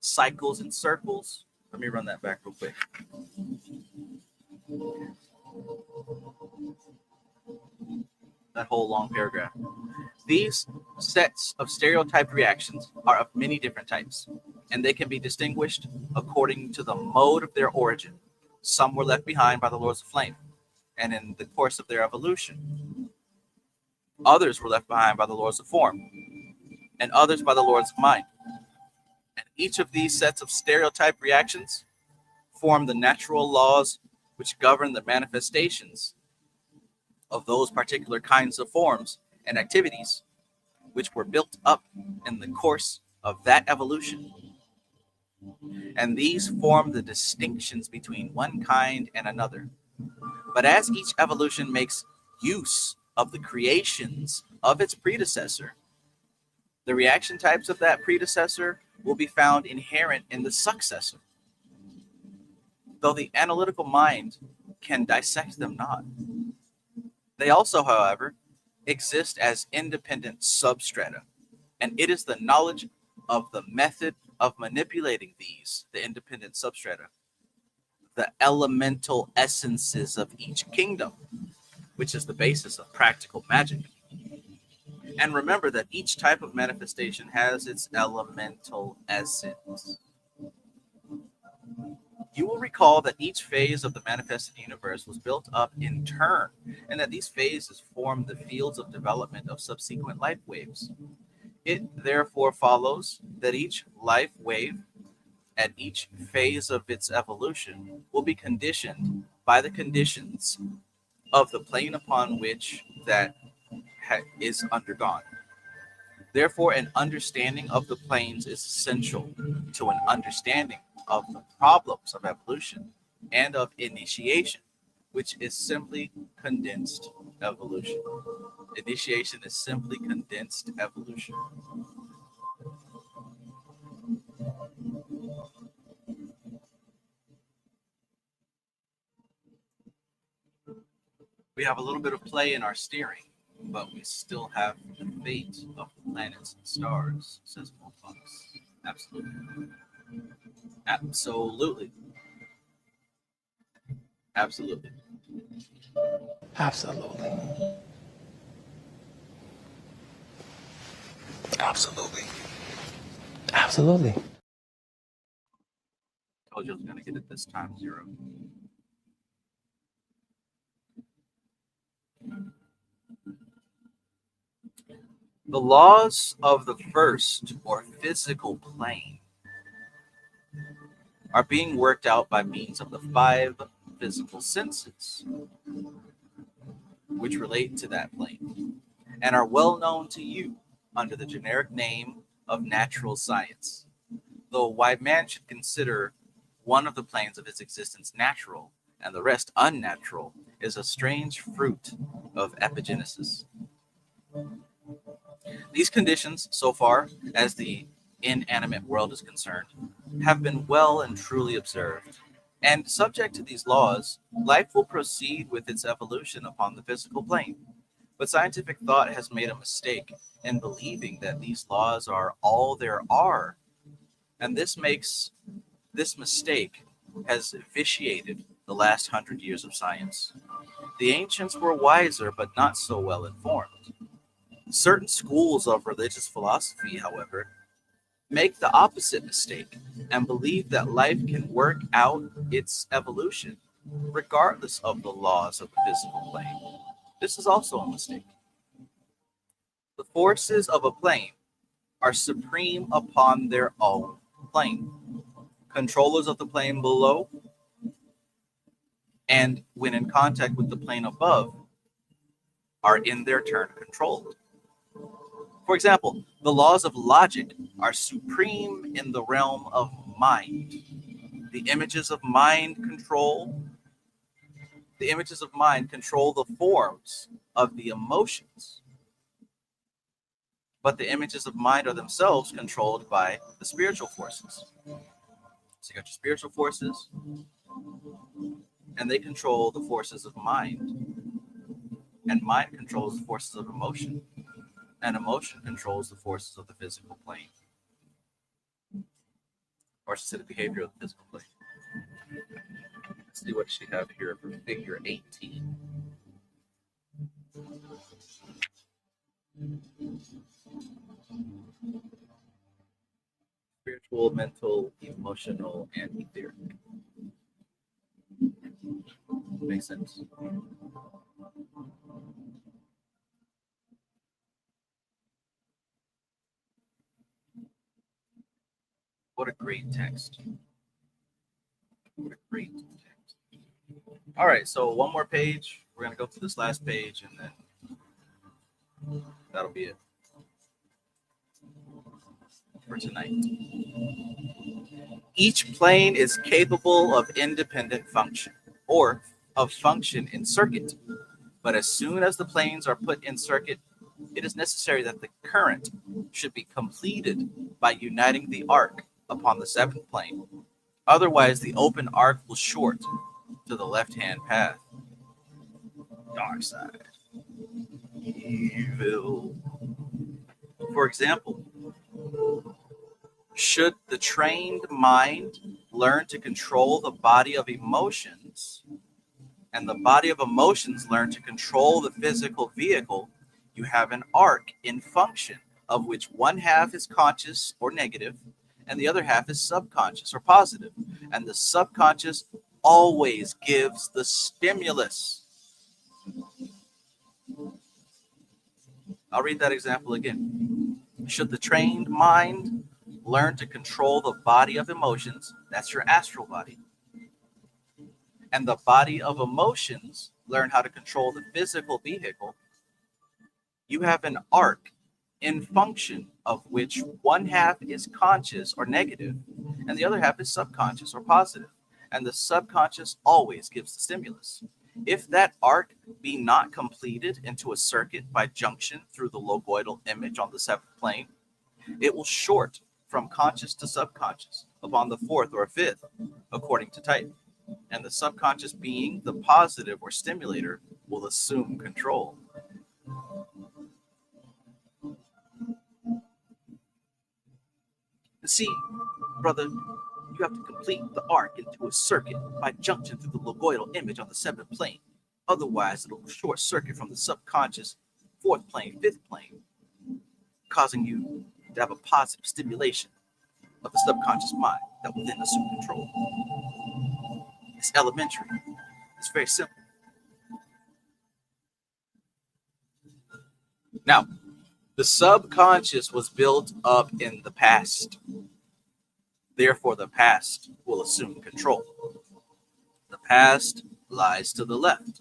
Cycles and circles. Let me run that back real quick. That whole long paragraph. These sets of stereotyped reactions are of many different types, and they can be distinguished according to the mode of their origin. Some were left behind by the Lords of Flame, and in the course of their evolution. Others were left behind by the Lords of Form, and others by the Lords of Mind. And each of these sets of stereotyped reactions form the natural laws which govern the manifestations of those particular kinds of forms and activities which were built up in the course of that evolution. And these form the distinctions between one kind and another. But as each evolution makes use of the creations of its predecessor, the reaction types of that predecessor will be found inherent in the successor, though the analytical mind can dissect them not. They also, however, exist as independent substrata, and it is the knowledge of the method of manipulating these, the independent substrata, the elemental essences of each kingdom, which is the basis of practical magic. And remember that each type of manifestation has its elemental essence. You will recall that each phase of the manifested universe was built up in turn, and that these phases form the fields of development of subsequent life waves. It therefore follows that each life wave at each phase of its evolution will be conditioned by the conditions of the plane upon which that is undergone. Therefore, an understanding of the planes is essential to an understanding of the problems of evolution and of initiation, which is simply condensed evolution. Initiation is simply condensed evolution. We have a little bit of play in our steering, but we still have the fate of the planets and stars, says Wolffox. Absolutely. Absolutely. Absolutely. Absolutely. Absolutely. Absolutely. Told you I was going to get it this time, 0. The laws of the first or physical plane are being worked out by means of the 5 physical senses, which relate to that plane, and are well known to you under the generic name of natural science. Though why man should consider one of the planes of its existence natural and the rest unnatural is a strange fruit of epigenesis. These conditions, so far as the inanimate world is concerned have been well and truly observed. And subject to these laws, life will proceed with its evolution upon the physical plane. But scientific thought has made a mistake in believing that these laws are all there are. And this mistake has vitiated the last 100 years of science. The ancients were wiser, but not so well informed. Certain schools of religious philosophy, however, make the opposite mistake and believe that life can work out its evolution regardless of the laws of the physical plane. This is also a mistake. The forces of a plane are supreme upon their own plane. Controllers of the plane below, and when in contact with the plane above, are in their turn controlled. For example, the laws of logic are supreme in the realm of mind. The images of mind control the forms of the emotions. But the images of mind are themselves controlled by the spiritual forces. So you got your spiritual forces, and they control the forces of mind. And mind controls the forces of emotion. And emotion controls the forces of the physical plane. Or should say the behavior of the physical plane. Let's see what she have here for figure 18. Spiritual, mental, emotional, and etheric. Makes sense. What a great text. What a great text. All right, so one more page. We're going to go through this last page, and then that'll be it for tonight. Each plane is capable of independent function, or of function in circuit. But as soon as the planes are put in circuit, it is necessary that the current should be completed by uniting the arc upon the seventh plane. Otherwise, the open arc will short to the left-hand path. Dark side. Evil. For example, should the trained mind learn to control the body of emotions, and the body of emotions learn to control the physical vehicle, you have an arc in function of which one half is conscious or negative, and the other half is subconscious or positive. And the subconscious always gives the stimulus. I'll read that example again. Should the trained mind learn to control the body of emotions, that's your astral body, and the body of emotions learn how to control the physical vehicle, you have an arc in function of which one half is conscious or negative, and the other half is subconscious or positive, and the subconscious always gives the stimulus. If that arc be not completed into a circuit by junction through the logoidal image on the seventh plane, it will short from conscious to subconscious upon the fourth or fifth, according to type. And the subconscious being the positive or stimulator will assume control. See, brother, you have to complete the arc into a circuit by junction through the logoidal image on the seventh plane. Otherwise, it'll short circuit from the subconscious fourth plane, fifth plane, causing you to have a positive stimulation of the subconscious mind that will then assume control. It's elementary. It's very simple. Now, the subconscious was built up in the past. Therefore, the past will assume control. The past lies to the left.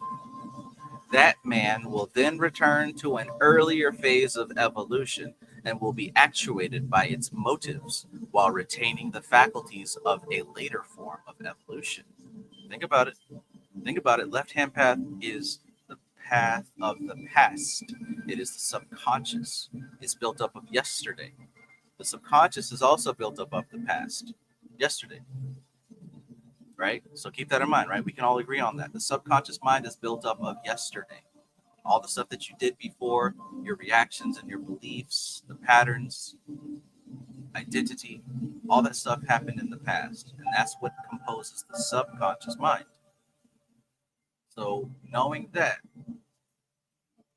That man will then return to an earlier phase of evolution and will be actuated by its motives while retaining the faculties of a later form of evolution. Think about it. Think about it. Left-hand path is the path of the past. It is the subconscious. It's built up of yesterday. The subconscious is also built up of the past, yesterday, right? So keep that in mind, right? We can all agree on that. The subconscious mind is built up of yesterday. All the stuff that you did before, your reactions and your beliefs, the patterns, identity, all that stuff happened in the past. And that's what composes the subconscious mind. So knowing that,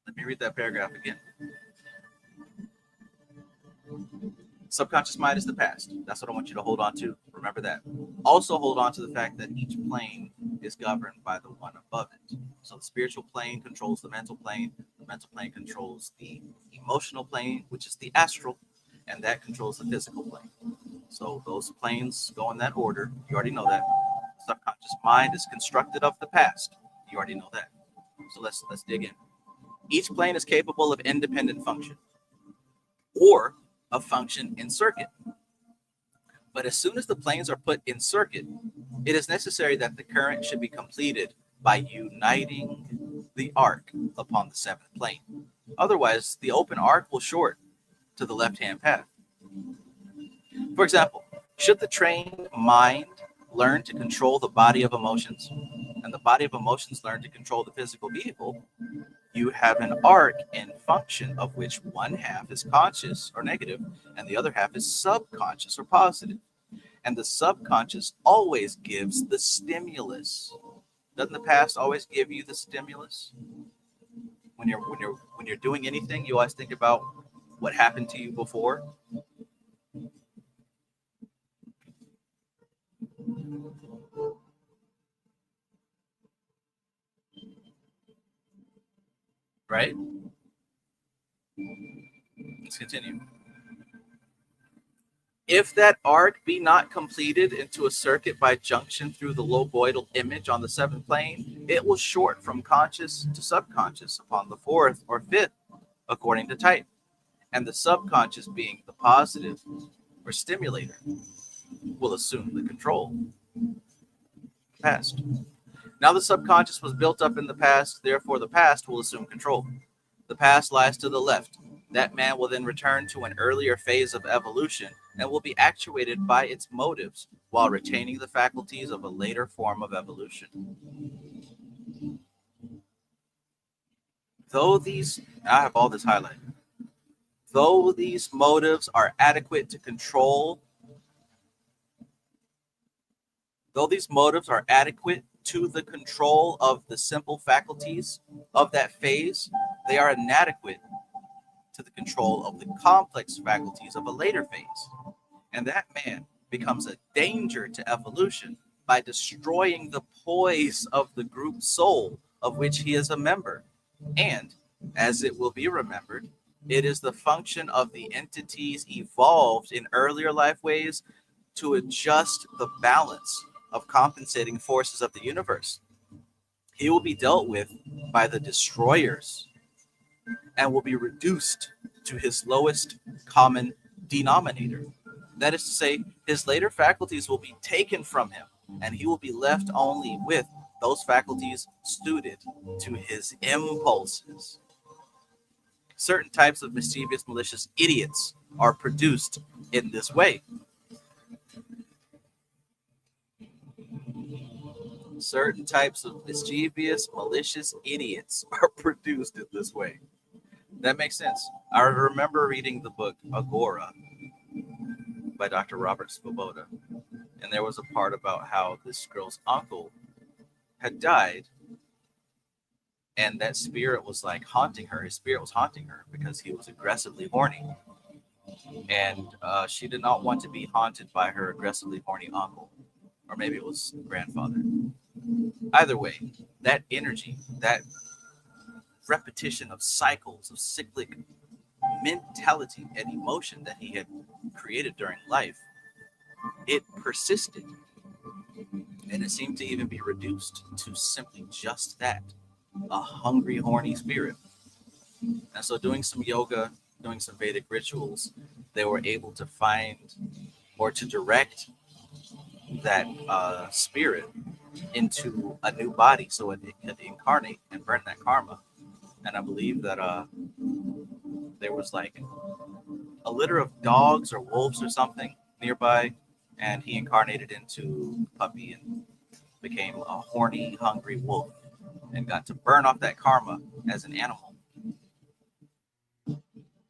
let me read that paragraph again. Subconscious mind is the past. That's what I want you to hold on to. Remember that. Also hold on to the fact that each plane is governed by the one above it. So the spiritual plane controls the mental plane controls the emotional plane, which is the astral, and that controls the physical plane. So those planes go in that order. You already know that. Subconscious mind is constructed of the past. You already know that. So let's dig in. Each plane is capable of independent function or a function in circuit. But as soon as the planes are put in circuit, it is necessary that the current should be completed by uniting the arc upon the seventh plane. Otherwise, the open arc will short to the left-hand path. For example, should the trained mind learn to control the body of emotions, and the body of emotions learn to control the physical vehicle, you have an arc in function of which one half is conscious or negative, and the other half is subconscious or positive. And the subconscious always gives the stimulus. Doesn't the past always give you the stimulus? When you're doing anything, you always think about what happened to you before. Right? Let's continue. If that arc be not completed into a circuit by junction through the loboidal image on the seventh plane, it will short from conscious to subconscious upon the fourth or fifth, according to type. And the subconscious, being the positive or stimulator, will assume the control. Past. Now the subconscious was built up in the past, therefore the past will assume control. The past lies to the left. That man will then return to an earlier phase of evolution and will be actuated by its motives while retaining the faculties of a later form of evolution. I have all this highlighted. Though these motives are adequate to control, to the control of the simple faculties of that phase, they are inadequate to the control of the complex faculties of a later phase. And that man becomes a danger to evolution by destroying the poise of the group soul of which he is a member. And, as it will be remembered, it is the function of the entities evolved in earlier life ways to adjust the balance of compensating forces of the universe. He will be dealt with by the destroyers and will be reduced to his lowest common denominator. That is to say, his later faculties will be taken from him, and he will be left only with those faculties suited to his impulses. Certain types of mischievous, malicious idiots are produced in this way. Certain types of mischievous, malicious idiots are produced in this way. That makes sense. I remember reading the book Agora by Dr. Robert Svoboda, and there was a part about how this girl's uncle had died, and that spirit was like haunting her. His spirit was haunting her because he was aggressively horny, and she did not want to be haunted by her aggressively horny uncle, or maybe it was grandfather. Either way, that energy, that repetition of cycles of cyclic mentality and emotion that he had created during life, it persisted, and it seemed to even be reduced to simply just that, a hungry, horny spirit. And so doing some yoga, doing some Vedic rituals, they were able to find or to direct that spirit into a new body so it could incarnate and burn that karma. And I believe that there was like a litter of dogs or wolves or something nearby, and he incarnated into a puppy and became a horny, hungry wolf and got to burn off that karma as an animal.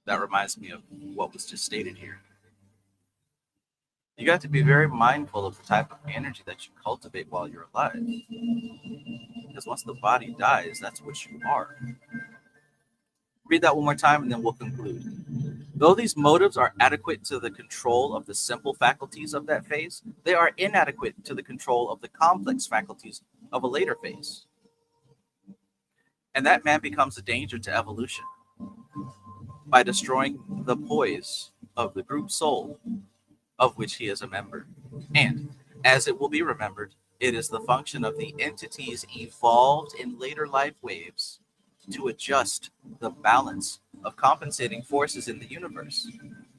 That reminds me of what was just stated here. You got to be very mindful of the type of energy that you cultivate while you're alive. Because once the body dies, that's what you are. Read that one more time and then we'll conclude. Though these motives are adequate to the control of the simple faculties of that phase, they are inadequate to the control of the complex faculties of a later phase. And that man becomes a danger to evolution by destroying the poise of the group soul of which he is a member. And, as it will be remembered, it is the function of the entities evolved in later life waves to adjust the balance of compensating forces in the universe.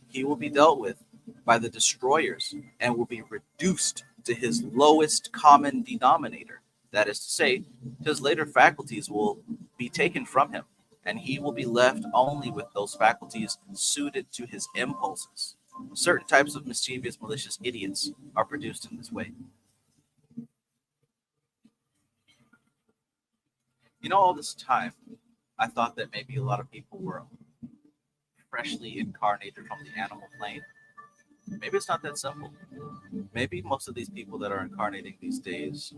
He will be dealt with by the destroyers and will be reduced to his lowest common denominator. That is to say, his later faculties will be taken from him, and he will be left only with those faculties suited to his impulses. Certain types of mischievous, malicious idiots are produced in this way. You know, all this time, I thought that maybe a lot of people were freshly incarnated from the animal plane. Maybe it's not that simple. Maybe most of these people that are incarnating these days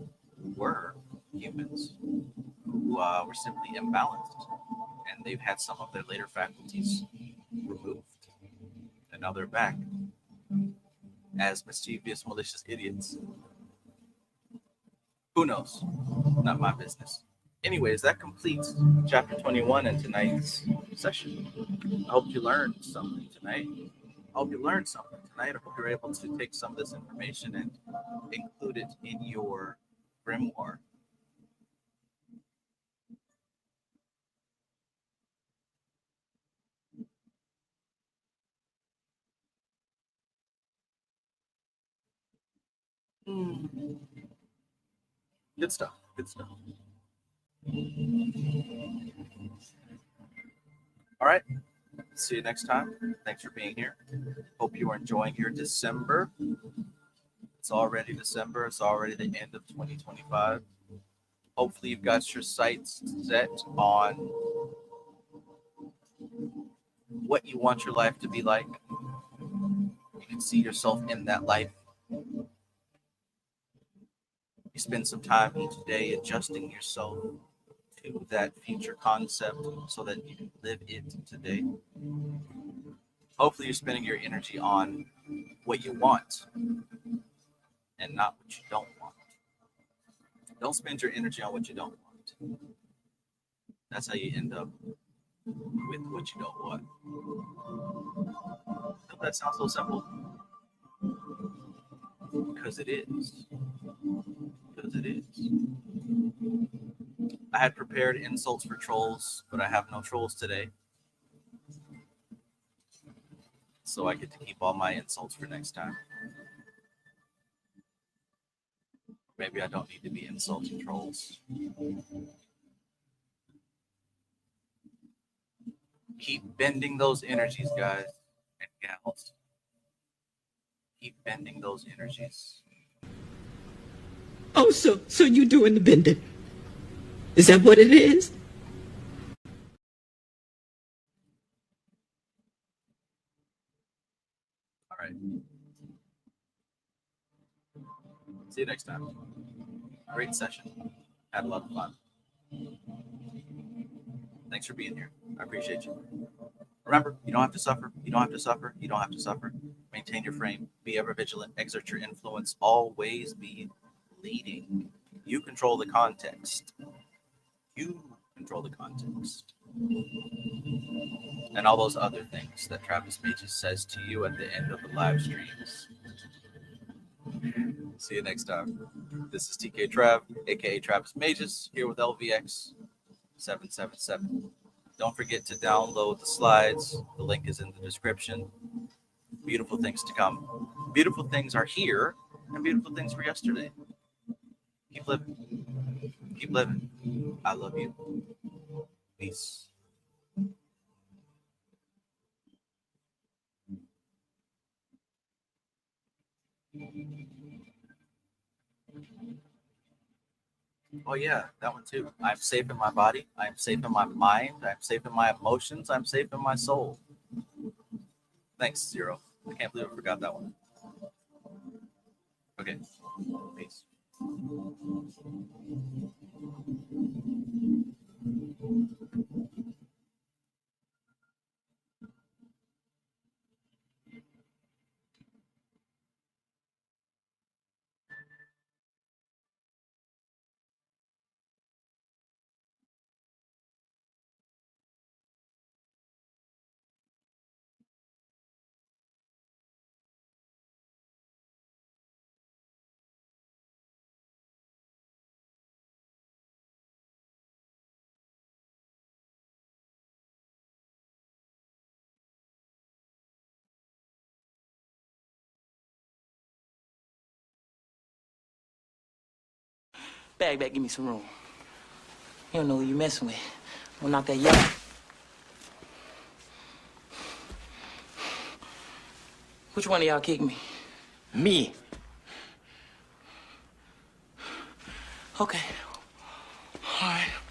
were humans who were simply imbalanced, and they've had some of their later faculties removed, and now they're back as mischievous, malicious idiots. Who knows? Not my business. Anyways, that completes chapter 21 in tonight's session. I hope you learned something tonight. I hope you're able to take some of this information and include it in your grimoire. Good stuff. Good stuff. All right. See you next time. Thanks for being here. Hope you are enjoying your December. It's already December. It's already the end of 2025. Hopefully, you've got your sights set on what you want your life to be like. You can see yourself in that life. You spend some time each day adjusting yourself to that future concept so that you can live it today. Hopefully, you're spending your energy on what you want and not what you don't want. Don't spend your energy on what you don't want. That's how you end up with what you don't want. Don't that sound so simple? Because it is. Because it is. I had prepared insults for trolls, but I have no trolls today. So I get to keep all my insults for next time. Maybe I don't need to be insulting trolls. Keep bending those energies, guys and gals. Keep bending those energies. Oh, so you doing the bending? Is that what it is? All right. See you next time. Great session. Had a lot of fun. Thanks for being here. I appreciate you. Remember, you don't have to suffer. You don't have to suffer. You don't have to suffer. Maintain your frame. Be ever vigilant. Exert your influence. Always be leading. You control the context. You control the context. And all those other things that Travis Magus says to you at the end of the live streams. See you next time. This is TK Trav, aka Travis Magus, here with LVX777. Don't forget to download the slides. The link is in the description. Beautiful things to come. Beautiful things are here, and beautiful things were yesterday. Keep living. Keep living. I love you. Peace. Oh yeah, that one too. I'm safe in my body. I'm safe in my mind. I'm safe in my emotions. I'm safe in my soul. Thanks, Zero. I can't believe I forgot that one. Okay. Peace. Bag back, give me some room. You don't know who you messing with. I'm not that young. Which one of y'all kicked me? Me. Okay. All right.